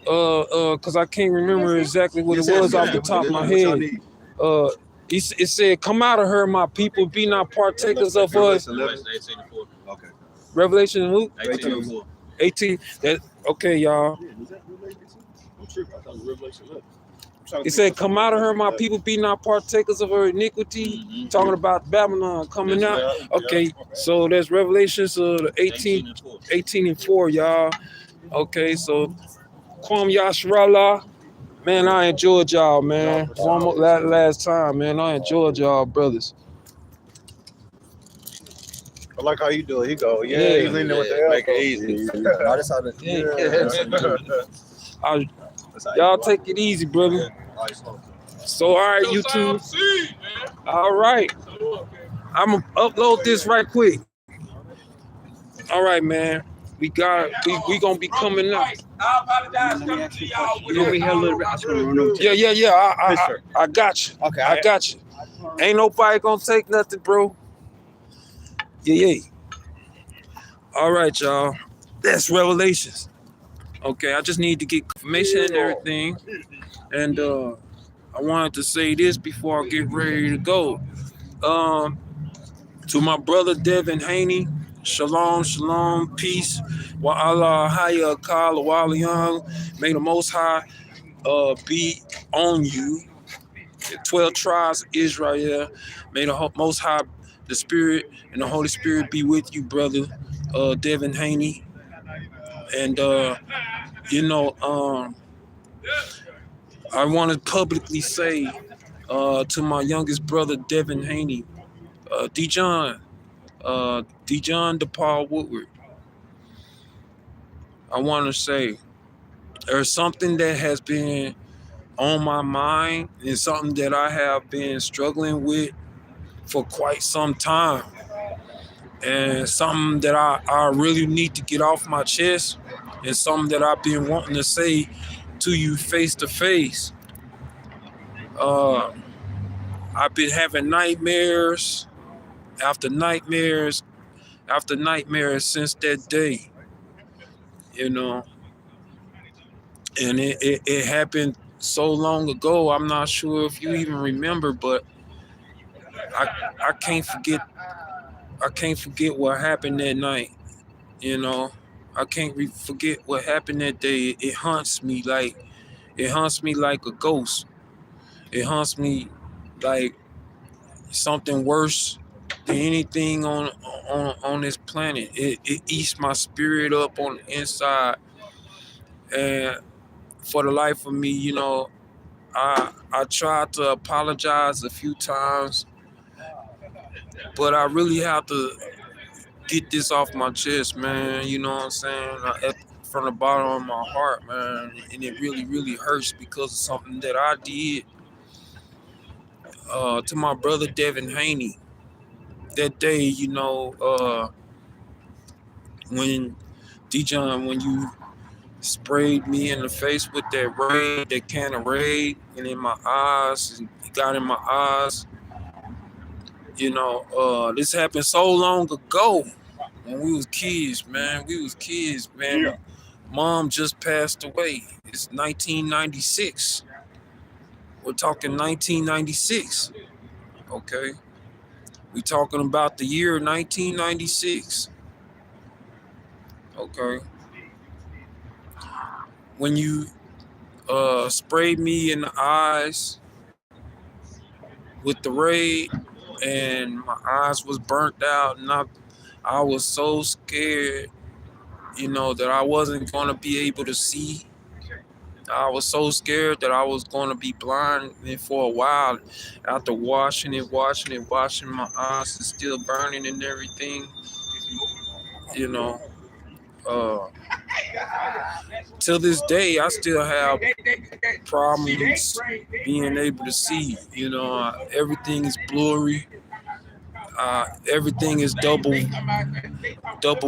because I can't remember exactly what it was off the top of my head. It said, "Come out of her, my people, be not partakers of us." Okay. Revelation who? 18. 18. That okay, y'all. It said, "Come out of her, my people, be not partakers of her iniquity." Talking about Babylon coming out. Okay, so that's Revelations 18 and 4, y'all. Okay, so Kwam Yashrala. Man, I enjoyed y'all, man. Last time, man. I enjoyed y'all, brothers. I like how you do it. He go, he's in there with the Make it easy. That's how Y'all take it easy, brother. So, all right, YouTube. All right. I'm going to upload this right quick. All right, man. We going to be coming out. I apologize. Coming to y'all. Yeah. I got you. Okay, I got you. Ain't nobody going to take nothing, bro. Yeah. All right, y'all. That's Revelations. Okay, I just need to get confirmation and everything. And I wanted to say this before I get ready to go. To my brother Devin Haney, shalom, peace. Wa Allah haya kal wa young. May the Most High be on you. The 12 tribes of Israel. May the Most High, the Spirit and the Holy Spirit be with you, brother Devin Haney. And I want to publicly say to my youngest brother Devin Haney, Dijon DePaul Woodward, I want to say there's something that has been on my mind and something that I have been struggling with for quite some time, and something that I really need to get off my chest, and something that I've been wanting to say to you face to face. I've been having nightmares after nightmares after nightmares since that day, and it happened so long ago. I'm not sure if you even remember, but I can't forget what happened that night. I can't forget what happened that day. It haunts me like a ghost. It haunts me like something worse than anything on this planet. It eats my spirit up on the inside, and for the life of me, you know, I tried to apologize a few times, but I really have to get this off my chest, man. You know what I'm saying? From the bottom of my heart, man, and it really, really hurts because of something that I did to my brother Devin Haney that day. You know, when D-John, when you sprayed me in the face with that raid, that can of raid, and in my eyes, and it got in my eyes. You know, this happened so long ago when we was kids, man. Yeah. Mom just passed away. It's 1996. We're talking 1996. Okay. We talking about the year 1996. Okay. When you sprayed me in the eyes with the raid, and my eyes was burnt out, and I was so scared, you know, that I wasn't gonna be able to see. I was so scared that I was gonna be blind, and for a while, after washing my eyes is still burning and everything, you know. Till this day, I still have problems being able to see. You know, everything is blurry. Everything is double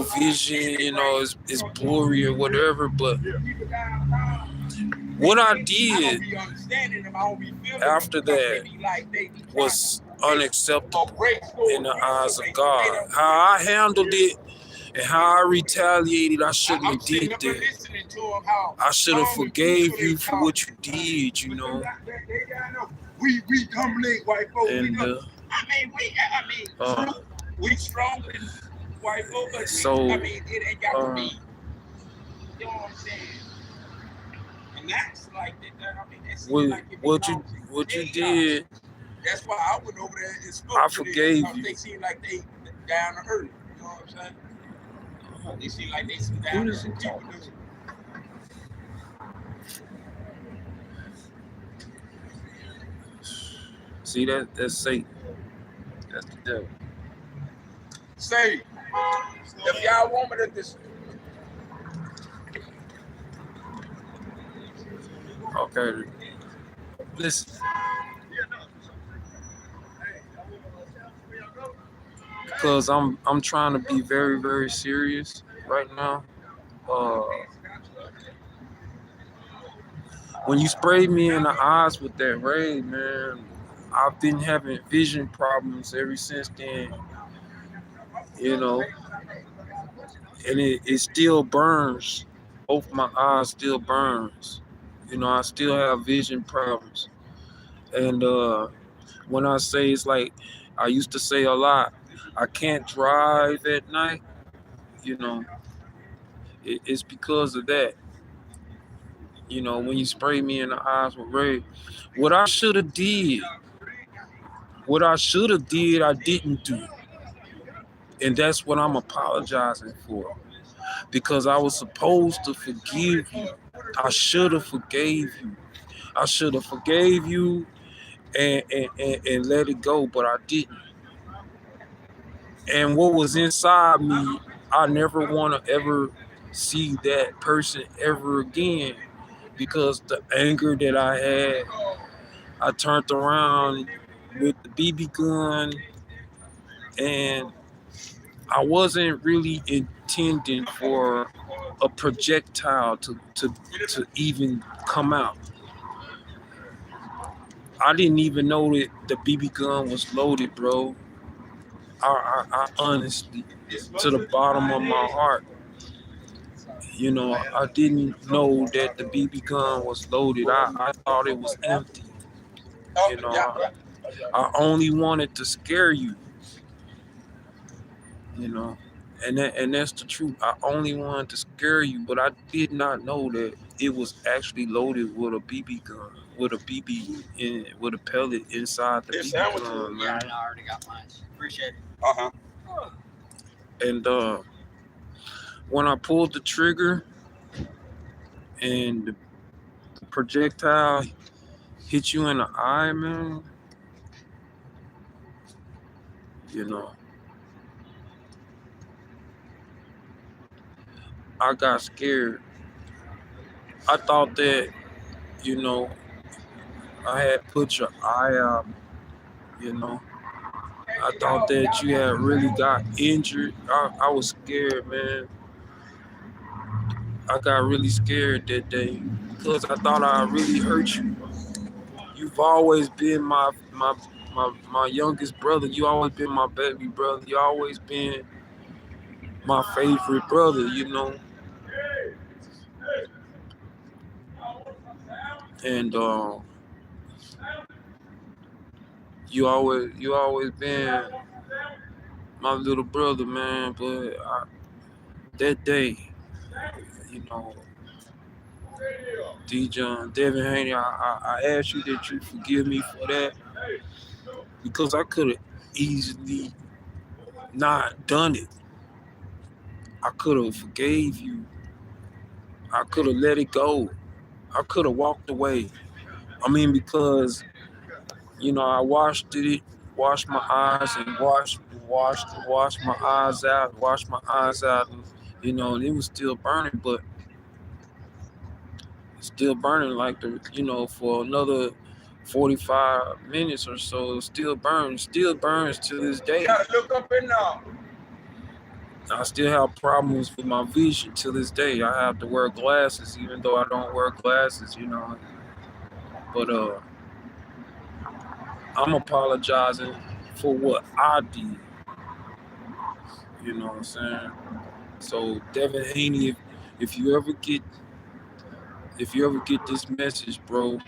vision. You know, it's blurry or whatever. But what I did after that was unacceptable in the eyes of God. How I handled it and how I retaliated, I shouldn't have did that. I should have forgave you for what you did, you know. We come late, white folks. And we stronger than white folks, but so, it ain't got to be. You know what I'm saying? And that's like that. I mean, that's what you did. That's why I went over there and spoke. I forgave you. They seem like they down to earth. You know what I'm saying? They seem like they some down to earth people. See, that's Satan. That's the devil. Say, if y'all want me to this. Okay. Listen. Because I'm trying to be very, very serious right now. When you sprayed me in the eyes with that raid, man, I've been having vision problems ever since then. You know, and it still burns. Both my eyes still burns. You know, I still have vision problems. And when I say, it's like I used to say a lot, I can't drive at night. You know, it's because of that. You know, when you spray me in the eyes with raid, what I should have did, I didn't do. And that's what I'm apologizing for. Because I was supposed to forgive you. I should have forgave you. I should have forgave you and let it go, but I didn't. And what was inside me, I never want to ever see that person ever again, because the anger that I had, I turned around with the BB gun, and I wasn't really intending for a projectile to even come out. I didn't even know that the BB gun was loaded, bro. I honestly, to the bottom of my heart, you know, I didn't know that the BB gun was loaded. I thought it was empty. You know, I only wanted to scare you. You know, and that's the truth. I only wanted to scare you, but I did not know that it was actually loaded with a BB gun. with a BB with a pellet inside the It's BB sandwiches. gun, Yeah, man. I already got mine. Appreciate it. Uh-huh. And when I pulled the trigger and the projectile hit you in the eye, man, you know, I got scared. I thought that, you know, I had put your eye out, you know. I thought that you had really got injured. I was scared, man. I got really scared that day because I thought I really hurt you. You've always been my youngest brother. You always been my baby brother. You always been my favorite brother, you know. And you always been my little brother, man. But that day, you know, D-John, Devin Haney, I ask you that you forgive me for that because I could have easily not done it. I could have forgave you. I could have let it go. I could have walked away. I mean, because, you know, I washed my eyes and washed my eyes out, and, you know, and it was still burning, but still burning like for another 45 minutes or so. It still burns to this day. You gotta look up in now. I still have problems with my vision to this day. I have to wear glasses even though I don't wear glasses, you know. But I'm apologizing for what I did. You know what I'm saying? So Devin Haney, if you ever get this message, bro,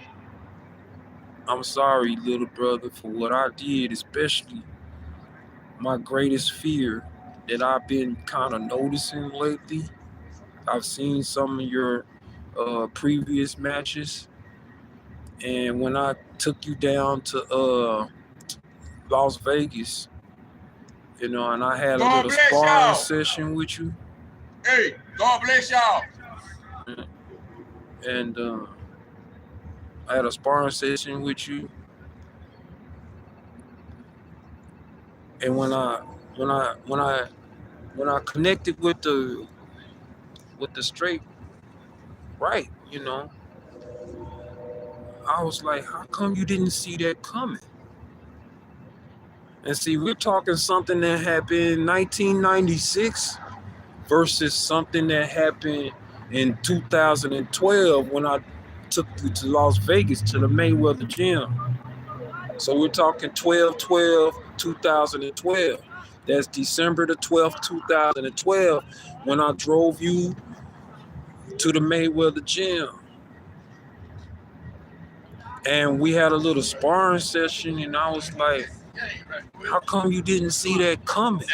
I'm sorry, little brother, for what I did, especially my greatest fear that I've been kind of noticing lately. I've seen some of your previous matches, and when I took you down to Las Vegas, you know, and I had a God little bless sparring y'all. session with you, Hey, God bless y'all. and I had a sparring session with you, and when I connected with the straight right, you know, I was like, how come you didn't see that coming? And see, we're talking something that happened in 1996 versus something that happened in 2012 when I took you to Las Vegas to the Mayweather gym. So we're talking 12/12/2012. That's December the 12th, 2012, when I drove you to the Mayweather gym. And we had a little sparring session, and I was like, how come you didn't see that coming?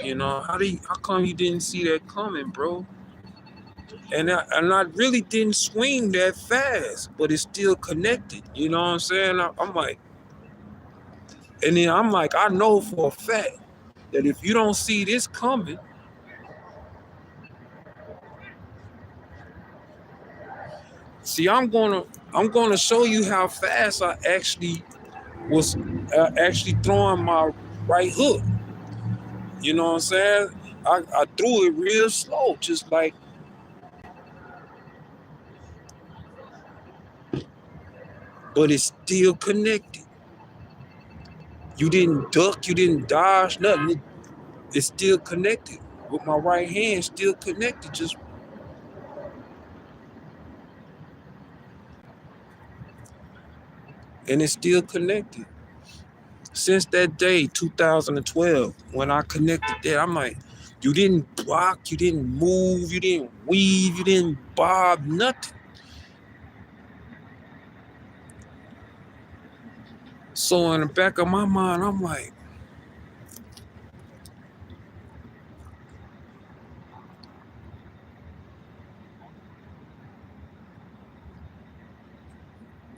You know, how come you didn't see that coming, bro? And I really didn't swing that fast, but it's still connected. You know what I'm saying? I'm like, and then I'm like, I know for a fact that if you don't see this coming, see, I'm gonna show you how fast I actually was actually throwing my right hook. You know what I'm saying? I threw it real slow, just like, but it's still connected. You didn't duck, you didn't dodge, nothing. It's still connected. With my right hand still connected, just and it's still connected. Since that day, 2012, when I connected that, I'm like, you didn't block, you didn't move, you didn't weave, you didn't bob, nothing. So in the back of my mind, I'm like,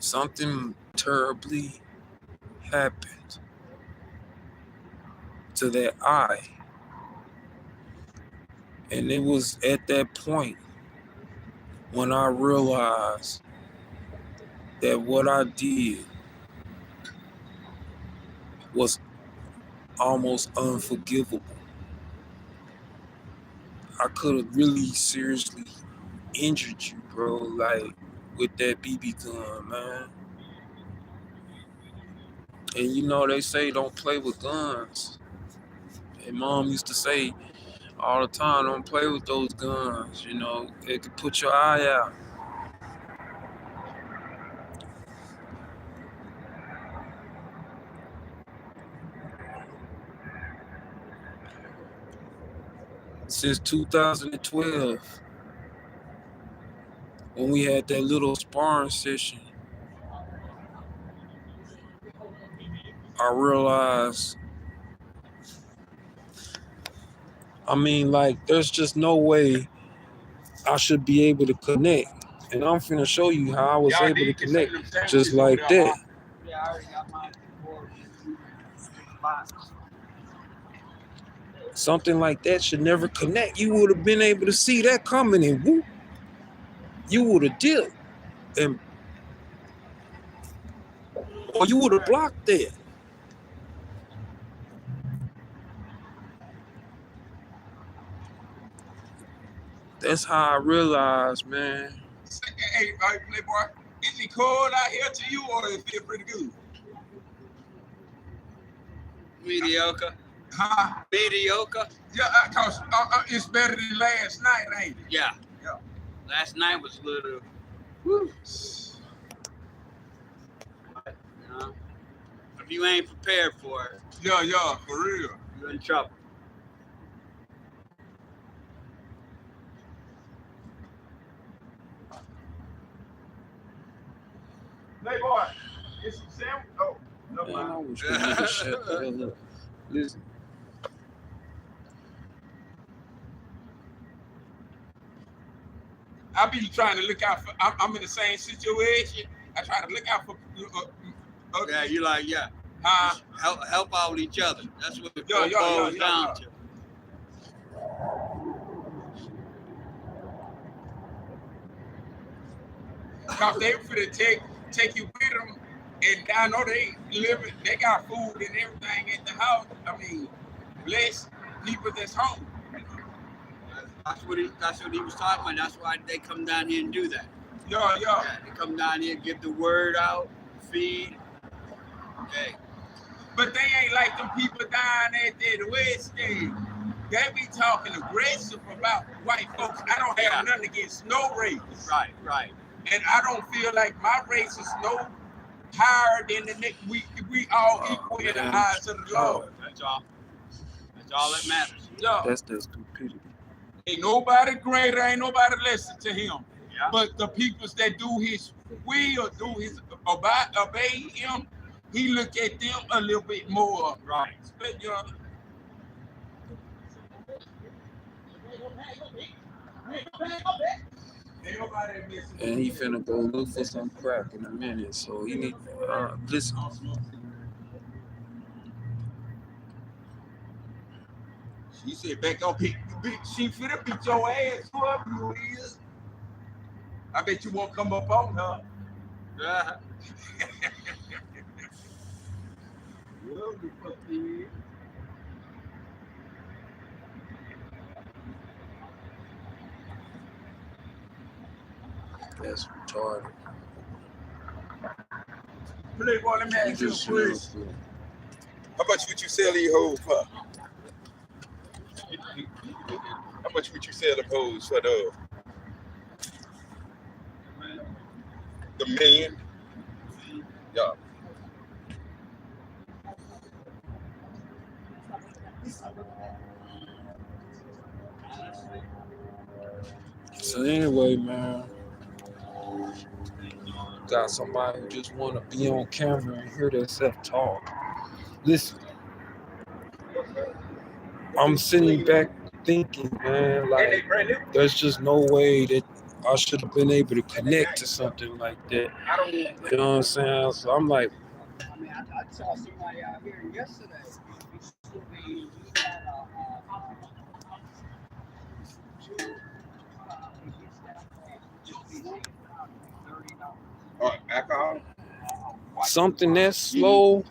something terribly happened to that eye. And it was at that point when I realized that what I did was almost unforgivable. I could have really seriously injured you, bro, like with that BB gun, man. And you know, they say don't play with guns. And mom used to say all the time, don't play with those guns, you know, it could put your eye out. Since 2012, when we had that little sparring session, I realized, I mean, like, there's just no way I should be able to connect. And I'm finna show you how I was able to connect just like that. Yeah, I already got mine. Box. Something like that should never connect. You would have been able to see that coming and whoop, you would have dipped. And or you would have blocked that. That's how I realized, man. Hey, Playboy, is it cold out here to you, or it feel pretty good? Mediocre. Huh? Mediocre. Yeah, cause it's better than last night, ain't it? Yeah. Yeah. Last night was a little. Woo. You know, if you ain't prepared for it. Yeah, for real. You're in trouble. Playboy, get some sandwich. Oh, no Man, I mind. wish we could shut the hell up. Listen. I be trying to look out for. I'm in the same situation. I try to look out for. Yeah, you like, yeah. Help out each other. That's what it boils down to. Cause they finna take you with them, and I know they got food and everything at the house. I mean, bless people that's home. That's what he was talking about. That's why they come down here and do that. Yeah. They come down here, give the word out, feed. Okay. But they ain't like them people down at the West End. They be talking aggressive about white folks. I don't have nothing against no race. Right. And I don't feel like my race is no higher than the next. We all equal in the eyes of the Lord. That's all. That's all that matters. Yeah. That's the stupidity. Ain't nobody greater, ain't nobody lesser to him. Yeah. But the peoples that do his will, obey him, he look at them a little bit more. Right. And he finna go look for some crack in a minute, so he need listen. She said, "Back up, she finna beat your ass, whoever you is." I bet you won't come up on her. Yeah. That's retarded. Playboy, let me ask you a Just question. How much would you sell these hoes for? How much would you sell them hoes for the men? Yeah. So anyway, man, got somebody who just want to be on camera and hear themselves talk. Listen, I'm sitting back thinking, man, like, there's just no way that I should have been able to connect to something like that. You know what I'm saying? So I'm like, I mean, I saw somebody out here yesterday. He had alcohol. something that's slow.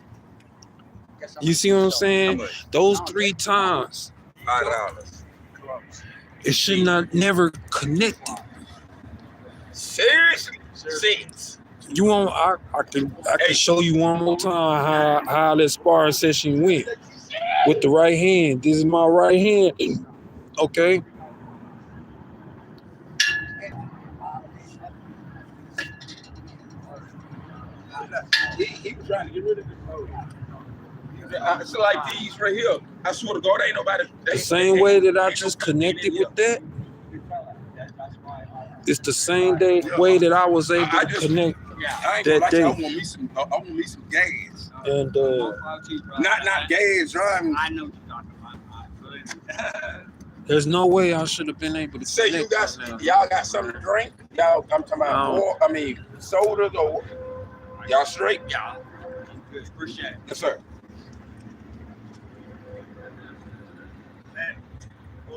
You see what I'm saying? Those 3 times, $5. it should not never connected. Seriously? 6. You want? I can show you one more time how that sparring session went with the right hand. This is my right hand. Okay. He was trying to get rid of it. It's like these right here. I swear to God, ain't nobody. The same way that I just connected with that, it's the same way that I was able to connect I ain't that gonna day. I want me some gas. And not gas driving. I know what you're talking about. there's no way I should have been able to Say you connect got right now. y'all got something to drink? Y'all, I'm talking about sodas or y'all straight? Yeah. Good. Appreciate it. Yes, sir.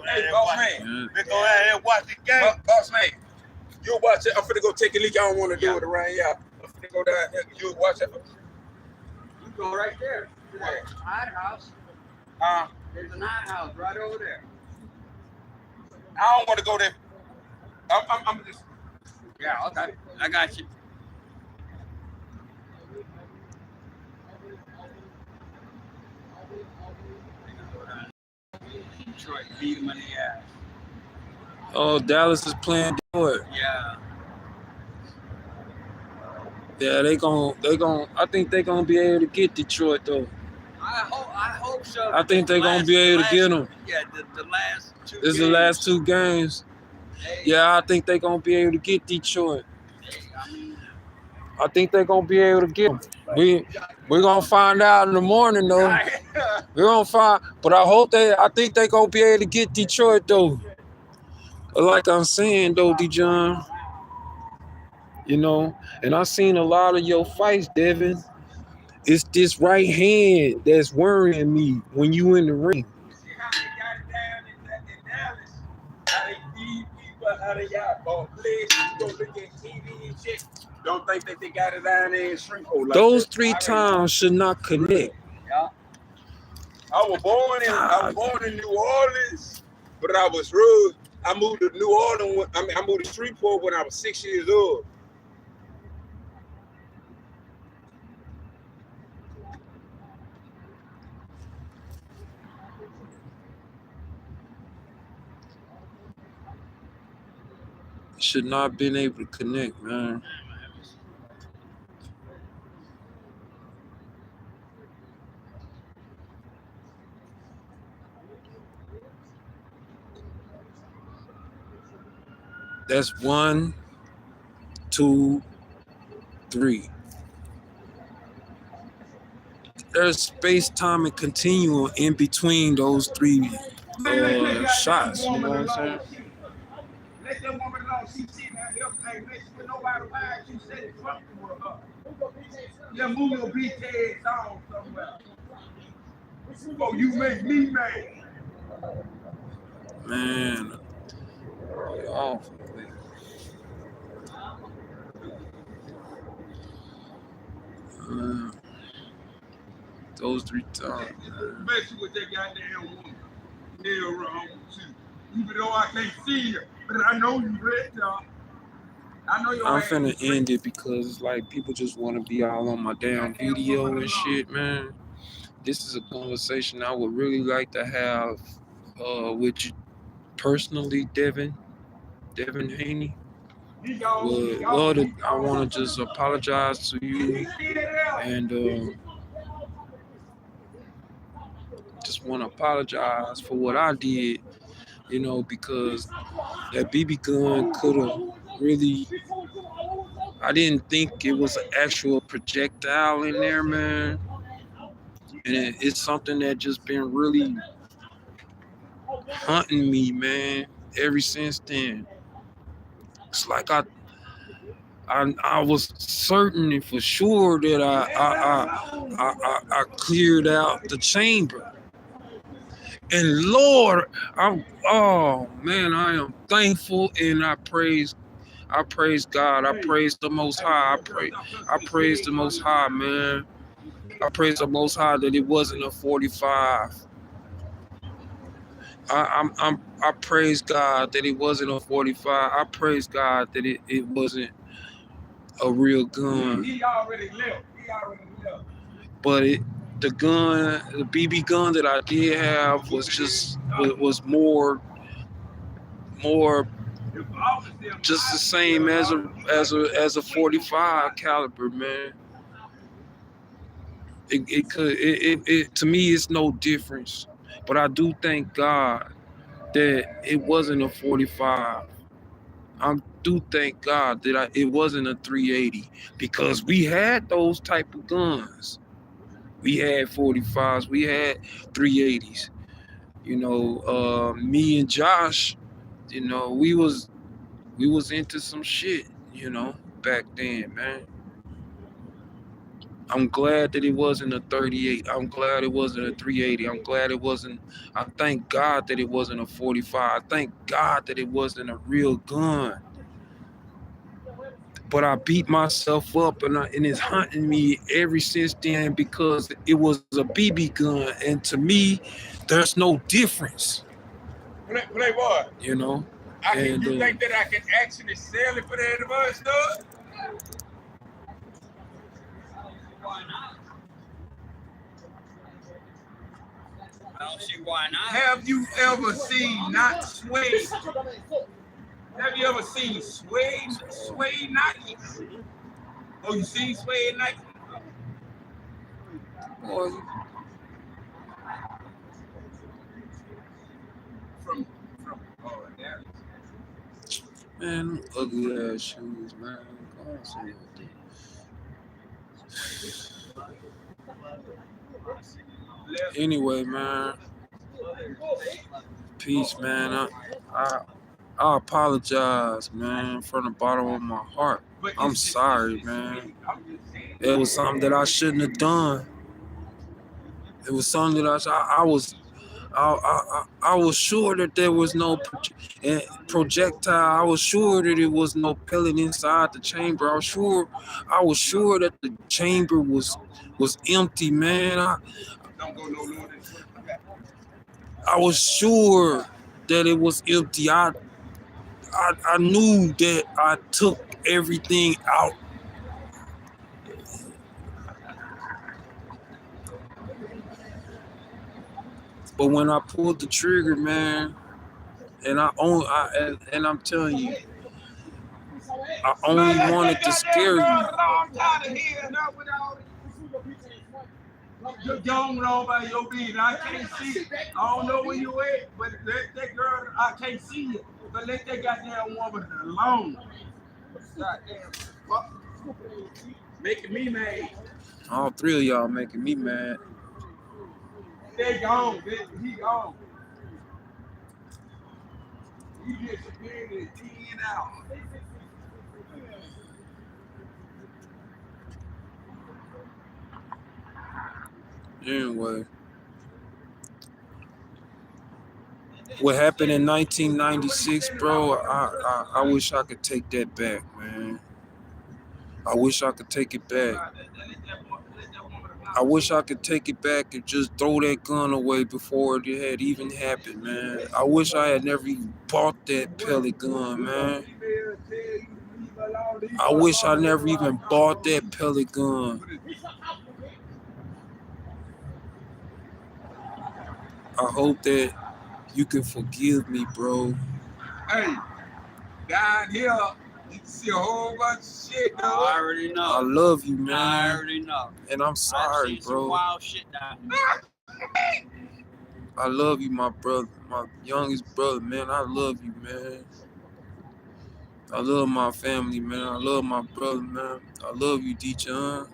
Hey, boss man. Let's go out here and watch the game. Boss man, you watch it. I'm finna go take a leak. I don't want to do it around y'all. I'm finna go down there. You watch it. You go right there. Hide house. There's an hide house right over there. I don't want to go there. I'm just. Yeah, okay. I got you. Detroit beat him in the ass. Oh, Dallas is playing Detroit. Yeah. Yeah, they gon' I think they gonna be able to get Detroit though. I hope so. I think they're gonna be able to get them. Yeah, the last 2 This is the last 2 games. Yeah, I think they're gonna be able to get Detroit. I think they're gonna be able to get them. We're gonna find out in the morning though. We're gonna find, but I think they're gonna be able to get Detroit though. Like I'm saying though, D-John, you know, and I seen a lot of your fights, Devin. It's this right hand that's worrying me when you in the ring. See how they got it down in Dallas? How they feed people, how they got ball players. You go look at TV and shit. Don't think that they got it down there in Shreveport. Like Those that. 3 times should not connect. Yeah. I was born in New Orleans, but I was rude. I moved to New Orleans. I moved to Shreveport when I was 6 years old. Should not have been able to connect, man. That's 1, 2, 3. There's space, time, and continuum in between those 3 shots. You know what I'm saying? Let that woman know she sitting out here playing with nobody behind. She said it's something with her. Yeah, move your bitch ass on somewhere. Oh, you make me mad. Man. Oh. Those 3 times. Especially with that goddamn woman. Nail wrong too. Even though I can't see you, but I know you read y'all. I know your I'm ass finna is end it because like people just want to be all on my damn video and shit, man. This is a conversation I would really like to have with you personally, Devin Haney. I want to just apologize to you and just want to apologize for what I did, you know, because that BB gun could have really, I didn't think it was an actual projectile in there, man. And it's something that just been really hunting me, man, ever since then. it's like I was certain and for sure that I cleared out the chamber. And Lord, oh man, I am thankful and I praise God. I praise the Most High. I praise the Most High, man. I praise the Most High that it wasn't a 45. I praise God that it wasn't a 45. I praise God that it wasn't a real gun. He already left. But the BB gun that I did have was just was more just the same as a 45 caliber, man. It to me it's no difference. But I do thank God that it wasn't a 45. I do thank God that it wasn't a 380 because we had those type of guns. We had 45s, we had 380s. Me and Josh, we was into some shit, back then, man. I'm glad that it wasn't a 38. I'm glad it wasn't a 380. I thank God that it wasn't a 45. I thank God that it wasn't a real gun. But I beat myself up and it's haunting me ever since then because it was a BB gun. And to me, there's no difference. Playboy. You think that I can actually sell it for that much stuff? Why not? I don't see why not. Have you ever seen not suede? Have you ever seen suede Nike? Oh, you seen suede Nike? Boy, From there. man, ugly ass shoes, man. Go on, say it. Anyway, man. Peace, man. I apologize, man, from the bottom of my heart. I'm sorry, man. It was something that I shouldn't have done. It was something that I was sure that there was no projectile. I was sure that it was no pellet inside the chamber. I was sure that the chamber was empty, man. I was sure that it was empty. I knew that I took everything out. But when I pulled the trigger, man, and I'm telling you, I only wanted to scare you. You're going on by your beat. I can't see it. I don't know where you at, but let that girl, I can't see you. But let that goddamn woman alone. Goddamn fuck. Making me mad. All three of y'all making me mad. They gone. He gone. He just appeared at 10 out. Anyway, what happened in 1996, bro, I wish I could take that back, man. I wish I could take it back. I wish I could take it back and just throw that gun away before it had even happened, man. I wish I had never even bought that pellet gun, man. I wish I never even bought that pellet gun. I hope that you can forgive me, bro. Hey, down here, you can see a whole bunch of shit, though. I already know. I love you, man. I already know. And I'm sorry, I've seen bro. some wild shit down here. I love you, my brother, my youngest brother, man. I love you, man. I love my family, man. I love my brother, man. I love you, D-John.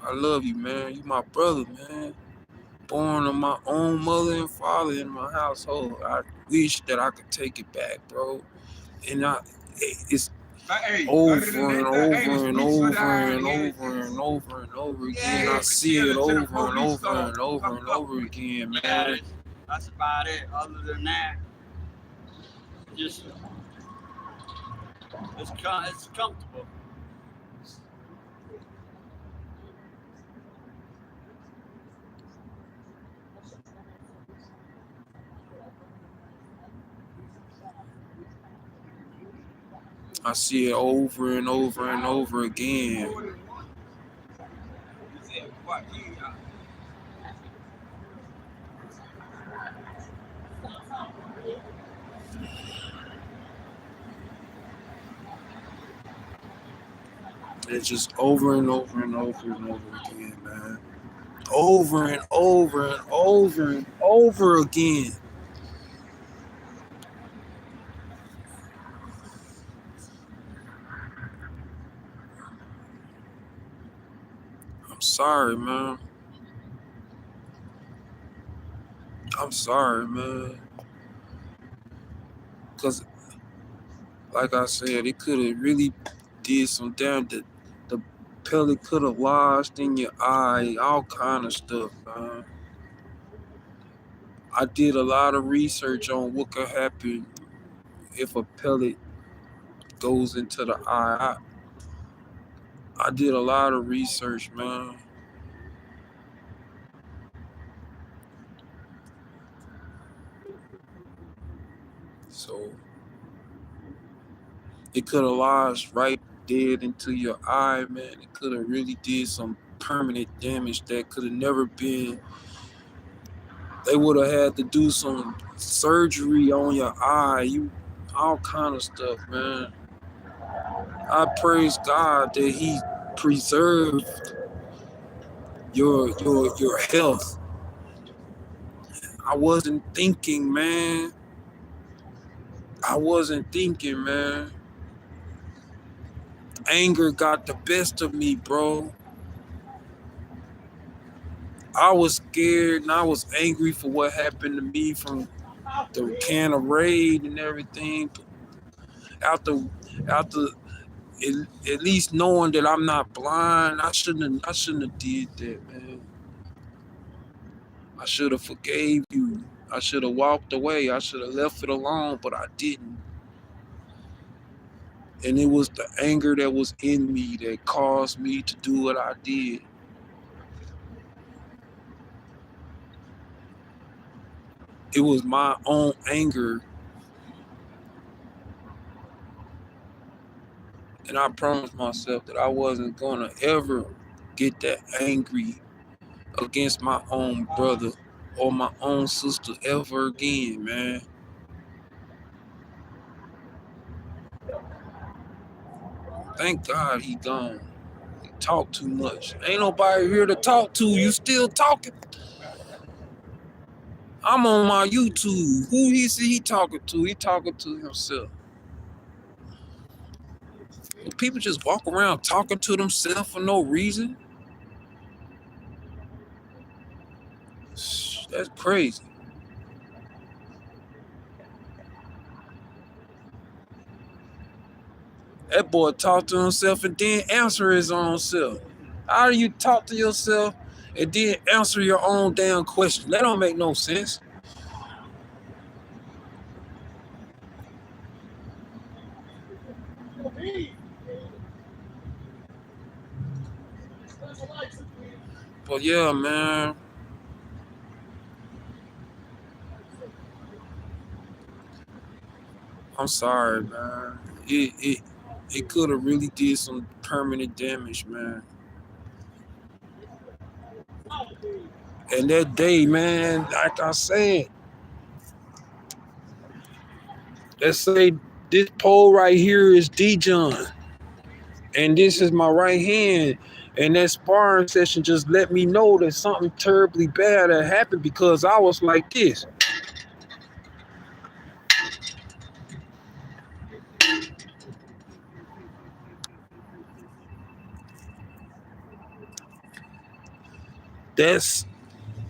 I love you, man. You my brother, man. Born of my own mother and father in my household. I wish that I could take it back, bro. And it's Hey, over other than and that, over hey, the and streets over are dying, and yeah. over and over and over again. Yeah, I see it to the over and police over and over and over again, Yeah, man. that's about it. Other than that, just it's comfortable. I see it over and over and over again. It's just over and over and over and over again, man. Over and over and over and over again. I'm sorry, man. I'm sorry, man. Because, like I said, it could have really did some damn. The pellet could have lodged in your eye, all kind of stuff, man. I did a lot of research on what could happen if a pellet goes into the eye. I did a lot of research, man. So it could have lodged right dead into your eye, man. It could have really did some permanent damage that could have never been. They would have had to do some surgery on your eye, all kind of stuff, man. I praise God that He preserved your health. I wasn't thinking, man. Anger got the best of me, bro. I was scared and I was angry for what happened to me from the can of raid and everything. After at least knowing that I'm not blind, I shouldn't have did that, man. I should have forgave you. I should have walked away. I should have left it alone, but I didn't. And it was the anger that was in me that caused me to do what I did. It was my own anger. And I promised myself that I wasn't gonna ever get that angry against my own brother or my own sister ever again, man. Thank God he gone. He talk too much. Ain't nobody here to talk to. You still talking? I'm on my YouTube. Who he see he talking to? He talking to himself. People just walk around talking to themselves for no reason. That's crazy. That boy talk to himself and then answer his own self. How do you talk to yourself and then answer your own damn question? That don't make no sense. But yeah, man. I'm sorry, man. It could have really did some permanent damage, man. And that day, man, like I said, let's say this pole right here is D-John. And this is my right hand. And that sparring session just let me know that something terribly bad had happened because I was like this. That's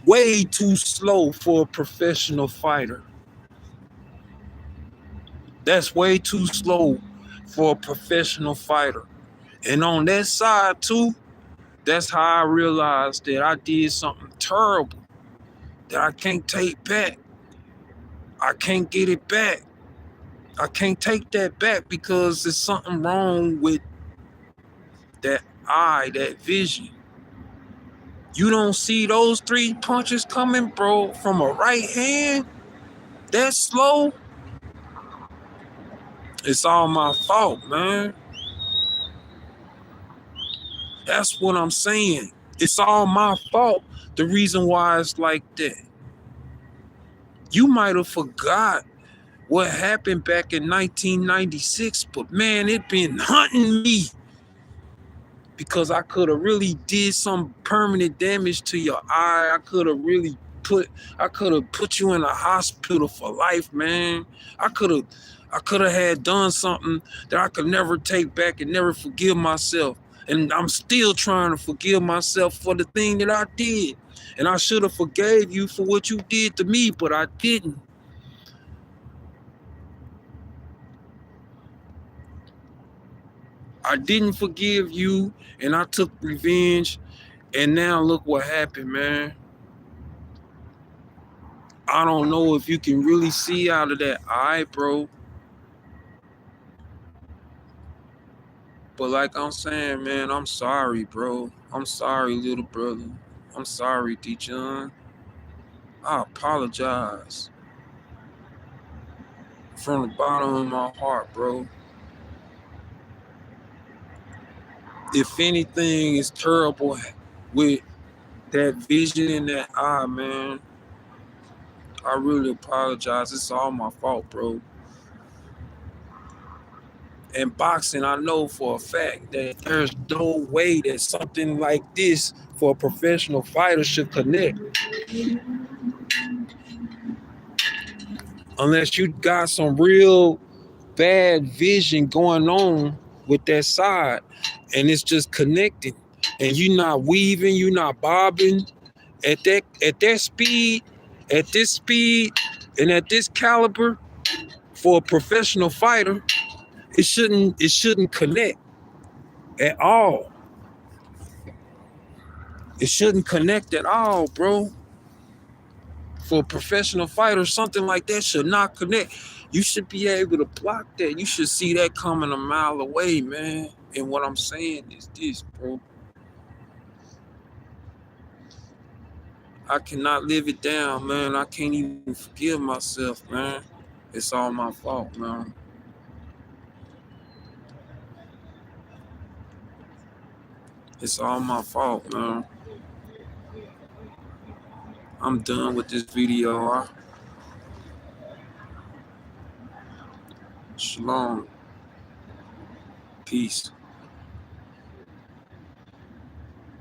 way too slow for a professional fighter. That's way too slow for a professional fighter. And on that side too, that's how I realized that I did something terrible that I can't take back. I can't get it back. I can't take that back because there's something wrong with that eye, that vision. You don't see those 3 punches coming, bro, from a right hand that slow. It's all my fault, man. That's what I'm saying. It's all my fault. The reason why it's like that. You might have forgot what happened back in 1996, but man, it been hunting me because I could have really did some permanent damage to your eye. I could have put you in a hospital for life, man. I could have had done something that I could never take back and never forgive myself. And I'm still trying to forgive myself for the thing that I did. And I should have forgave you for what you did to me, but I didn't. I didn't forgive you, and I took revenge, and now look what happened, man. I don't know if you can really see out of that eye, bro. But like I'm saying, man, I'm sorry, bro. I'm sorry, little brother. I'm sorry, D-John. I apologize from the bottom of my heart, bro. If anything is terrible with that vision in that eye, man, I really apologize. It's all my fault, bro. And boxing, I know for a fact that there's no way that something like this for a professional fighter should connect. Unless you got some real bad vision going on with that side and it's just connecting and you're not weaving, you're not bobbing at that speed, at this speed and at this caliber for a professional fighter, it shouldn't connect at all. It shouldn't connect at all, bro. For a professional fighter, something like that should not connect. You should be able to block that. You should see that coming a mile away, man. And what I'm saying is this, bro. I cannot live it down, man. I can't even forgive myself, man. It's all my fault, man. It's all my fault, man. I'm done with this video. Shalom. Peace.